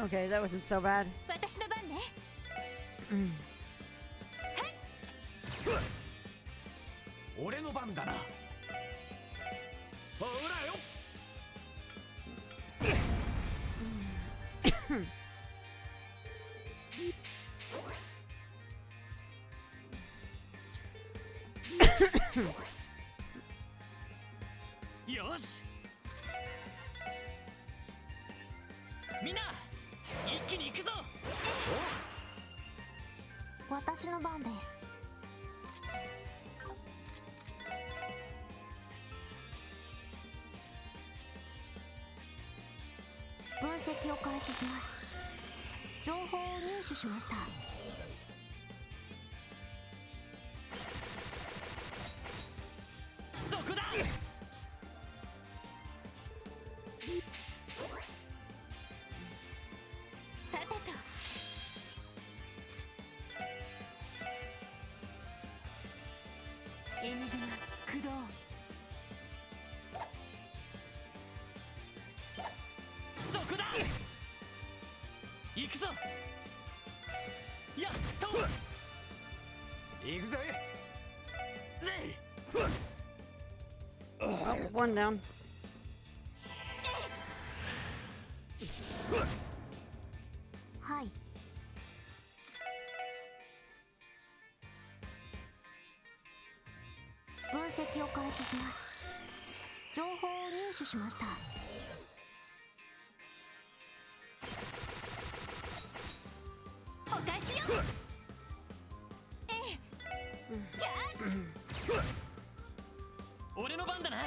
Okay, that wasn't so bad. 私の番ね。俺の番だな。ほらよ。よし。みんな、一気に行くぞ。私の番です。分析を開始します。情報を入手しました。そこだ。さてと。エニグマ駆動。そこだ。行くぞ。やっと。行くぜ。ぜ。Oh, one down. はい。分析を開始します。情報を入手しました。お返しよ。俺の番だな。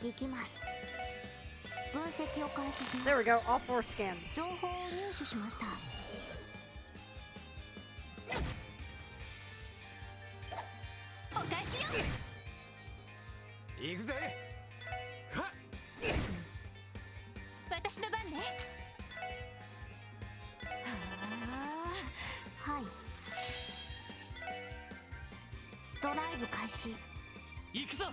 行きます。分析を開始します。 There we go. All four scanned. 情報を入手しました。お返しよ。行くぜ。はっ。私の番ね。はい。ドライブ開始。行くぞ。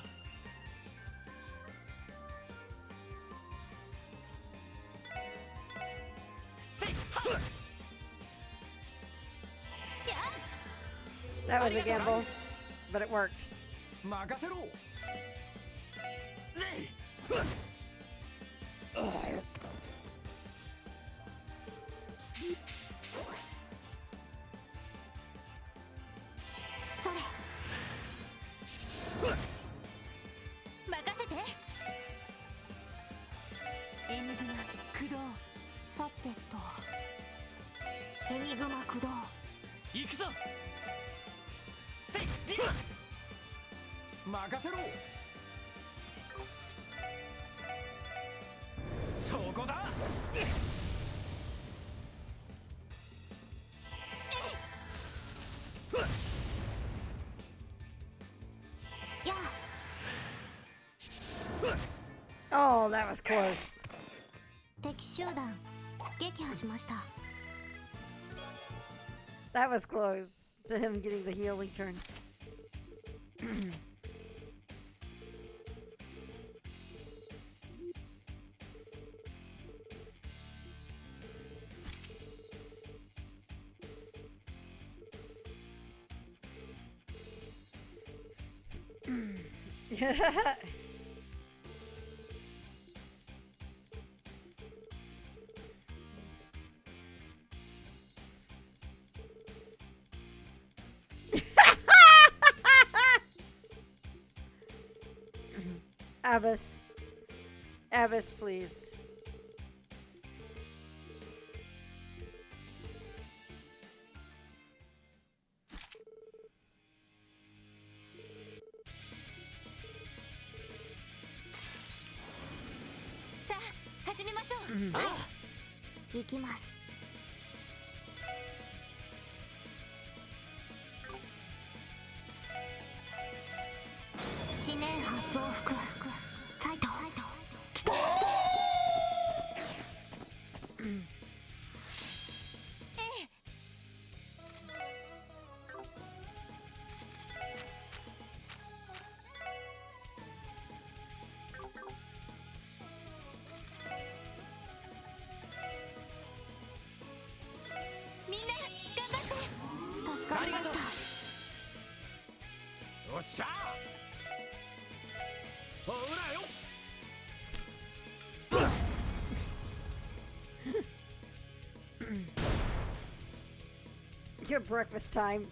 That was a gamble, but it worked. 任せろ。ぜ。それ。任せて。エニグマ駆動。さてと。エニグマ駆動。行行くぞ。せいリ任せろ。そこだ。や Oh, that was close. 敵集団撃破しました。 That was close to him getting the healing turn. Abbas. Abbas, please. Sa, 始めましょう。行きます。思念波増幅。サイト。来た。みんな頑張って。助かりました。よっしゃ。ほらよ。Your breakfast time.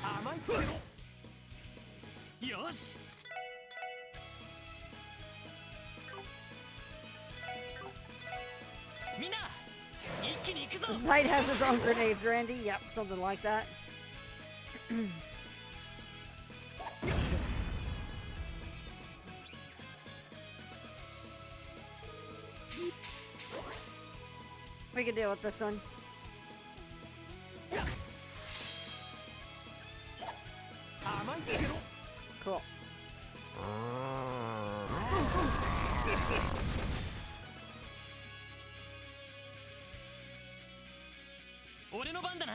甘いってろ。よし。みんな一気に行くぞ。 This knight has his own grenades, Randy. Yep, something like that. We can deal with this one. Cool. 俺の番だな。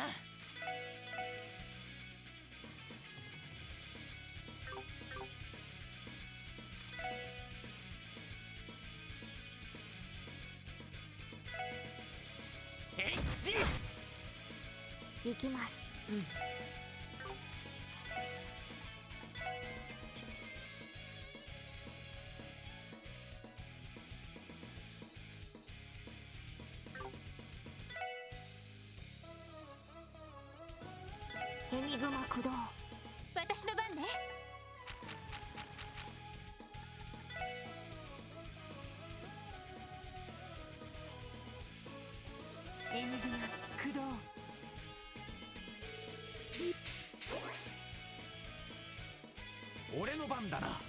行きます。エニグマ駆動。私の番ね。エニグマ駆動。俺の番だな。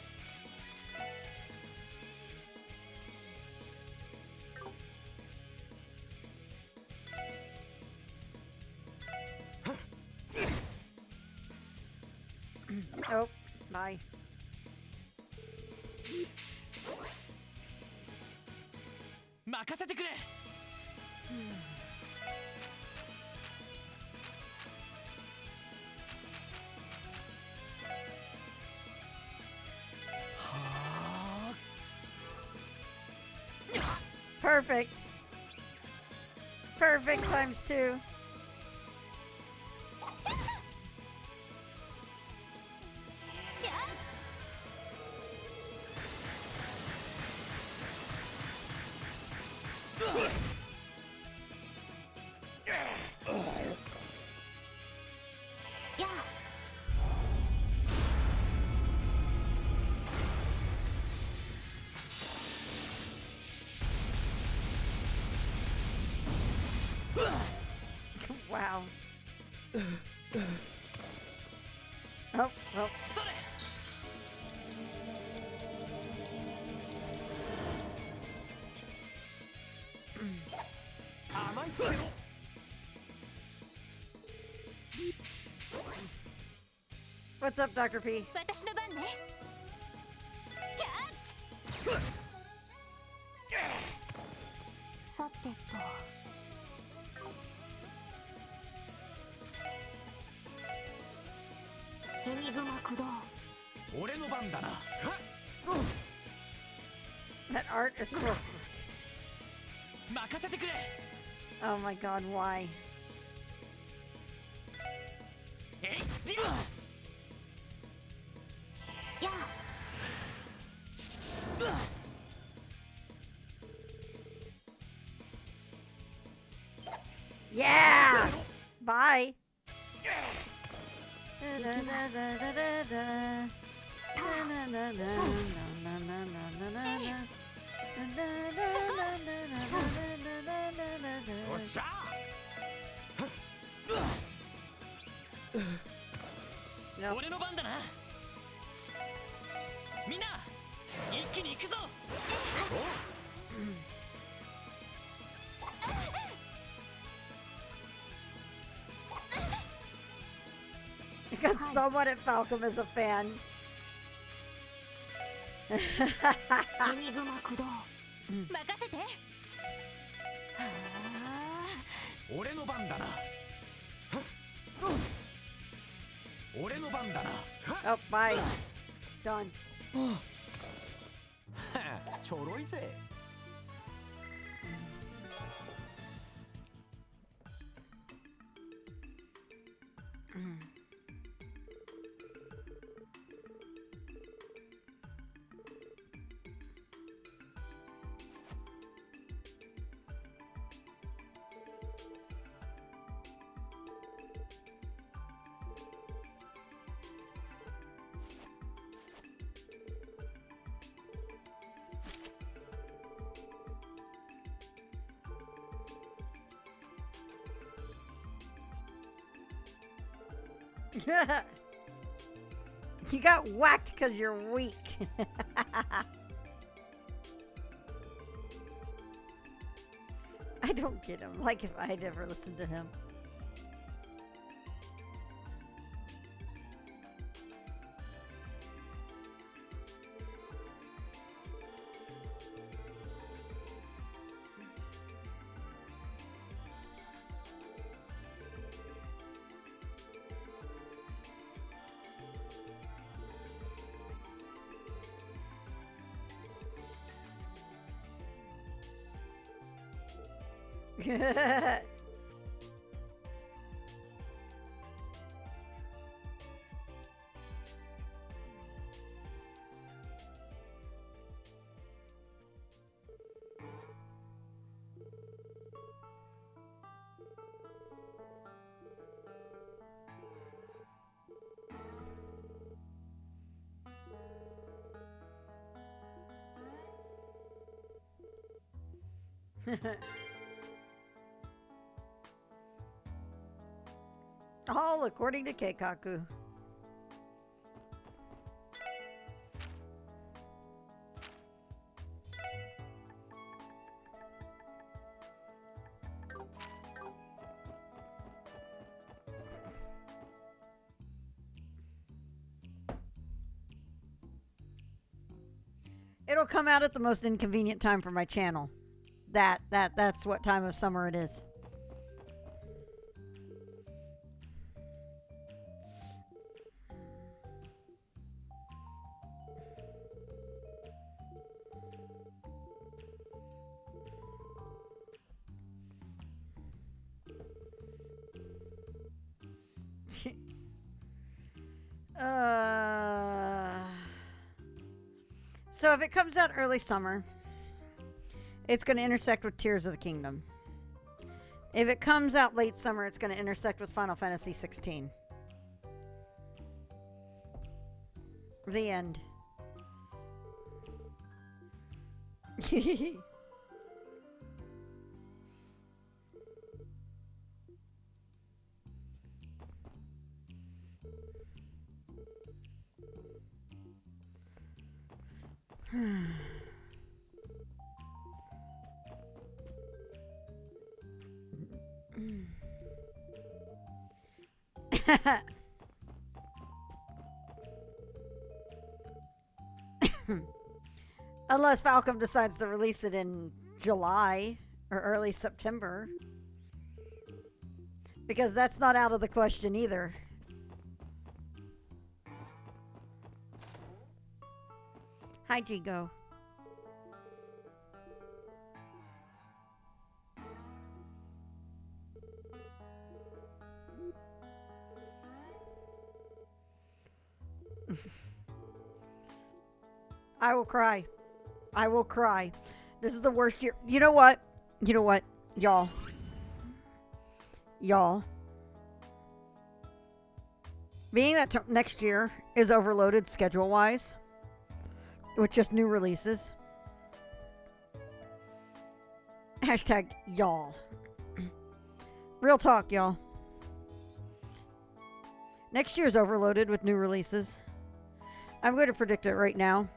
Oh, bye. 任せてくれ。Perfect. Perfect times 2. Wow. Oh, well. What's up, Dr. P? 私の番ね。さてと。エニグマ駆動。俺の番だな。 That art is cool. 任せてくれ。 Oh my god, why? えい、ディやあ。Yeah! Bye! Nope. 俺の番だな。みんな、一気に行くぞ。Because someone at Falcom is a fan. エニグマ駆動。任せて。俺の番だな。俺の番だな。 Oh, bye. Done. ちょろいぜ。You got whacked because you're weak. I don't get him. Like if I'd ever listened to him. All according to Keikaku. It'll come out at the most inconvenient time for my channel. That's what time of summer it is. So if it comes out early summer, it's going to intersect with Tears of the Kingdom. If it comes out late summer, it's going to intersect with Final Fantasy 16. The end. Unless Falcom decides to release it in July or early September. Because that's not out of the question either. Hi, Jigo. I will cry. I will cry. This is the worst year. You know what? You know what? Y'all. Y'all. Being that next year is overloaded schedule-wise with just new releases. Hashtag y'all. Real talk, y'all. Next year's overloaded with new releases. I'm going to predict it right now.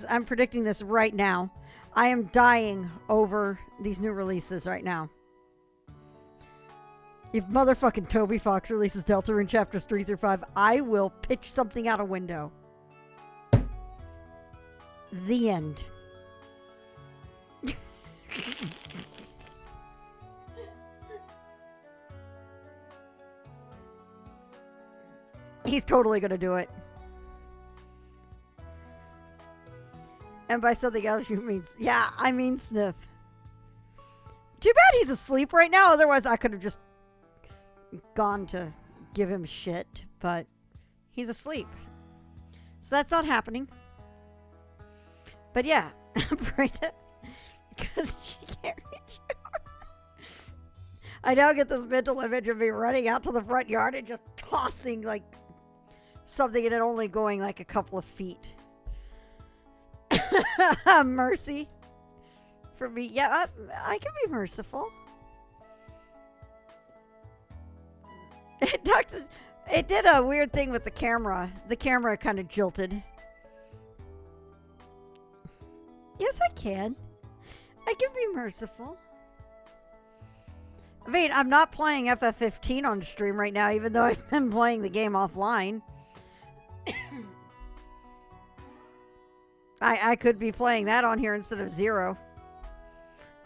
I'm predicting this right now. I am dying over these new releases right now. If motherfucking Toby Fox releases Deltarune chapters 3 through 5, I will pitch something out a window. The end. He's totally gonna do it. And by something else, you mean... Yeah, I mean Sniff. Too bad he's asleep right now. Otherwise, I could have just gone to give him shit. But he's asleep. So that's not happening. But yeah. Brenda... Because she can't reach her. I now get this mental image of me running out to the front yard and just tossing, like, something and it only going, like, a couple of feet. Mercy for me. Yeah, I can be merciful. It did a weird thing with the camera. The camera kind of jilted. Yes, I can. I can be merciful. I mean, I'm not playing FF15 on stream right now, even though I've been playing the game offline. I could be playing that on here instead of 0.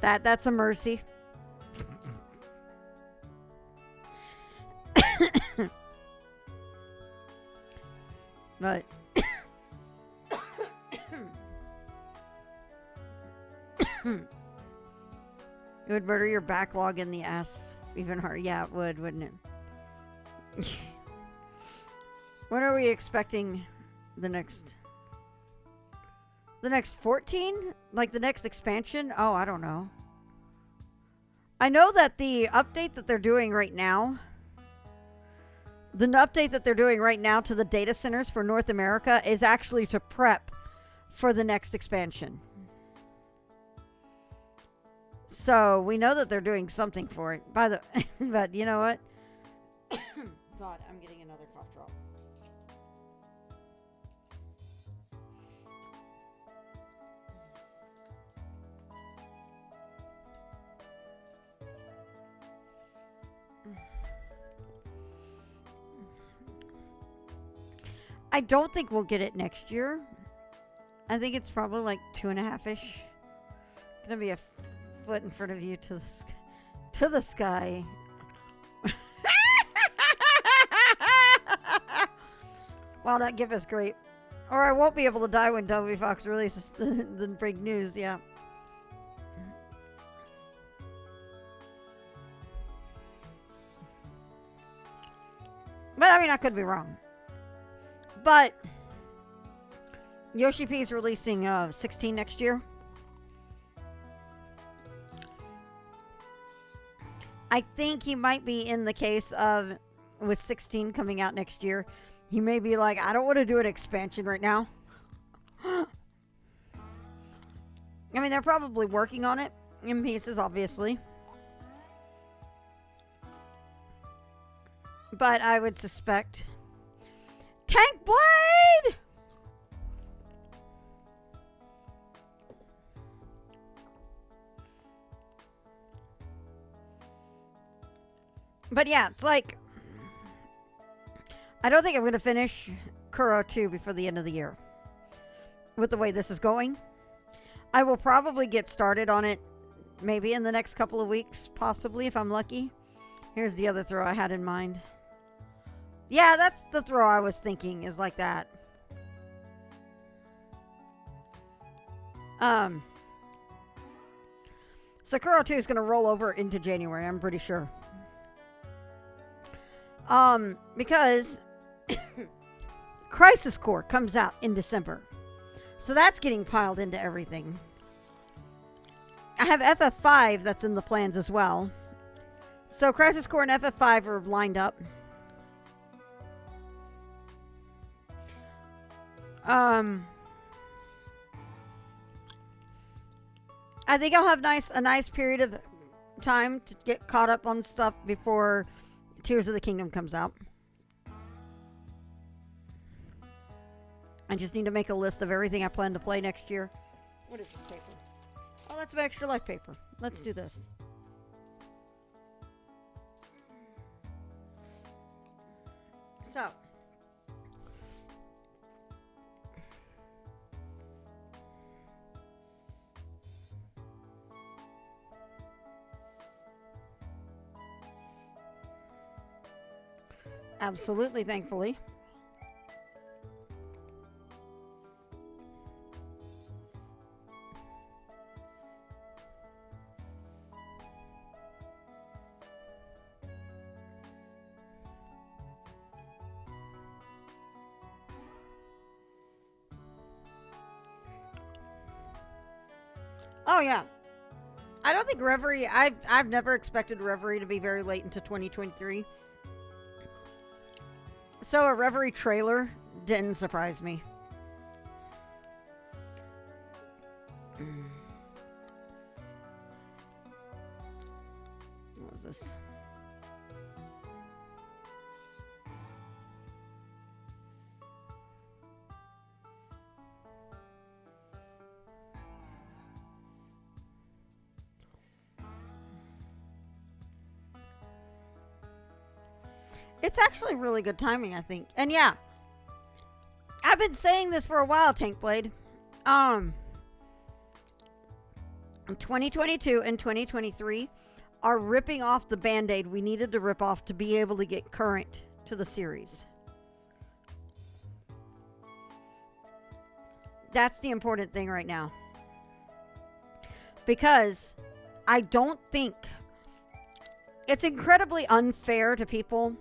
That's a mercy. But it would murder your backlog in the ass even harder. Yeah, it would, wouldn't it? When are we expecting the next 14? Like the next expansion? Oh, I don't know. I know that the update that they're doing right now, to the data centers for North America is actually to prep for the next expansion. So we know that they're doing something for it. But you know what? God, I'm getting another cough drop. I don't think we'll get it next year. I think it's probably like 2.5-ish. Gonna be a foot in front of you to the sky. Wow, that gif is great. Or I won't be able to die when Toby Fox releases the big news. Yeah. But I mean, I could be wrong. But Yoshi P is releasing 16 next year. I think he might be in the case of, with 16 coming out next year, he may be like, I don't want to do an expansion right now. I mean, they're probably working on it in pieces, obviously. But I would suspect... Tank Blade! But yeah, it's like, I don't think I'm going to finish Kuro 2 before the end of the year. With the way this is going. I will probably get started on it maybe in the next couple of weeks, possibly, if I'm lucky. Here's the other throw I had in mind. Yeah, that's the throw I was thinking, is like that. So Kuro 2 is going to roll over into January, I'm pretty sure. Because Crisis Core comes out in December. So that's getting piled into everything. I have FF5 that's in the plans as well. So Crisis Core and FF5 are lined up. I think I'll have a nice period of time to get caught up on stuff before Tears of the Kingdom comes out. I just need to make a list of everything I plan to play next year. What is this paper? Oh, that's my Extra Life paper. Let's do this. So. Absolutely, thankfully. Oh yeah. I don't think Reverie, I've never expected Reverie to be very late into 2023. So a Reverie trailer didn't surprise me. What was this? It's actually really good timing, I think. And yeah, I've been saying this for a while, Tankblade. 2022 and 2023 are ripping off the Band-Aid we needed to rip off to be able to get current to the series. That's the important thing right now. Because I don't think it's incredibly unfair to people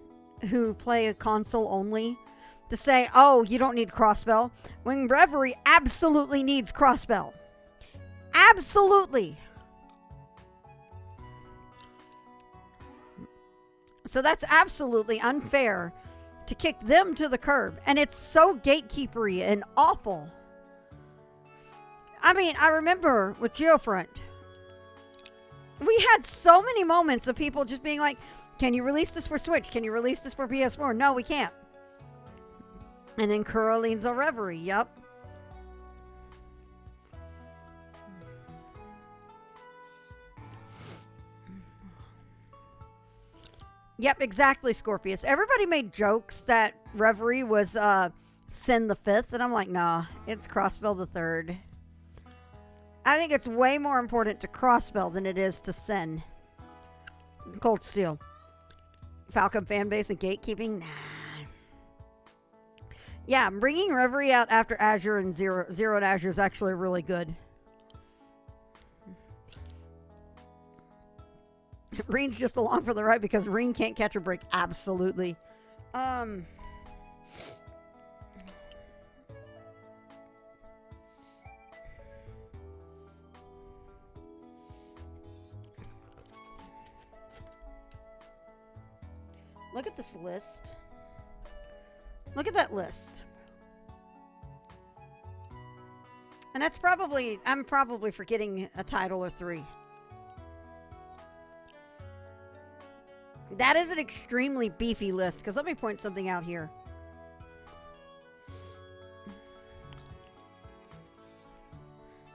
who play a console only to say, oh, you don't need Crossbell, when Reverie absolutely needs Crossbell. Absolutely. So that's absolutely unfair to kick them to the curb. And it's so gatekeepery and awful. I mean, I remember with Geofront, we had so many moments of people just being like, can you release this for Switch? Can you release this for PS4? No, we can't. And then Kuro leans on Reverie. Yep. Yep, exactly, Scorpius. Everybody made jokes that Reverie was Sin the Fifth, and I'm like, nah, it's Crossbell the Third. I think it's way more important to Crossbell than it is to Sin. Cold Steel. Falcon fanbase and gatekeeping? Nah. Yeah, bringing Reverie out after Azure and Zero and Azure is actually really good. Reen's just along for the ride because Reen can't catch a break. Absolutely. Look at this list. Look at that list. And that's probably, I'm probably forgetting a title or three. That is an extremely beefy list, because let me point something out here.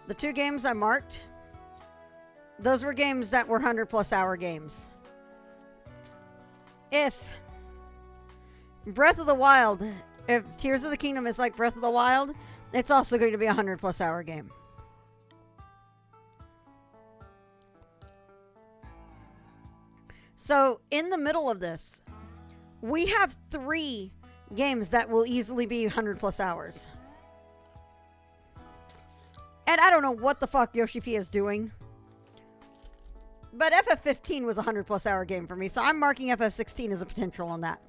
The 2 games I marked, those were games that were 100+ hour games. if Breath of the Wild, if Tears of the Kingdom is like Breath of the Wild, it's also going to be a 100+ hour game. So in the middle of this, we have 3 games that will easily be 100+ hours. And I don't know what the fuck Yoshi P is doing. But FF15 was a 100+ hour game for me, so I'm marking FF16 as a potential on that.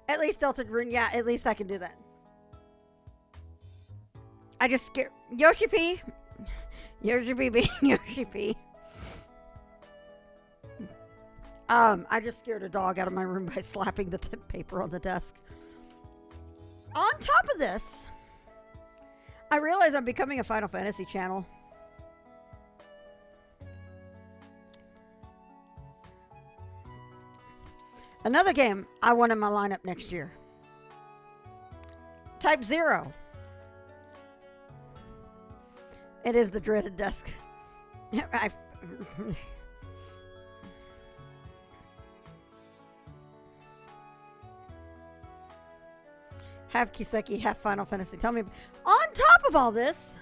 At least Delta Rune, yeah, at least I can do that. I just scared Yoshi P. Yoshi P being Yoshi P. I just scared a dog out of my room by slapping the tip paper on the desk. On top of this, I realize I'm becoming a Final Fantasy channel. Another game I want in my lineup next year. Type 0. It is the dreaded desk. Half Kiseki, half Final Fantasy. Tell me, on top of all this,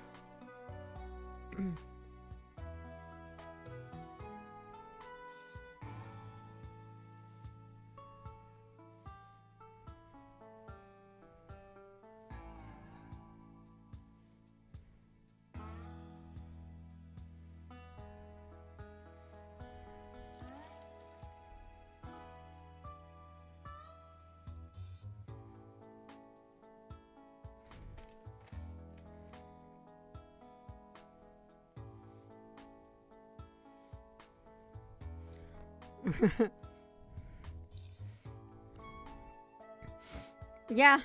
yeah.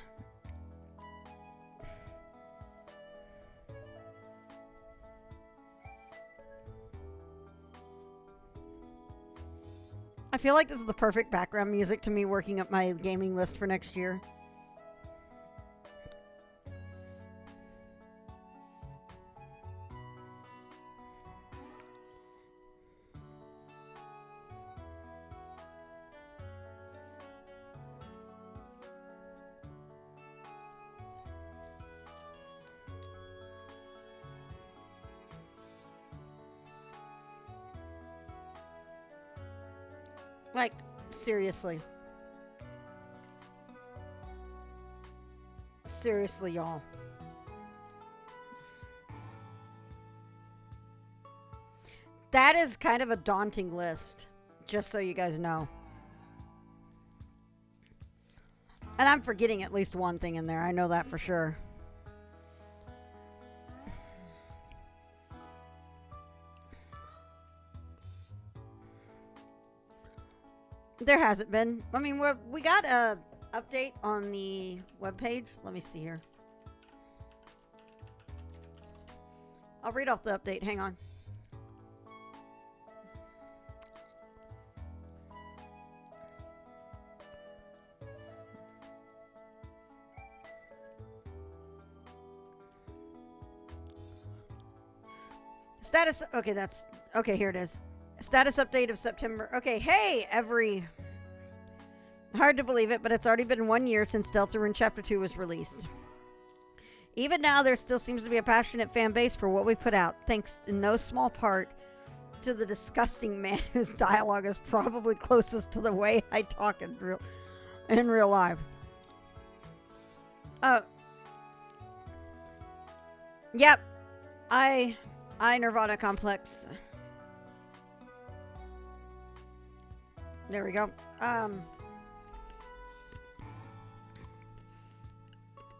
I feel like this is the perfect background music to me working up my gaming list for next year. Like, seriously. Seriously, y'all. That is kind of a daunting list, just so you guys know. And I'm forgetting at least one thing in there. I know that for sure. There hasn't been. I mean, we got a update on the webpage. Let me see here. I'll read off the update. Hang on. Status. Okay, that's okay. Here it is. Status update of September. Okay, hey, hard to believe it, but it's already been 1 year since Deltarune Chapter 2 was released. Even now, there still seems to be a passionate fan base for what we put out, thanks in no small part to the disgusting man whose dialogue is probably closest to the way I talk in real life. Yep. I Nirvana Complex. There we go.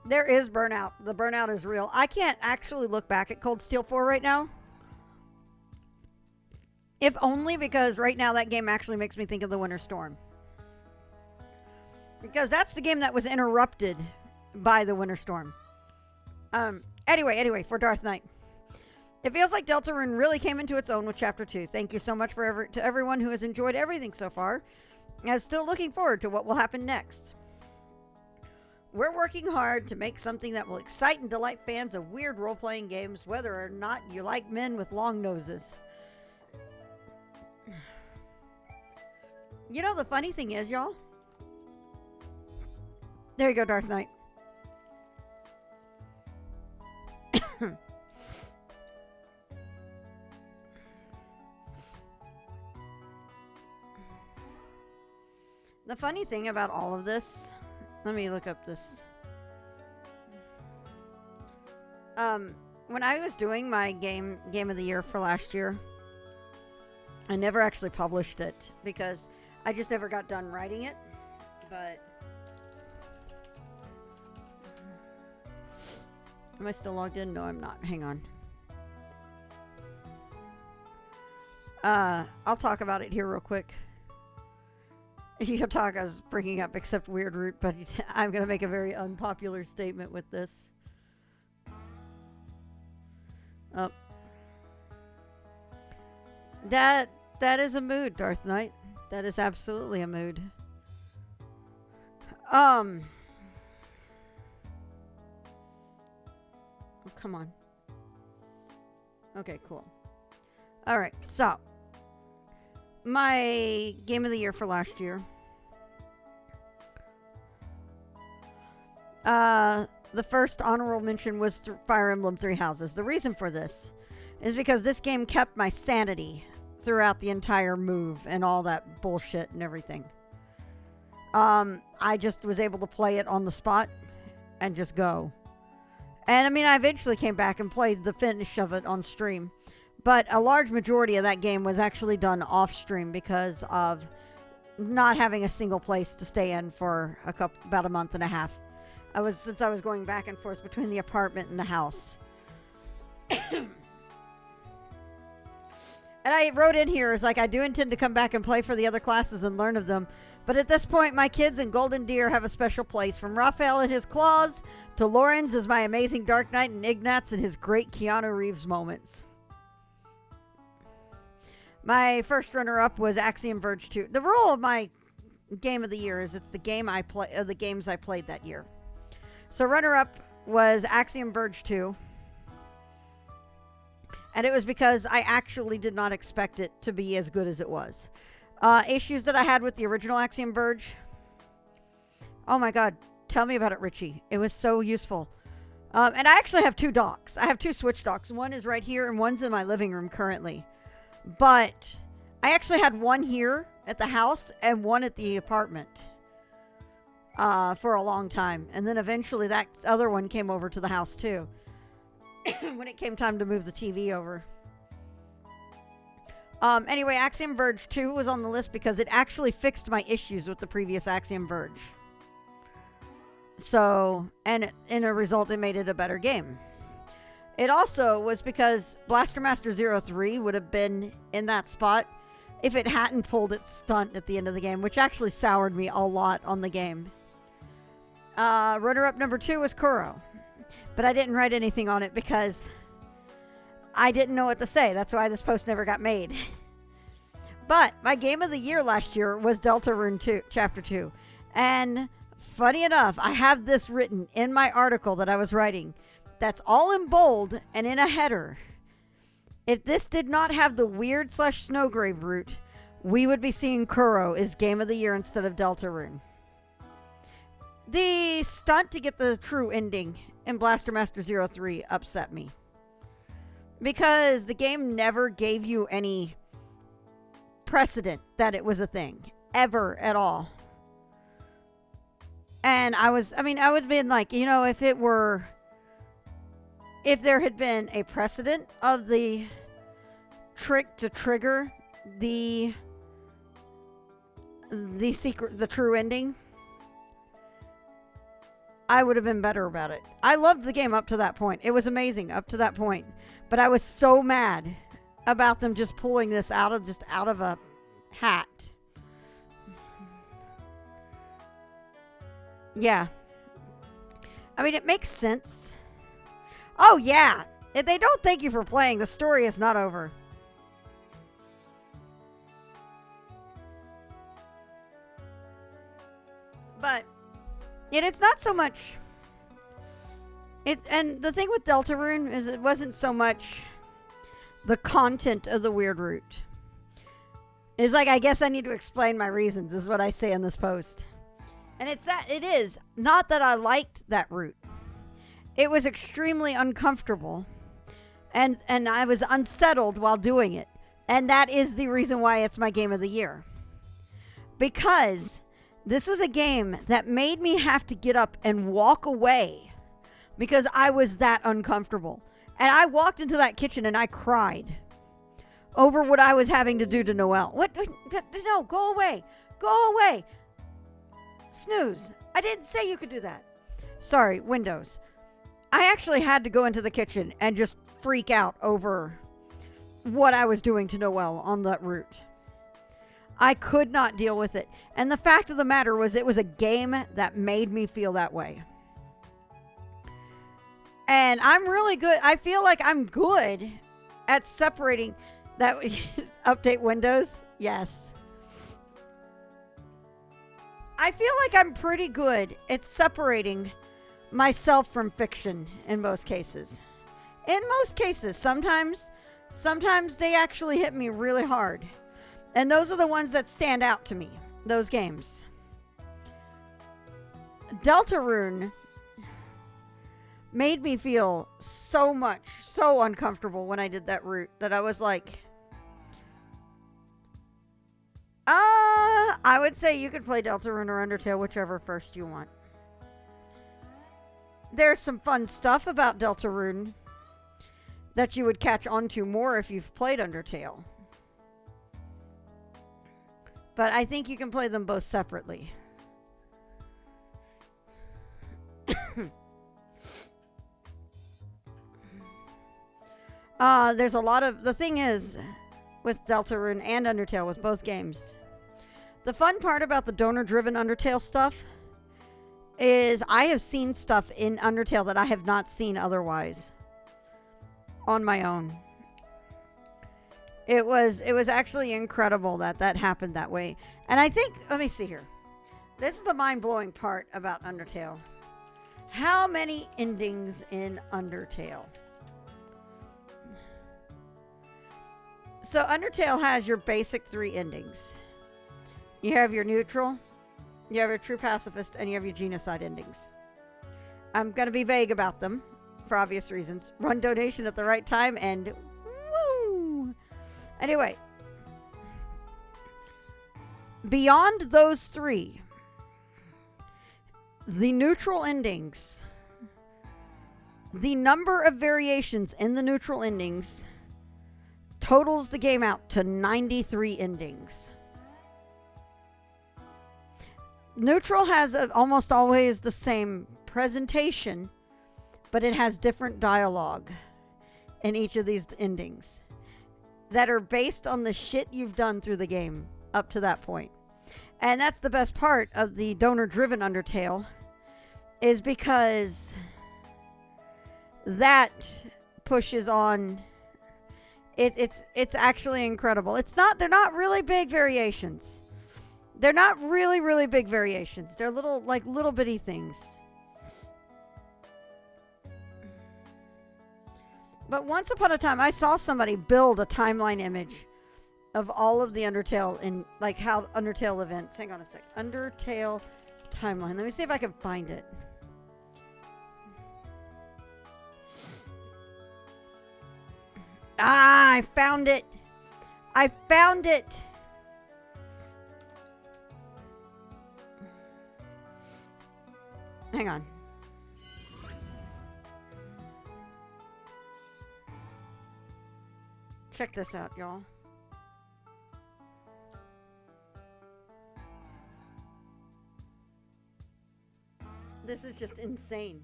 There is burnout. The burnout is real. I can't actually look back at Cold Steel 4 right now. If only because right now that game actually makes me think of the Winter Storm. Because that's the game that was interrupted by the Winter Storm. Anyway, for Darth Knight. It feels like Deltarune really came into its own with Chapter 2. Thank you so much to everyone who has enjoyed everything so far and is still looking forward to what will happen next. We're working hard to make something that will excite and delight fans of weird role-playing games, whether or not you like men with long noses. You know, the funny thing is, y'all. There you go, Darth Knight. The funny thing about all of this, let me look up this. When I was doing my game of the year for last year, I never actually published it because I just never got done writing it. But am I still logged in? No, I'm not. Hang on. I'll talk about it here real quick. Yotaga's bringing up Accept Weird Root, but I'm going to make a very unpopular statement with this. Oh. That is a mood, Darth Knight. That is absolutely a mood. Oh, come on. Okay, cool. All right, so my game of the year for last year. The first honorable mention was Fire Emblem Three Houses. The reason for this is because this game kept my sanity throughout the entire move and all that bullshit and everything. I just was able to play it on the spot and just go. And I mean, I eventually came back and played the finish of it on stream. But a large majority of that game was actually done off stream because of not having a single place to stay in for about a month and a half. Since I was going back and forth between the apartment and the house. And I wrote in here, is like, I do intend to come back and play for the other classes and learn of them. But at this point, my kids and Golden Deer have a special place. From Raphael and his claws to Lorenz as my amazing Dark Knight and Ignatz and his great Keanu Reeves moments. My first runner-up was Axiom Verge 2. The rule of my game of the year is it's the game I play, the games I played that year. So runner-up was Axiom Verge 2. And it was because I actually did not expect it to be as good as it was. Issues that I had with the original Axiom Verge. Oh my god. Tell me about it, Richie. It was so useful. And I actually have 2 docks. I have 2 Switch docks. One is right here and one's in my living room currently. But I actually had one here at the house and one at the apartment. For a long time. And then eventually that other one came over to the house too. When it came time to move the TV over. Anyway, Axiom Verge 2 was on the list because it actually fixed my issues with the previous Axiom Verge. So, and in a result, it made it a better game. It also was because Blaster Master 03 would have been in that spot if it hadn't pulled its stunt at the end of the game, which actually soured me a lot on the game. Runner-up number 2 was Kuro. But I didn't write anything on it because I didn't know what to say. That's why this post never got made. But my game of the year last year was Deltarune 2, Chapter 2. And funny enough, I have this written in my article that I was writing. That's all in bold and in a header. If this did not have the weird / Snowgrave route, we would be seeing Kuro as game of the year instead of Deltarune. The stunt to get the true ending in Blaster Master 03 upset me. Because the game never gave you any precedent that it was a thing. Ever at all. And I would have been like, you know, if there had been a precedent of the trick to trigger the true ending, I would have been better about it. I loved the game up to that point. It was amazing up to that point. But I was so mad about them just pulling this out of a hat. Yeah. I mean, it makes sense. Oh, yeah. If they don't thank you for playing, the story is not over. But it's not so much. And the thing with Deltarune is it wasn't so much the content of the weird route. It's like, I guess I need to explain my reasons, is what I say in this post. And it's that, it is not that I liked that route. It was extremely uncomfortable. And I was unsettled while doing it. And that is the reason why it's my game of the year. Because this was a game that made me have to get up and walk away because I was that uncomfortable. And I walked into that kitchen and I cried over what I was having to do to Noelle. What? No, go away. Go away. Snooze. I didn't say you could do that. Sorry, Windows. I actually had to go into the kitchen and just freak out over what I was doing to Noelle on that route. I could not deal with it. And the fact of the matter was, it was a game that made me feel that way. And I'm really good. I feel like I'm good at separating that. Update Windows. Yes. I feel like I'm pretty good at separating myself from fiction in most cases. In most cases, sometimes they actually hit me really hard. And those are the ones that stand out to me, those games. Deltarune made me feel so uncomfortable when I did that route that I was like, I would say you could play Deltarune or Undertale, whichever first you want. There's some fun stuff about Deltarune that you would catch on to more if you've played Undertale. But I think you can play them both separately. There's a lot of... The thing is, with Deltarune and Undertale, with both games, the fun part about the donor-driven Undertale stuff is I have seen stuff in Undertale that I have not seen otherwise on my own. It was actually incredible that happened that way. And I think, let me see here. This is the mind-blowing part about Undertale. How many endings in Undertale? So Undertale has your basic 3 endings. You have your neutral, you have your true pacifist, and you have your genocide endings. I'm going to be vague about them for obvious reasons. Run donation at the right time and woo! Anyway, beyond those 3, the neutral endings, the number of variations in the neutral endings totals the game out to 93 endings. Neutral has almost always the same presentation, but it has different dialogue in each of these endings that are based on the shit you've done through the game up to that point. And that's the best part of the donor-driven Undertale, is because that pushes on. It's actually incredible. They're not really big variations. They're not really big variations. They're little bitty things. But once upon a time, I saw somebody build a timeline image of all of the Undertale in, like, how Undertale events. Hang on a sec. Undertale timeline. Let me see if I can find it. Ah, I found it. I found it. Hang on. Check this out, y'all. This is just insane.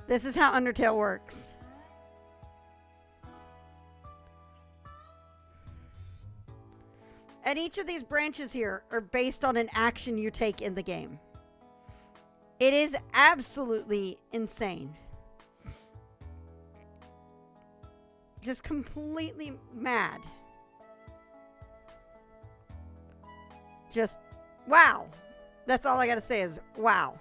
This is how Undertale works. And each of these branches here are based on an action you take in the game. It is absolutely insane. Just completely mad. Just, wow. That's all I gotta say is, wow.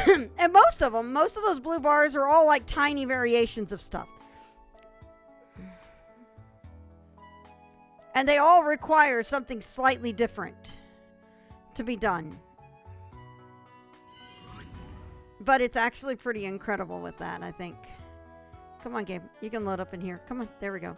And most of those blue bars are all like tiny variations of stuff. And they all require something slightly different to be done. But it's actually pretty incredible with that, I think. Come on, Gabe. You can load up in here. Come on. There we go.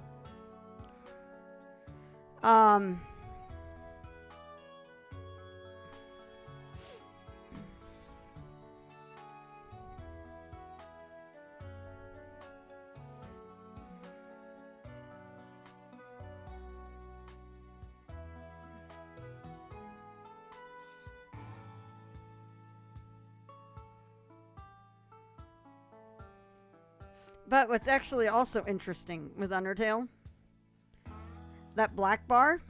But what's actually also interesting with Undertale, that black bar,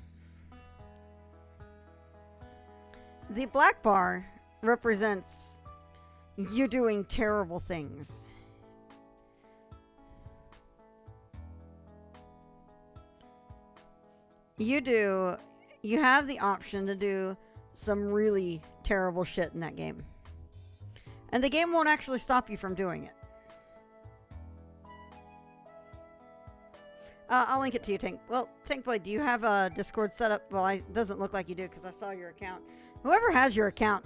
the black bar represents you doing terrible things. You have the option to do some really terrible shit in that game. And the game won't actually stop you from doing it. I'll link it to you, Tank. Well, Tankblade, do you have a Discord set up? Well, it doesn't look like you do because I saw your account. Whoever has your account.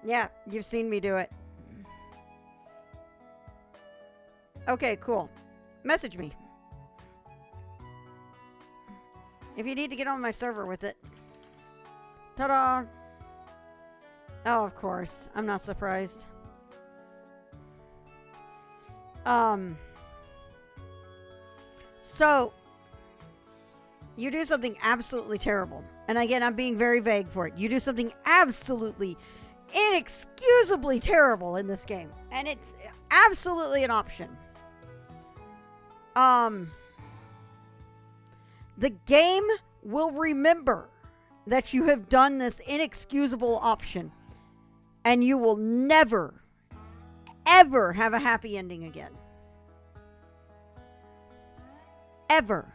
Yeah, you've seen me do it. Okay, cool. Message me. If you need to get on my server with it. Ta-da! Oh, of course. I'm not surprised. So, you do something absolutely terrible. And again, I'm being very vague for it. You do something absolutely, inexcusably terrible in this game. And it's absolutely an option. The game will remember that you have done this inexcusable option. And you will never, ever have a happy ending again. Ever.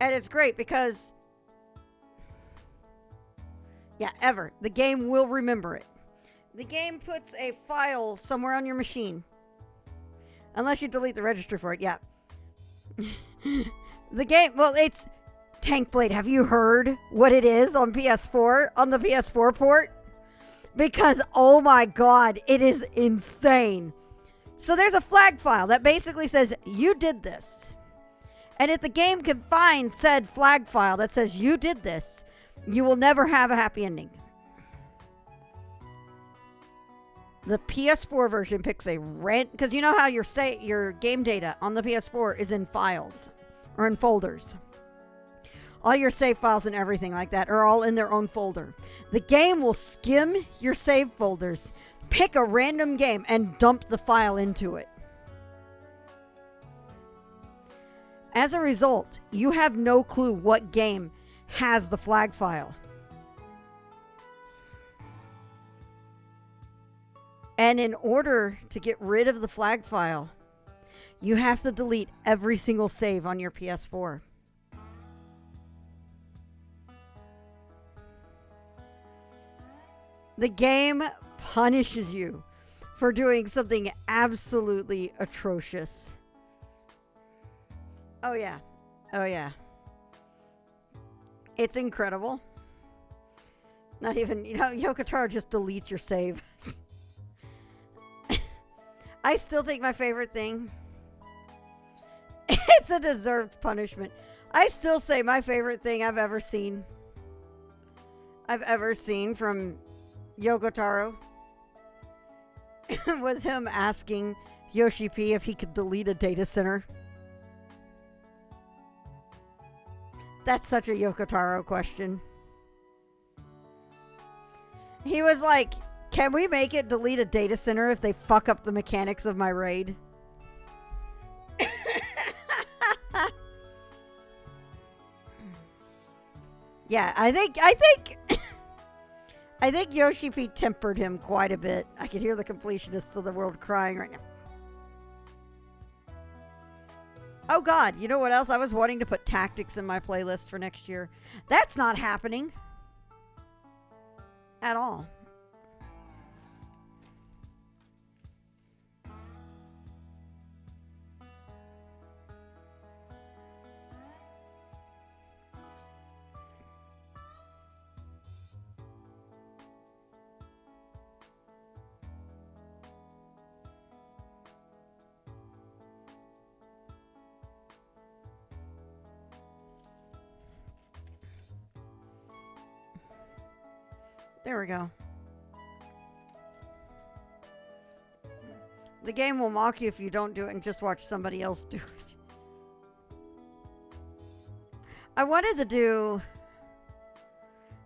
And it's great because, yeah, ever. The game will remember it. The game puts a file somewhere on your machine. Unless you delete the registry for it, yeah. The game, well, it's Tankblade. Have you heard what it is on PS4? On the PS4 port? Because, oh my god, it is insane. So there's a flag file that basically says, you did this. And if the game can find said flag file that says you did this, you will never have a happy ending. The PS4 version picks a because you know how your game data on the PS4 is in files or in folders. All your save files and everything like that are all in their own folder. The game will skim your save folders, pick a random game, and dump the file into it. As a result, you have no clue what game has the flag file. And in order to get rid of the flag file, you have to delete every single save on your PS4. The game punishes you for doing something absolutely atrocious. Oh yeah. Oh yeah. It's incredible. Not even, Yoko Taro just deletes your save. I still think my favorite thing, it's a deserved punishment. I still say my favorite thing I've ever seen from Yoko Taro was him asking Yoshi P if he could delete a data center. That's such a Yoko Taro question. He was like, can we make it delete a data center if they fuck up the mechanics of my raid? Yeah, I think Yoshi P tempered him quite a bit. I could hear the completionists of the world crying right now. Oh god, you know what else? I was wanting to put tactics in my playlist for next year. That's not happening. At all. There we go. The game will mock you if you don't do it and just watch somebody else do it. I wanted to do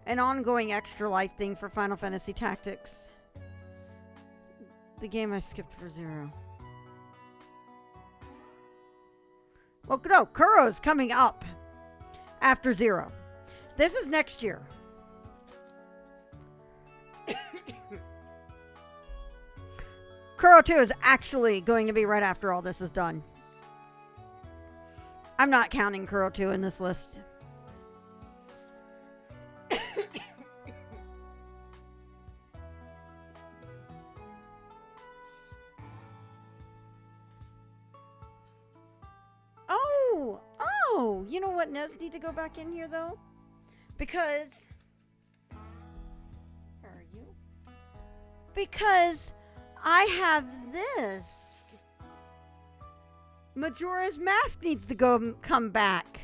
an ongoing extra life thing for Final Fantasy Tactics. The game I skipped for Zero. Well, no, Kuro's coming up after Zero. This is next year. Kuro 2 is actually going to be right after all this is done. I'm not counting Kuro 2 in this list. Oh, you know what? Nez need to go back in here though, because where are you? Because I have this. Majora's Mask needs to come back.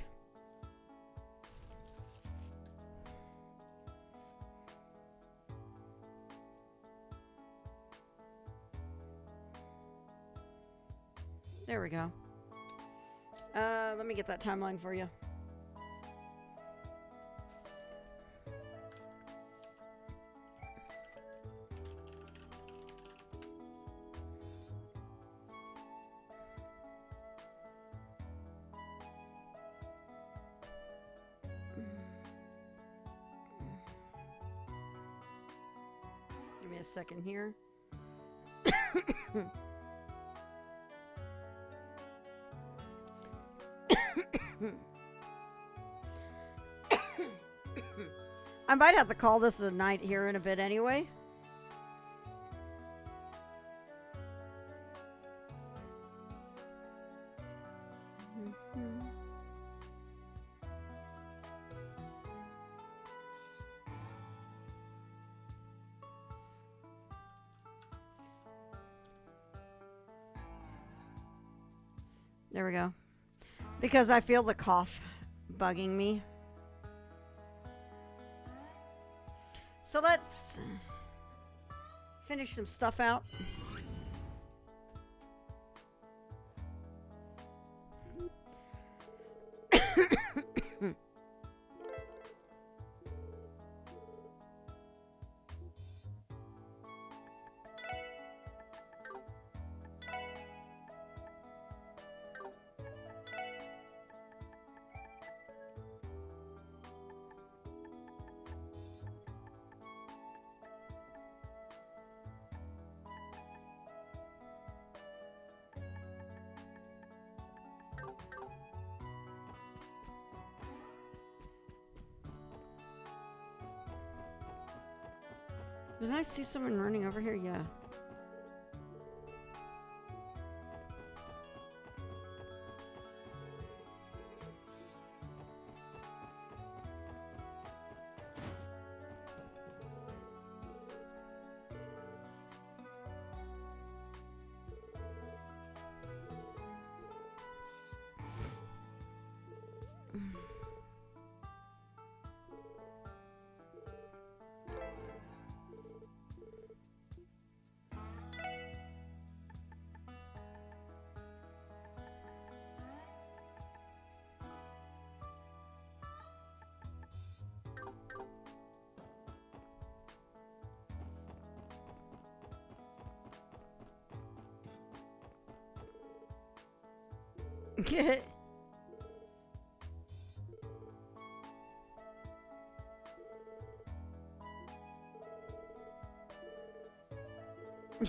There we go. Let me get that timeline for you. Give me a second here. I might have to call this a night here in a bit anyway. There we go. Because I feel the cough bugging me. So let's finish some stuff out. Did I see someone running over here? Yeah.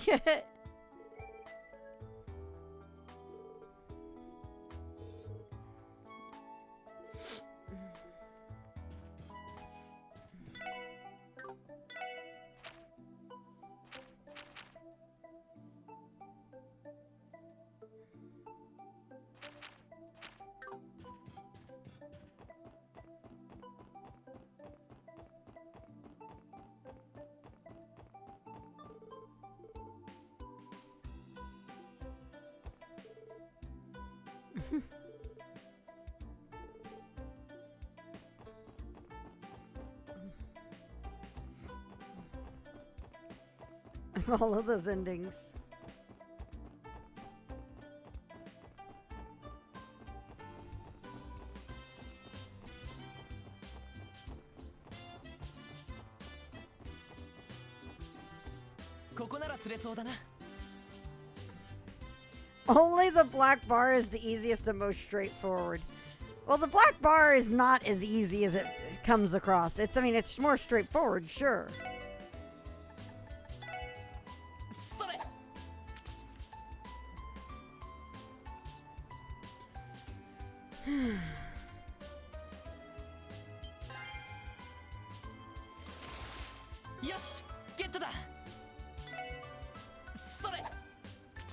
Yeah. All of those endings. Only the black bar is the easiest and most straightforward. Well, the black bar is not as easy as it comes across. I mean, it's more straightforward, sure.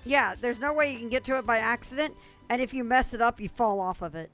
Yeah, there's no way you can get to it by accident, and if you mess it up, you fall off of it.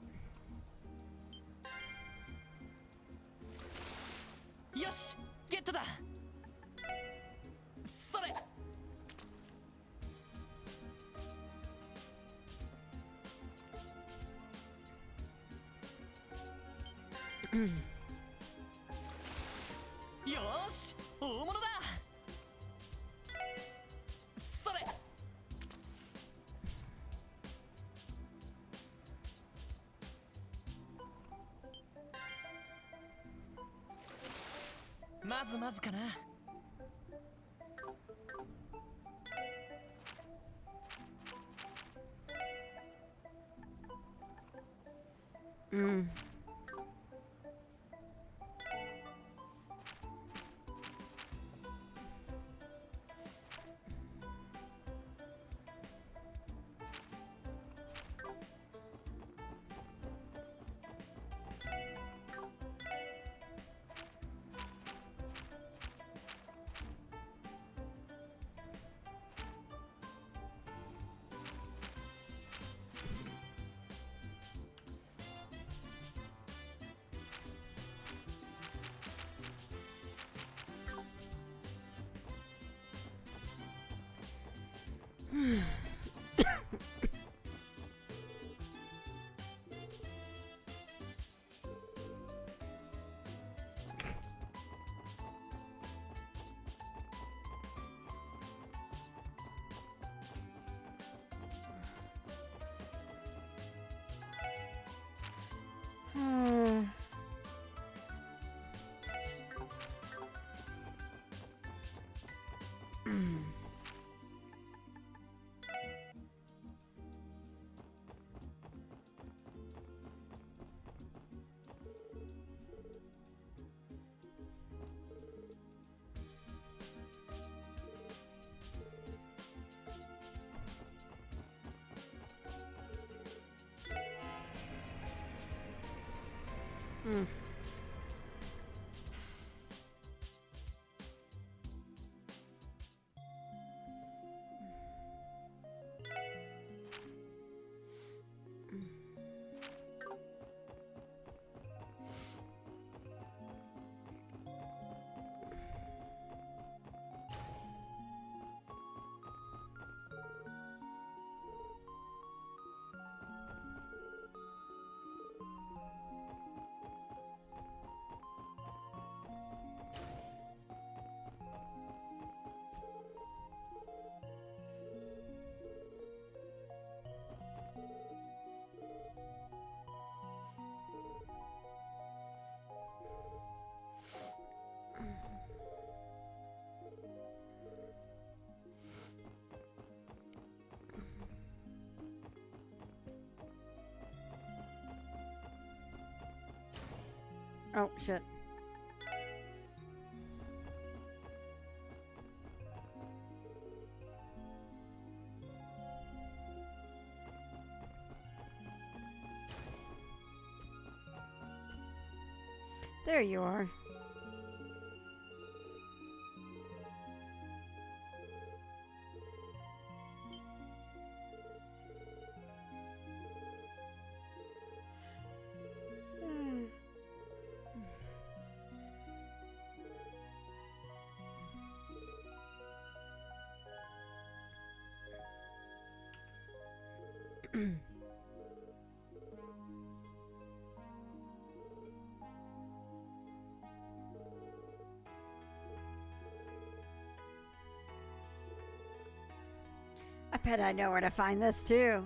Oh, shit. There you are. bet I know where to find this too.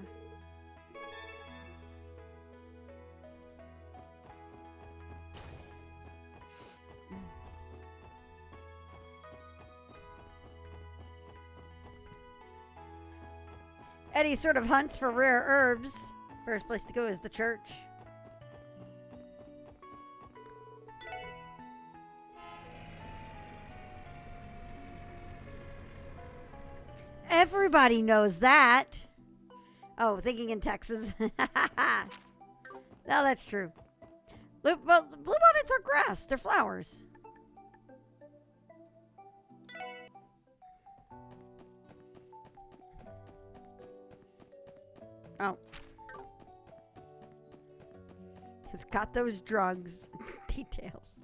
Eddie sort of hunts for rare herbs. First place to go is the church. Everybody knows that. Oh, thinking in Texas. No, that's true. Well, bluebonnets are grass. They're flowers. Oh. He's got those drugs. Details.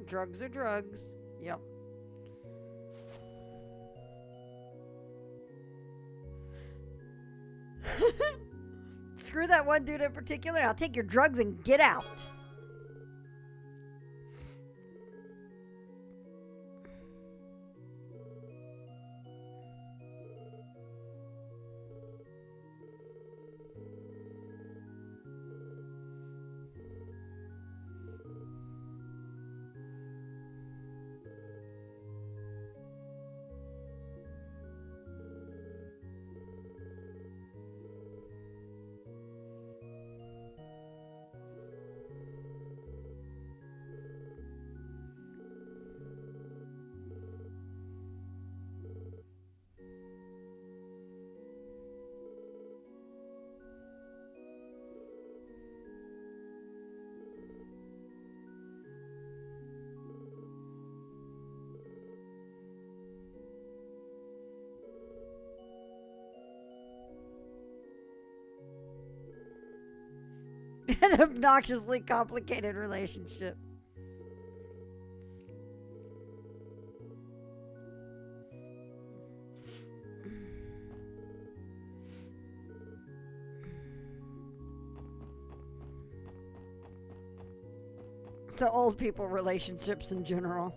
Drugs are drugs. Yep. Screw that one dude in particular. I'll take your drugs and get out. An obnoxiously complicated relationship. So old people relationships in general.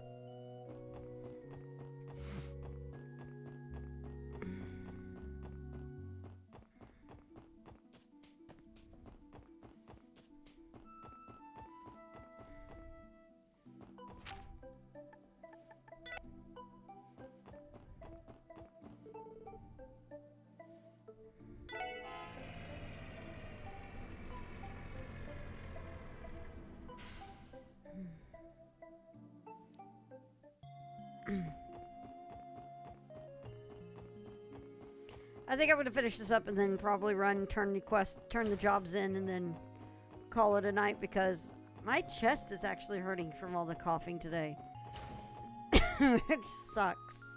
I think I'm going to finish this up and then probably turn the jobs in, and then call it a night because my chest is actually hurting from all the coughing today. Which sucks.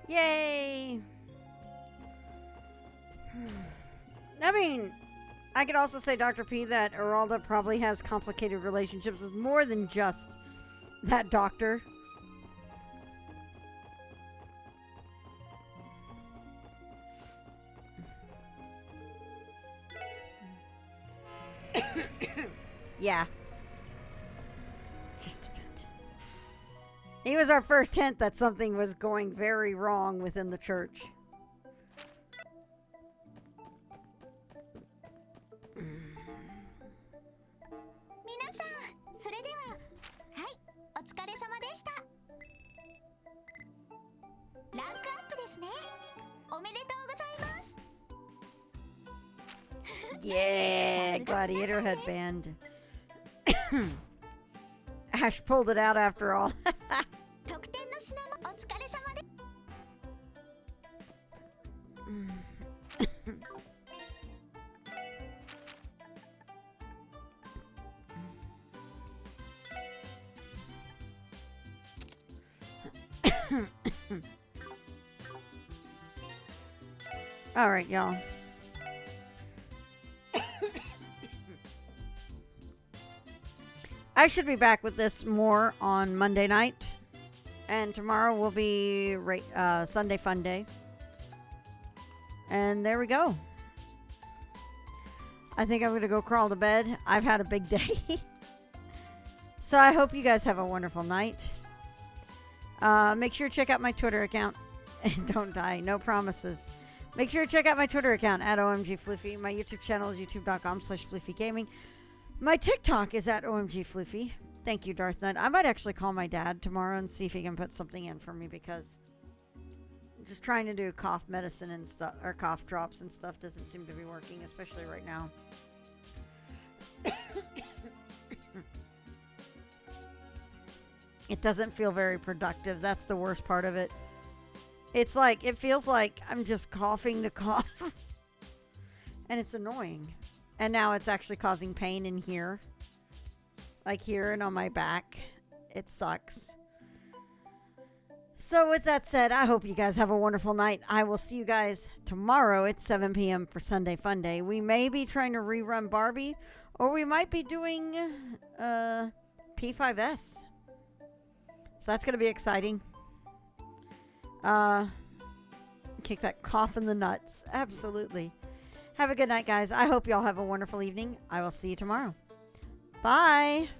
Yay! I mean, I could also say, Dr. P, that Eralda probably has complicated relationships with more than just that doctor. Yeah. Just a bit. He was our first hint that something was going very wrong within the church. Yeah, gladiator headband. Ash pulled it out after all. All right, y'all. I should be back with this more on Monday night. And tomorrow will be Sunday Fun Day. And there we go. I think I'm going to go crawl to bed. I've had a big day. So I hope you guys have a wonderful night. Make sure to check out my Twitter account. Don't die. No promises. Make sure to check out my Twitter account at OMGFloofy. My YouTube channel is youtube.com/FloofyGaming. My TikTok is at OMGFloofy. Thank you, Darth Nut. I might actually call my dad tomorrow and see if he can put something in for me, because just trying to do cough medicine and stuff, or cough drops and stuff, doesn't seem to be working, especially right now. It doesn't feel very productive. That's the worst part of it. It's like, it feels like I'm just coughing to cough. And it's annoying. And now it's actually causing pain in here. Like here and on my back. It sucks. So with that said, I hope you guys have a wonderful night. I will see you guys tomorrow at 7 p.m. for Sunday Fun Day. We may be trying to rerun Barbie, or we might be doing P5S. So that's going to be exciting. Kick that cough in the nuts. Absolutely. Have a good night, guys. I hope y'all have a wonderful evening. I will see you tomorrow. Bye.